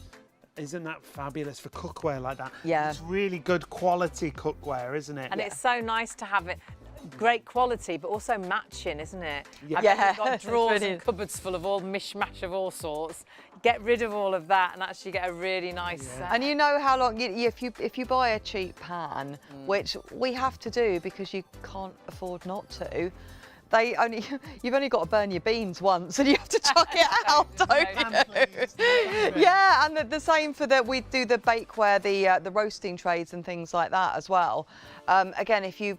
Isn't that fabulous for cookware like that? Yeah. It's really good quality cookware, isn't it? And it's so nice to have it. Great quality, but also matching, isn't it? Yeah. I bet you've Yeah, got it's drawers and brilliant. cupboards full of all mishmash of all sorts. Get rid of all of that and actually get a really nice. And you know how long, if you buy a cheap pan, which we have to do because you can't afford not to, you've only got to burn your beans once and you have to chuck it out, don't you? Yeah, and the same for we do the bakeware, the roasting trays and things like that as well. Again, if you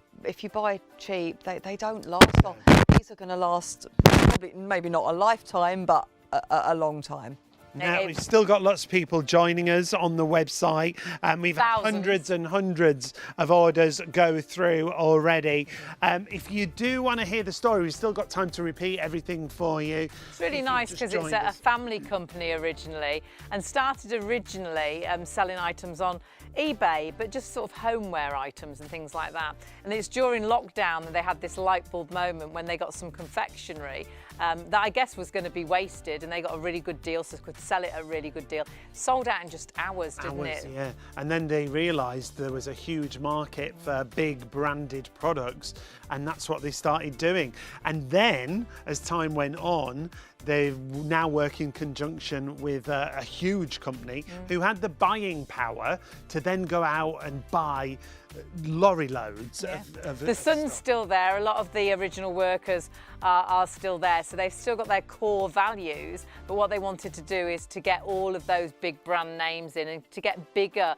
buy cheap, they don't last long. These are going to last probably, maybe not a lifetime, but a long time. Now, we've still got lots of people joining us on the website, and we've had hundreds and hundreds of orders go through already. If you do want to hear the story, we've still got time to repeat everything for you. It's really nice because it's a family company originally, and started originally selling items on eBay, but just sort of homeware items and things like that. And it's during lockdown that they had this light bulb moment when they got some confectionery that I guess was going to be wasted, and they got a really good deal, so could sell it at a really good deal. Sold out in just hours, didn't it? Yeah. And then they realised there was a huge market for big branded products, and that's what they started doing. And then, as time went on, they now work in conjunction with a huge company who had the buying power to then go out and buy lorry loads of the sun's still there. A lot of the original workers are still there, so they've still got their core values, but what they wanted to do is to get all of those big brand names in and to get bigger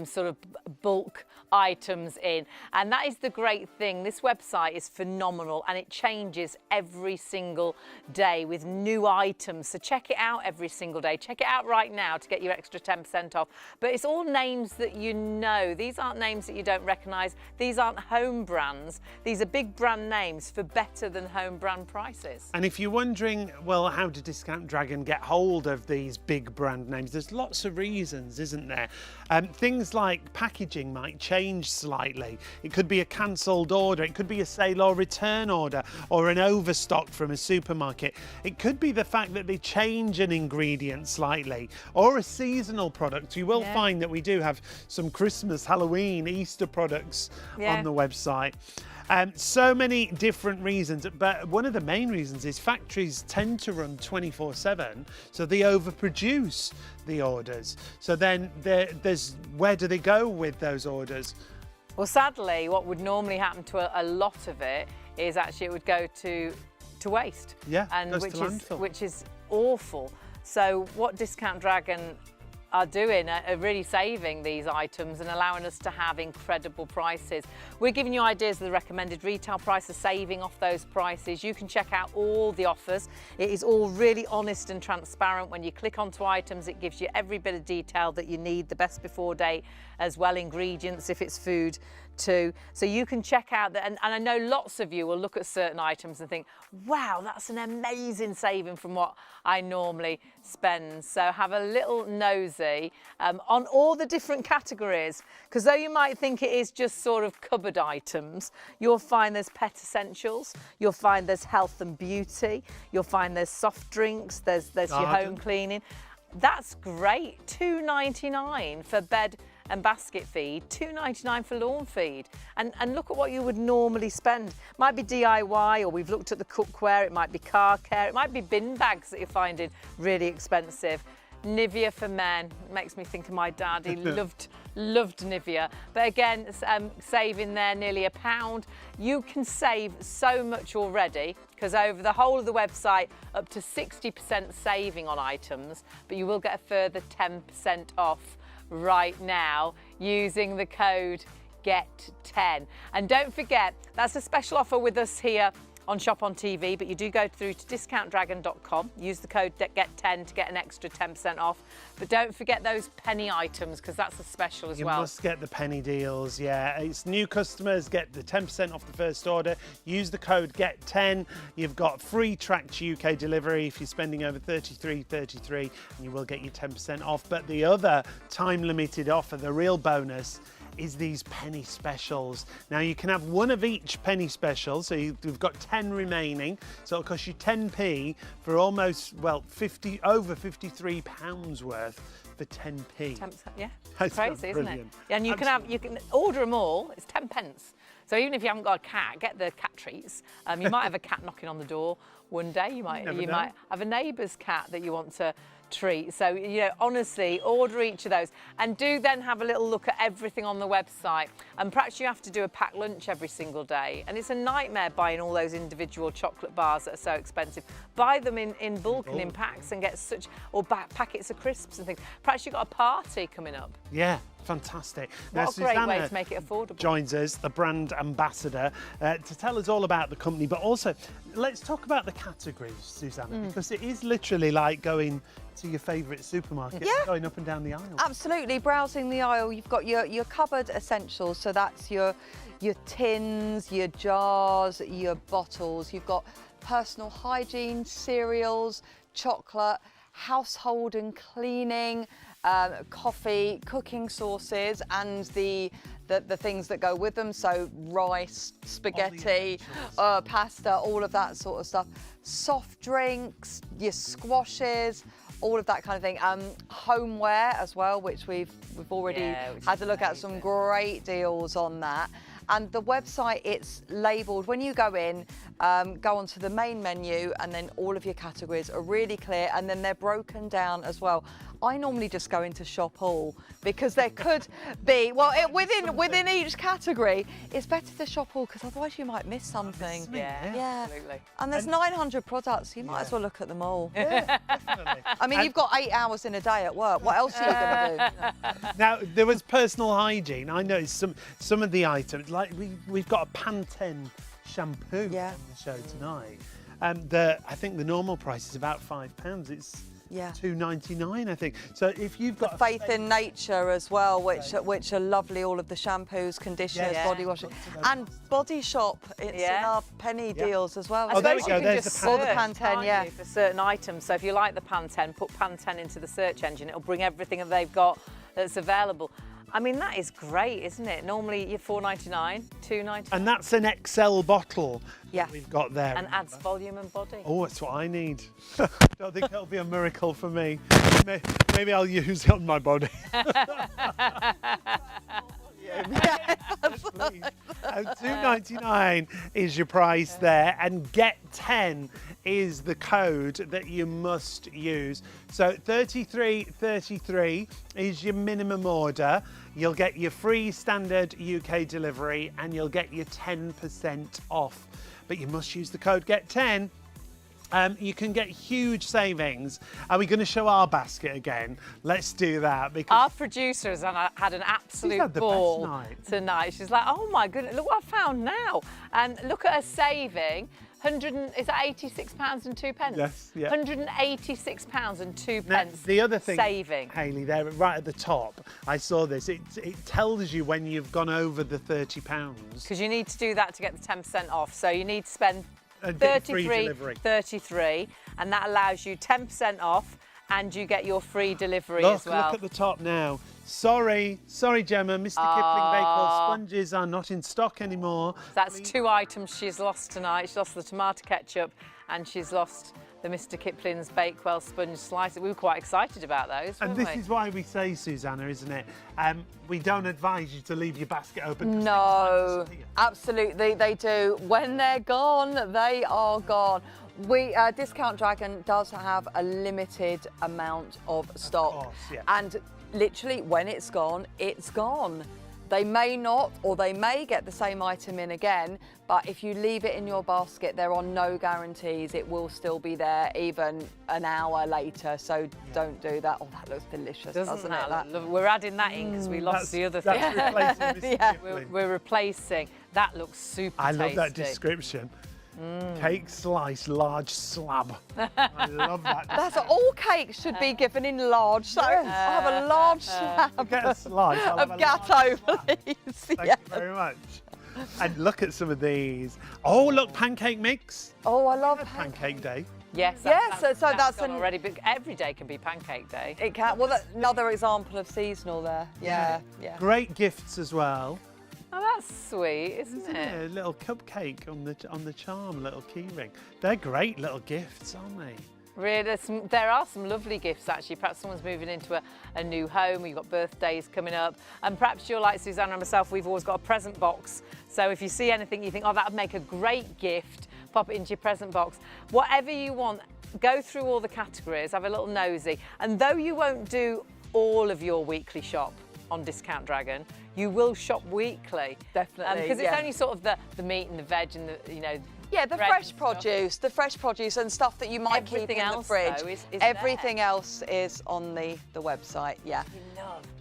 sort of bulk items in. And that is the great thing. This website is phenomenal and it changes every single day with new items, so check it out every single day. Check it out right now to get your extra 10% off. But it's all names that you know. These aren't names that you don't recognise. These aren't home brands. These are big brand names for better than home brand prices. And if you're wondering, well, how did Discount Dragon get hold of these big brand names? There's lots of reasons, isn't there? Things like packaging might change slightly. It could be a cancelled order, it could be a sale or return order, or an overstock from a supermarket. It could be the fact that they change an ingredient slightly, or a seasonal product. You will find that we do have some Christmas, Halloween, Easter products on the website. So many different reasons, but one of the main reasons is factories tend to run 24/7, so they overproduce the orders. So then where do they go with those orders? Well, sadly, what would normally happen to a lot of it is actually it would go to waste. Yeah, and goes to landfill. which is awful. So what Discount Dragon are doing are really saving these items and allowing us to have incredible prices. We're giving you ideas of the recommended retail prices, saving off those prices. You can check out all the offers. It is all really honest and transparent. When you click onto items, it gives you every bit of detail that you need, the best before date as well, ingredients if it's food too. So you can check out that, and I know lots of you will look at certain items and think, wow, that's an amazing saving from what I normally spend. So have a little nosy on all the different categories, because though you might think it is just sort of cupboard items, you'll find there's pet essentials, you'll find there's health and beauty, you'll find there's soft drinks, there's your home cleaning. That's great. £2.99 for bed and basket feed, £2.99 for lawn feed. And look at what you would normally spend. Might be DIY, or we've looked at the cookware, it might be car care, it might be bin bags that you're finding really expensive. Nivea for men, makes me think of my dad. He loved Nivea. But again, saving there nearly £1. You can save so much already, because over the whole of the website, up to 60% saving on items, but you will get a further 10% off right now using the code GET10. And don't forget, that's a special offer with us here on ShopOnTV, but you do go through to discountdragon.com, use the code GET10 to get an extra 10% off. But don't forget those penny items, because that's a special as well. You must get the penny deals, yeah. It's new customers get the 10% off the first order. Use the code GET10. You've got free tracked UK delivery if you're spending over $33.33, and you will get your 10% off. But the other time-limited offer, the real bonus, is these penny specials. Now you can have one of each penny special, so you've got 10 remaining, so it'll cost you 10p for almost, well, over £53 worth for 10p. 10%, yeah. That's Crazy, isn't it? brilliant. Yeah, and you can order them all. It's 10 pence. So even if you haven't got a cat, get the cat treats. You might have a cat knocking on the door one day. You might have a neighbour's cat that you want to treat. So, you know, honestly, order each of those and do then have a little look at everything on the website. And perhaps you have to do a packed lunch every single day. And it's a nightmare buying all those individual chocolate bars that are so expensive. Buy them in bulk and in packs and get or packets of crisps and things. Perhaps you've got a party coming up. Yeah. Fantastic. What a great way to make it affordable. Joins us, the brand ambassador, to tell us all about the company, but also let's talk about the categories, Susanna, because it is literally like going to your favourite supermarket, going up and down the aisle. Absolutely, browsing the aisle, you've got your cupboard essentials, so that's your tins, your jars, your bottles. You've got personal hygiene, cereals, chocolate, household and cleaning, coffee, cooking sauces, and the things that go with them, so rice, spaghetti, pasta, all of that sort of stuff. Soft drinks, your squashes, all of that kind of thing. Homeware as well, which we've already had a look at some great deals on that. And the website, it's labelled, when you go in, go onto the main menu, and then all of your categories are really clear, and then they're broken down as well. I normally just go into Shop All because there could be, well, within each category, it's better to shop all because otherwise you might miss something. Yeah, absolutely. And there's 900 products, you might as well look at them all. Yeah, definitely. I mean, you've got 8 hours in a day at work. What else are you going to do? Now, there was personal hygiene. I noticed some of the items, like we've got a Pantene shampoo on the show tonight. I think the normal price is about £5. It's £2.99, I think. So if you've got Faith in Nature as well, which are lovely, all of the shampoos, conditioners, body washing, and Body Shop. It's in our penny deals as well. Oh, there we go. There's the Pantene. Or the Pantene, for certain items. So if you like the Pantene, put Pantene into the search engine. It'll bring everything that they've got that's available. I mean, that is great, isn't it? Normally you're £4.99, £2.99. And that's an XL bottle that we've got there. And adds volume and body. Oh, that's what I need. Don't think that'll be a miracle for me. Maybe I'll use it on my body. Please. £2.99 is your price there, and get 10 is the code that you must use. So 3333 is your minimum order. You'll get your free standard UK delivery and you'll get your 10% off. But you must use the code GET10. You can get huge savings. Are we going to show our basket again? Let's do that. Because our producer has had an absolute ball tonight. She's like, oh my goodness, look what I found now. And look at her saving. Is that £86 and 2 pence? Yes, yeah. £186 and 2 now, pence. The other thing, saving. Hayley, there right at the top, I saw this. It tells you when you've gone over the £30. Because you need to do that to get the 10% off. So you need to spend 33, and that allows you 10% off, and you get your free delivery as well. Look at the top now. Sorry, Gemma. Mr. Kipling Bakewell sponges are not in stock anymore. That's 2 items she's lost tonight. She's lost the tomato ketchup, and she's lost the Mr. Kipling's Bakewell sponge slices. We were quite excited about those, and this is why we say, Susanna, isn't it? We don't advise you to leave your basket open. No, absolutely they do. When they're gone, they are gone. Discount Dragon does have a limited amount of stock. Of course, yeah. And literally, when it's gone, it's gone. They may not, or they may get the same item in again, but if you leave it in your basket, there are no guarantees it will still be there even an hour later, so don't do that. Oh, that looks delicious, doesn't it? We're adding that in because we lost the other thing. That's replacing we're replacing. That looks super tasty. I love that description. Cake slice, large slab. I love that. That's all cakes should be given in large. So I'll have a large slab get a slice of gatto, please. Thank you very much. And look at some of these. Oh, look, pancake mix. Oh, I love pancake day. Yes, so that's already. But every day can be pancake day. It can. Well, that's another example of seasonal there. Yeah. Great gifts as well. Oh, that's sweet, isn't it? A little cupcake on the charm, little key ring. They're great little gifts, aren't they? Really, there are some lovely gifts actually. Perhaps someone's moving into a new home, or you've got birthdays coming up, and perhaps you're like Susanna and myself, we've always got a present box. So if you see anything you think, oh, that would make a great gift, pop it into your present box. Whatever you want, go through all the categories, have a little nosy, and though you won't do all of your weekly shop on Discount Dragon, you will shop weekly. Definitely, because it's only sort of the meat and the veg and the, you know, yeah, the fresh produce and stuff that you might keep in the fridge. Though, is Everything else is on the website, yeah.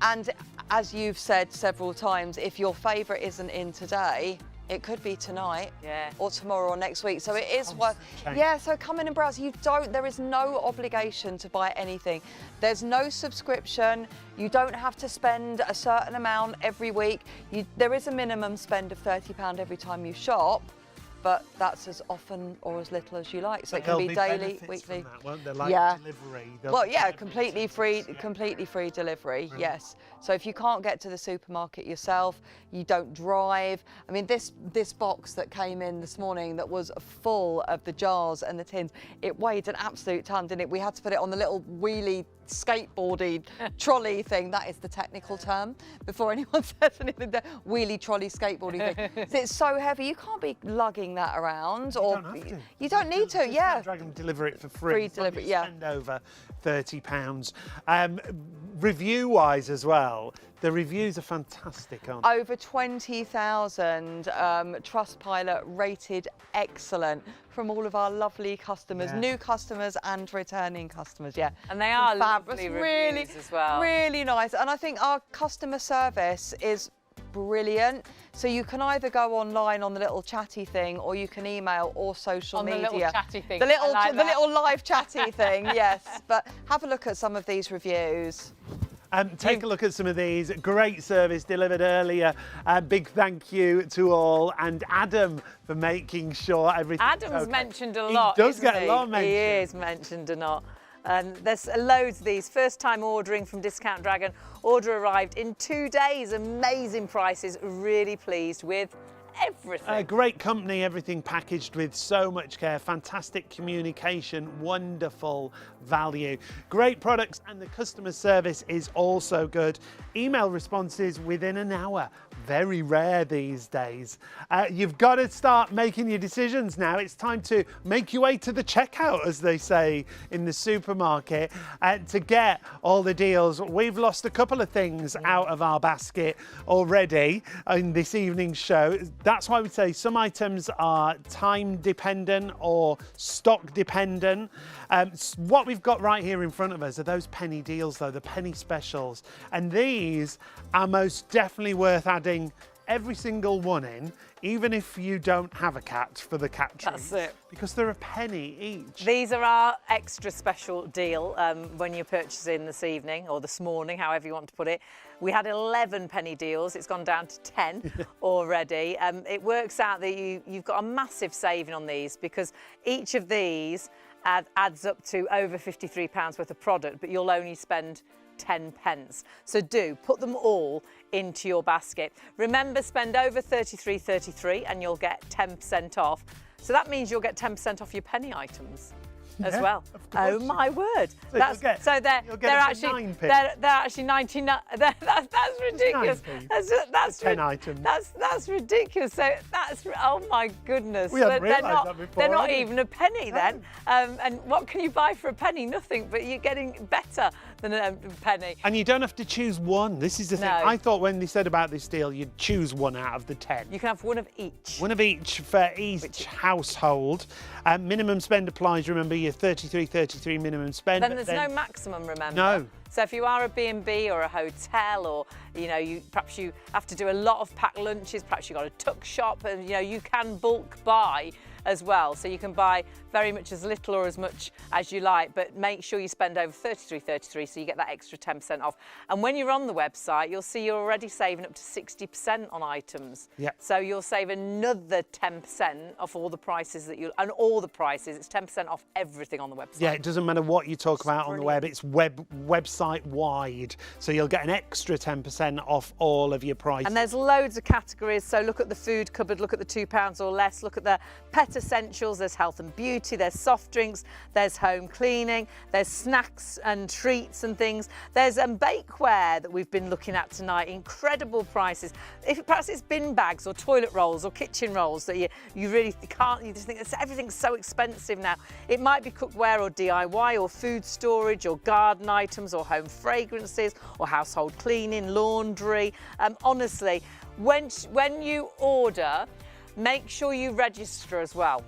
And as you've said several times, if your favourite isn't in today, it could be tonight, or tomorrow or next week. So it is worth, so come in and browse. There is no obligation to buy anything. There's no subscription. You don't have to spend a certain amount every week. There is a minimum spend of £30 every time you shop, but that's as often or as little as you like. So it can be daily, weekly. From that, won't there? Like delivery. Well, yeah, completely free delivery. Yes. So if you can't get to the supermarket yourself, you don't drive. I mean, this box that came in this morning that was full of the jars and the tins, it weighed an absolute ton, didn't it? We had to put it on the little wheelie skateboardy trolley thing. That is the technical term before anyone says anything. The wheelie trolley skateboarding thing. So it's so heavy, you can't be lugging that around. You don't need to. Yeah. Dragon deliver it for free. Free delivery. Yeah. Spend over £30. Review-wise as well, the reviews are fantastic, aren't they? Over 20,000 Trustpilot rated excellent from all of our lovely customers, new customers and returning customers, And they are lovely reviews as well. Really nice. And I think our customer service is brilliant. So you can either go online on the little chatty thing, or you can email or social media. The little chatty thing. The little live chatty thing, yes. But have a look at some of these reviews. Take a look at some of these. Great service delivered earlier. Big thank you to all, and Adam for making sure everything. Adam's mentioned a lot. He does get a lot of mention. He is mentioned a lot. And there's loads of these. First time ordering from Discount Dragon. Order arrived in 2 days. Amazing prices. Really pleased with everything. Great company, everything packaged with so much care, fantastic communication, wonderful value, great products, and the customer service is also good. Email responses within an hour, very rare these days. You've got to start making your decisions now. It's time to make your way to the checkout, as they say in the supermarket, to get all the deals. We've lost a couple of things out of our basket already in this evening's show. That's why we say some items are time dependent or stock dependent. What we've got right here in front of us are those penny deals, though, the penny specials. And these are most definitely worth adding every single one in, even if you don't have a cat, for the cat treat. That's it. Because they're a penny each. These are our extra special deal when you're purchasing this evening, or this morning, however you want to put it. We had 11 penny deals. It's gone down to 10 already. It works out that you've got a massive saving on these, because each of these adds up to over £53 worth of product, but you'll only spend 10 pence. So do put them all into your basket. Remember, spend over £33.33 and you'll get 10% off. So that means you'll get 10% off your penny items as well. Oh my word! So they're actually 99. That's ridiculous. That's 10 items. That's ridiculous. So oh my goodness. We hadn't realised that before. They're not even a penny then. And what can you buy for a penny? Nothing. But you're getting better than a penny. And you don't have to choose one. This is the thing. I thought when they said about this deal, you'd choose one out of the 10. You can have one of each. One of each for each household. Minimum spend applies. Remember, your £33.33 minimum spend. Then there's no maximum, remember? No. So if you are a B&B or a hotel, or perhaps you have to do a lot of packed lunches, perhaps you've got a tuck shop, and you can bulk buy as well. So you can buy very much as little or as much as you like, but make sure you spend over £33.33 so you get that extra 10% off. And when you're on the website, you'll see you're already saving up to 60% on items. Yeah. So you'll save another 10% off all the prices and all the prices. It's 10% off everything on the website. Yeah, it doesn't matter what you talk about on the web. It's website wide. So you'll get an extra 10% off all of your prices. And there's loads of categories. So look at the food cupboard, look at the £2 or less, look at the pet pet essentials, there's health and beauty, there's soft drinks, there's home cleaning, there's snacks and treats and things. There's bakeware that we've been looking at tonight, incredible prices. If perhaps it's bin bags or toilet rolls or kitchen rolls that you really can't, you just think everything's so expensive now. It might be cookware or DIY or food storage or garden items or home fragrances or household cleaning, laundry. Honestly, when you order, make sure you register as well.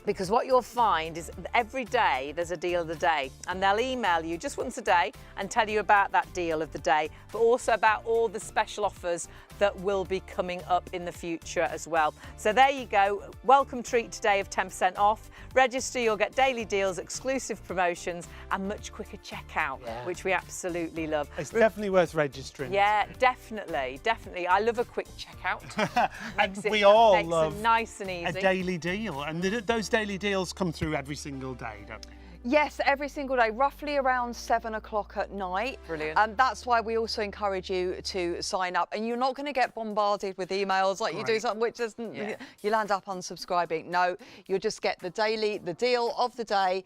Because what you'll find is every day there's a deal of the day, and they'll email you just once a day and tell you about that deal of the day, but also about all the special offers that will be coming up in the future as well. So there you go, welcome treat today of 10% off. Register, you'll get daily deals, exclusive promotions and much quicker checkout, which we absolutely love. It's definitely worth registering. Yeah, definitely. I love a quick checkout. And we all makes love it nice and easy. a daily deal, and those daily deals come through every single day, don't they? Yes, every single day, roughly around 7 o'clock at night. Brilliant. And that's why we also encourage you to sign up. And you're not going to get bombarded with emails like you do something which doesn't, you'll end up unsubscribing. No, you'll just get the deal of the day.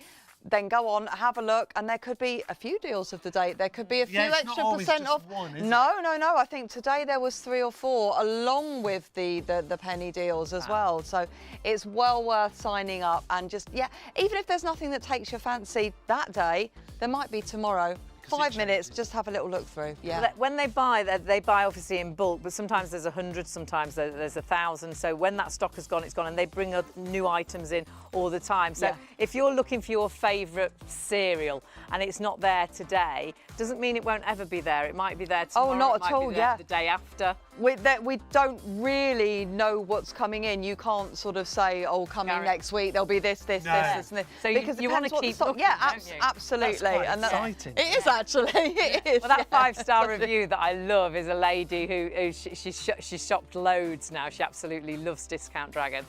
Then go on, have a look, and there could be a few deals of the day. There could be a few it's extra not always percent just off. one, is No. I think today there was 3 or 4, along with the penny deals as well. So it's well worth signing up, and just even if there's nothing that takes your fancy that day, there might be tomorrow. 5 minutes, just have a little look through. Yeah. When they buy obviously in bulk, but sometimes there's 100, sometimes there's 1,000. So when that stock has gone, it's gone, and they bring new items in all the time. So if you're looking for your favourite cereal and it's not there today, doesn't mean it won't ever be there. It might be there tomorrow. Oh, not it might at all. be there the day after. We don't really know what's coming in. You can't sort of say, oh, coming next week there'll be this, and this. So because you want to keep looking, don't you? Absolutely. That's quite exciting. It is actually. It is. Well, that 5-star review that I love is a lady who she shopped loads now. She absolutely loves Discount Dragon.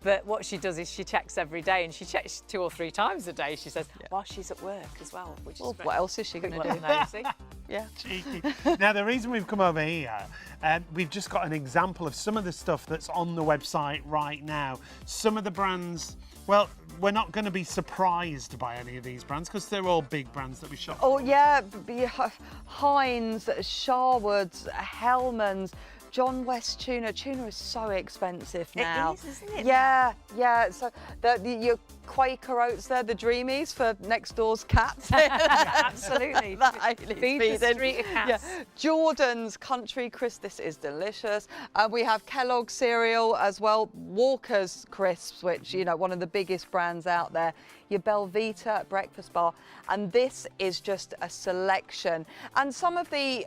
But what she does is she checks every day, and she checks 2 or 3 times a day, she says, while she's at work as well, which is great. What else is she going to do? Nosy. Yeah. Cheeky. Now, the reason we've come over here, we've just got an example of some of the stuff that's on the website right now. Some of the brands, well, we're not going to be surprised by any of these brands because they're all big brands that we shop. Oh, yeah. Heinz, Sharwood's, Hellman's, John West tuna. Tuna is so expensive now. It is, isn't it? Yeah. So your Quaker oats there, the Dreamies for next door's cats. Absolutely. Feed the street of cats. Yeah. Jordan's Country Crisp. This is delicious. We have Kellogg's cereal as well. Walker's Crisps, which, one of the biggest brands out there. Your Belvita breakfast bar, and this is just a selection. And some of the,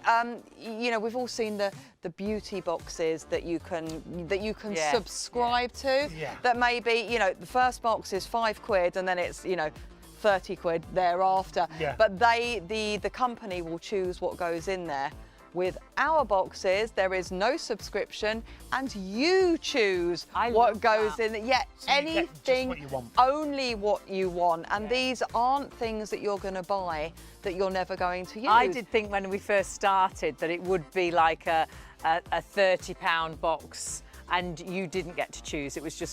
we've all seen the beauty boxes that you can subscribe to. Yeah. That maybe the first box is £5 and then it's 30 quid thereafter. Yeah. But the company will choose what goes in there. With our boxes, there is no subscription, and you choose what goes in. Yeah, so anything, what you want. only what you want. And these aren't things that you're going to buy that you're never going to use. I did think when we first started that it would be like a £30 box. And you didn't get to choose. It was a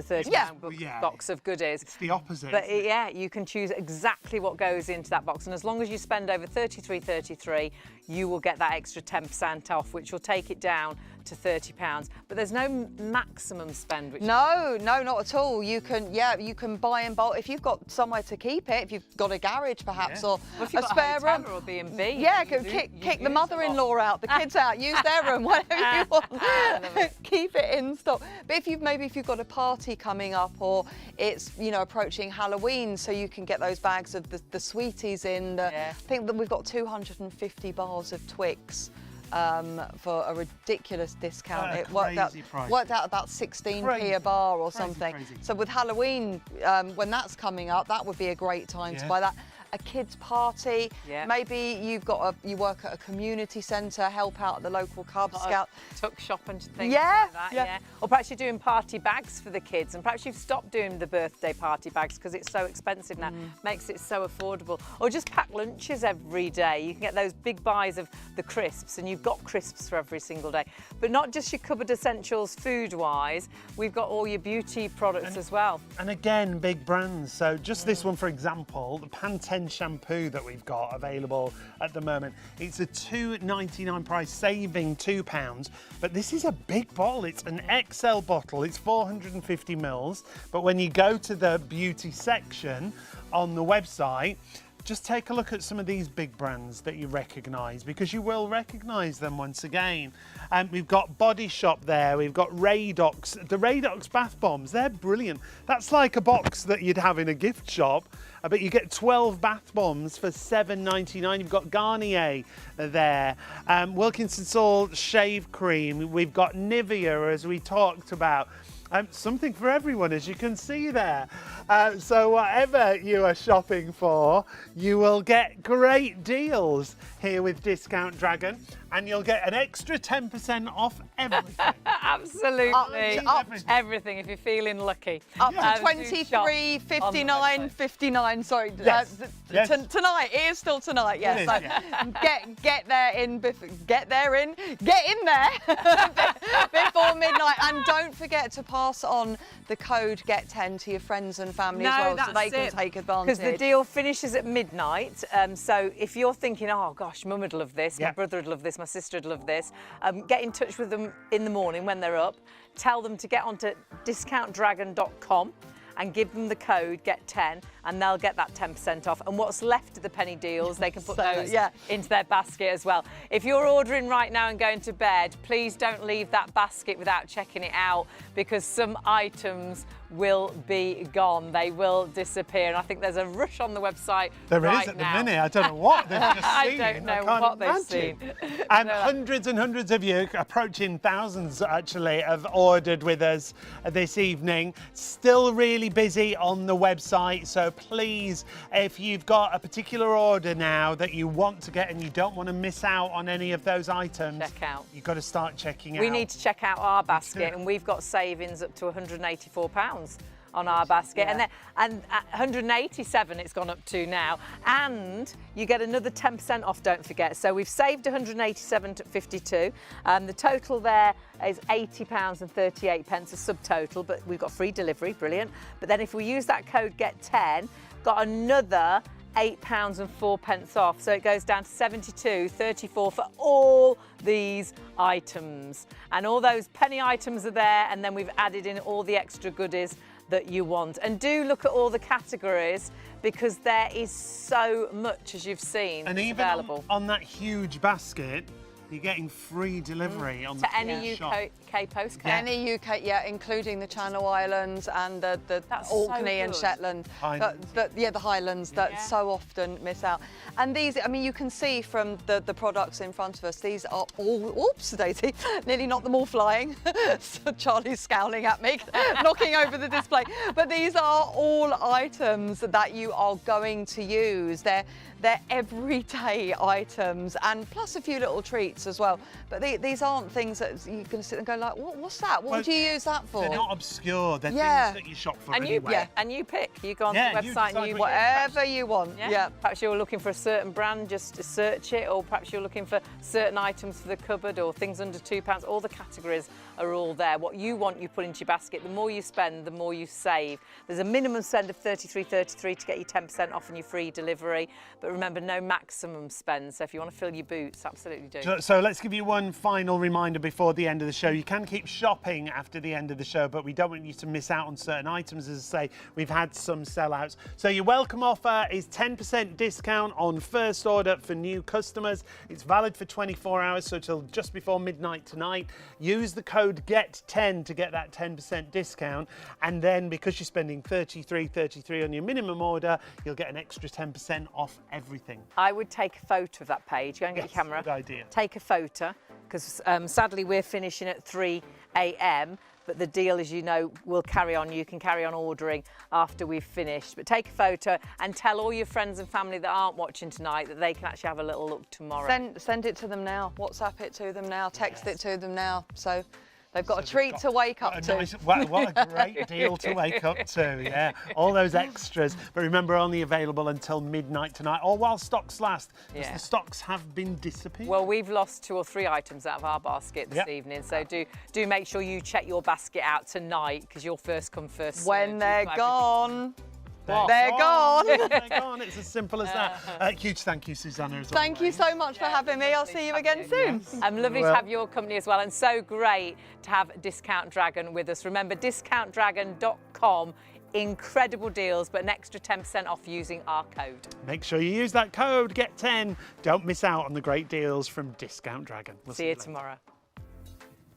£30 box of goodies. It's the opposite. But you can choose exactly what goes into that box. And as long as you spend over $33.33, you will get that extra 10% off, which will take it down to £30. But there's no maximum spend. No, not at all. You can buy in bulk. If you've got somewhere to keep it, if you've got a garage perhaps, or a spare room. Or B&B. Yeah, kick the mother-in-law out, the kids out, use their room, whatever you want. Keep it in stock. But if you've got a party coming up, or it's approaching Halloween, so you can get those bags of the sweeties in. I think that we've got 250 bars of Twix for a ridiculous discount. It worked out about 16p a bar or something. Crazy. So with Halloween, when that's coming up, that would be a great time to buy that. a kids' party. Yeah. Maybe you work at a community centre, help out at the local Cub Scout. Tuck shop and things Yeah, like that, yeah. Or perhaps you're doing party bags for the kids, and perhaps you've stopped doing the birthday party bags because it's so expensive now. Makes it so affordable. Or just pack lunches every day. You can get those big buys of the crisps, and you've got crisps for every single day. But not just your cupboard essentials food-wise, we've got all your beauty products as well. And again, big brands. So just this one, for example, the Pantene shampoo that we've got available at the moment. It's a £2.99 price, saving £2. But this is a big bottle. It's an XL bottle. It's 450 mils. But when you go to the beauty section on the website, just take a look at some of these big brands that you recognise, because you will recognise them once again. We've got Body Shop there, we've got Radox. The Radox bath bombs, they're brilliant. That's like a box that you'd have in a gift shop, but you get 12 bath bombs for £7.99. You've got Garnier there. Wilkinson Salt Shave Cream. We've got Nivea, as we talked about. Something for everyone, as you can see there. So whatever you are shopping for, you will get great deals here with Discount Dragon, and you'll get an extra 10% off everything. Absolutely. Everything, if you're feeling lucky. Up to Do shop £23.59. Sorry, Yes. Yes. Tonight. It is still tonight. Yes. It is, So yeah. get in there before midnight, and don't forget to pass on the code GET10 to your friends and family as well, so they can take advantage. Because the deal finishes at midnight. So if you're thinking, oh gosh, Mum would love this, my brother would love this, my sister would love this, get in touch with them in the morning when they're up. Tell them to get onto discountdragon.com and give them the code GET10, and they'll get that 10% off. And what's left of the penny deals, they can put those into their basket as well. If you're ordering right now and going to bed, please don't leave that basket without checking it out, because some items will be gone. They will disappear. And I think there's a rush on the website There right is at now. the minute. I don't know what they've just seen. I don't know can't what they've imagine. seen. And hundreds and hundreds of you, approaching thousands actually, have ordered with us this evening. Still really busy on the website, so please, if you've got a particular order now that you want to get and you don't want to miss out on any of those items, Check out. you've got to start checking out. We need to check out our basket, and we've got savings up to £184 on our basket, and at 187 it's gone up to now, and you get another 10% off, don't forget. So we've saved 187 to 52. The total there is £80.38, a subtotal, but we've got free delivery, brilliant. But then if we use that code GET10, got another £8.04 off, so it goes down to 72.34 for all these items, and all those penny items are there, and then we've added in all the extra goodies that you want. And do look at all the categories, because there is so much, as you've seen, and even available. on that huge basket, you're getting free delivery on to the any UK postcode. Any UK, including the Channel Islands and the Orkney and good. Shetland. Highlands. The Highlands that so often miss out. And these, I mean, you can see from the products in front of us, these are all, oops, Daisy, nearly knocked them all flying. So Charlie's scowling at me, knocking over the display. But these are all items that you are going to use. They're everyday items, and plus a few little treats as well. But these aren't things that you can sit and go like, what's that? What do you use that for? They're not obscure. They're things that you shop for And anyway. you pick. You go on the website and you whatever you want. Yeah. Perhaps you're looking for a certain brand, just to search it, or perhaps you're looking for certain items for the cupboard or things under £2. All the categories are all there. What you want, you put into your basket. The more you spend, the more you save. There's a minimum spend of $33.33 to get you 10% off and your free delivery. But remember, no maximum spend. So if you want to fill your boots, absolutely do. So let's give you one final reminder before the end of the show. You can keep shopping after the end of the show, but we don't want you to miss out on certain items. As I say, we've had some sellouts. So your welcome offer is 10% discount on first order for new customers. It's valid for 24 hours, so till just before midnight tonight. Use the code GET10 to get that 10% discount. And then because you're spending $33.33 on your minimum order, you'll get an extra 10% off everything. I would take a photo of that page. Go and get your camera. Good idea. Take a photo, because sadly we're finishing at 3 a.m. but the deal, as you know, will carry on. You can carry on ordering after we've finished. But take a photo and tell all your friends and family that aren't watching tonight that they can actually have a little look tomorrow. Send it to them now. WhatsApp it to them now. Text it to them now. So they've got a treat to wake up to. What a great deal to wake up to, yeah. All those extras. But remember, only available until midnight tonight, or while stocks last, because the stocks have been disappearing. Well, we've lost 2 or 3 items out of our basket this evening, so do make sure you check your basket out tonight, because you'll first come first. When they're gone. What? They're gone. They're gone. It's as simple as that. Huge thank you, Susanna, as Thank you so much for having me. I'll see you again soon. Lovely to have your company as well, and so great to have Discount Dragon with us. Remember, discountdragon.com. Incredible deals, but an extra 10% off using our code. Make sure you use that code, get 10. Don't miss out on the great deals from Discount Dragon. We'll See you tomorrow.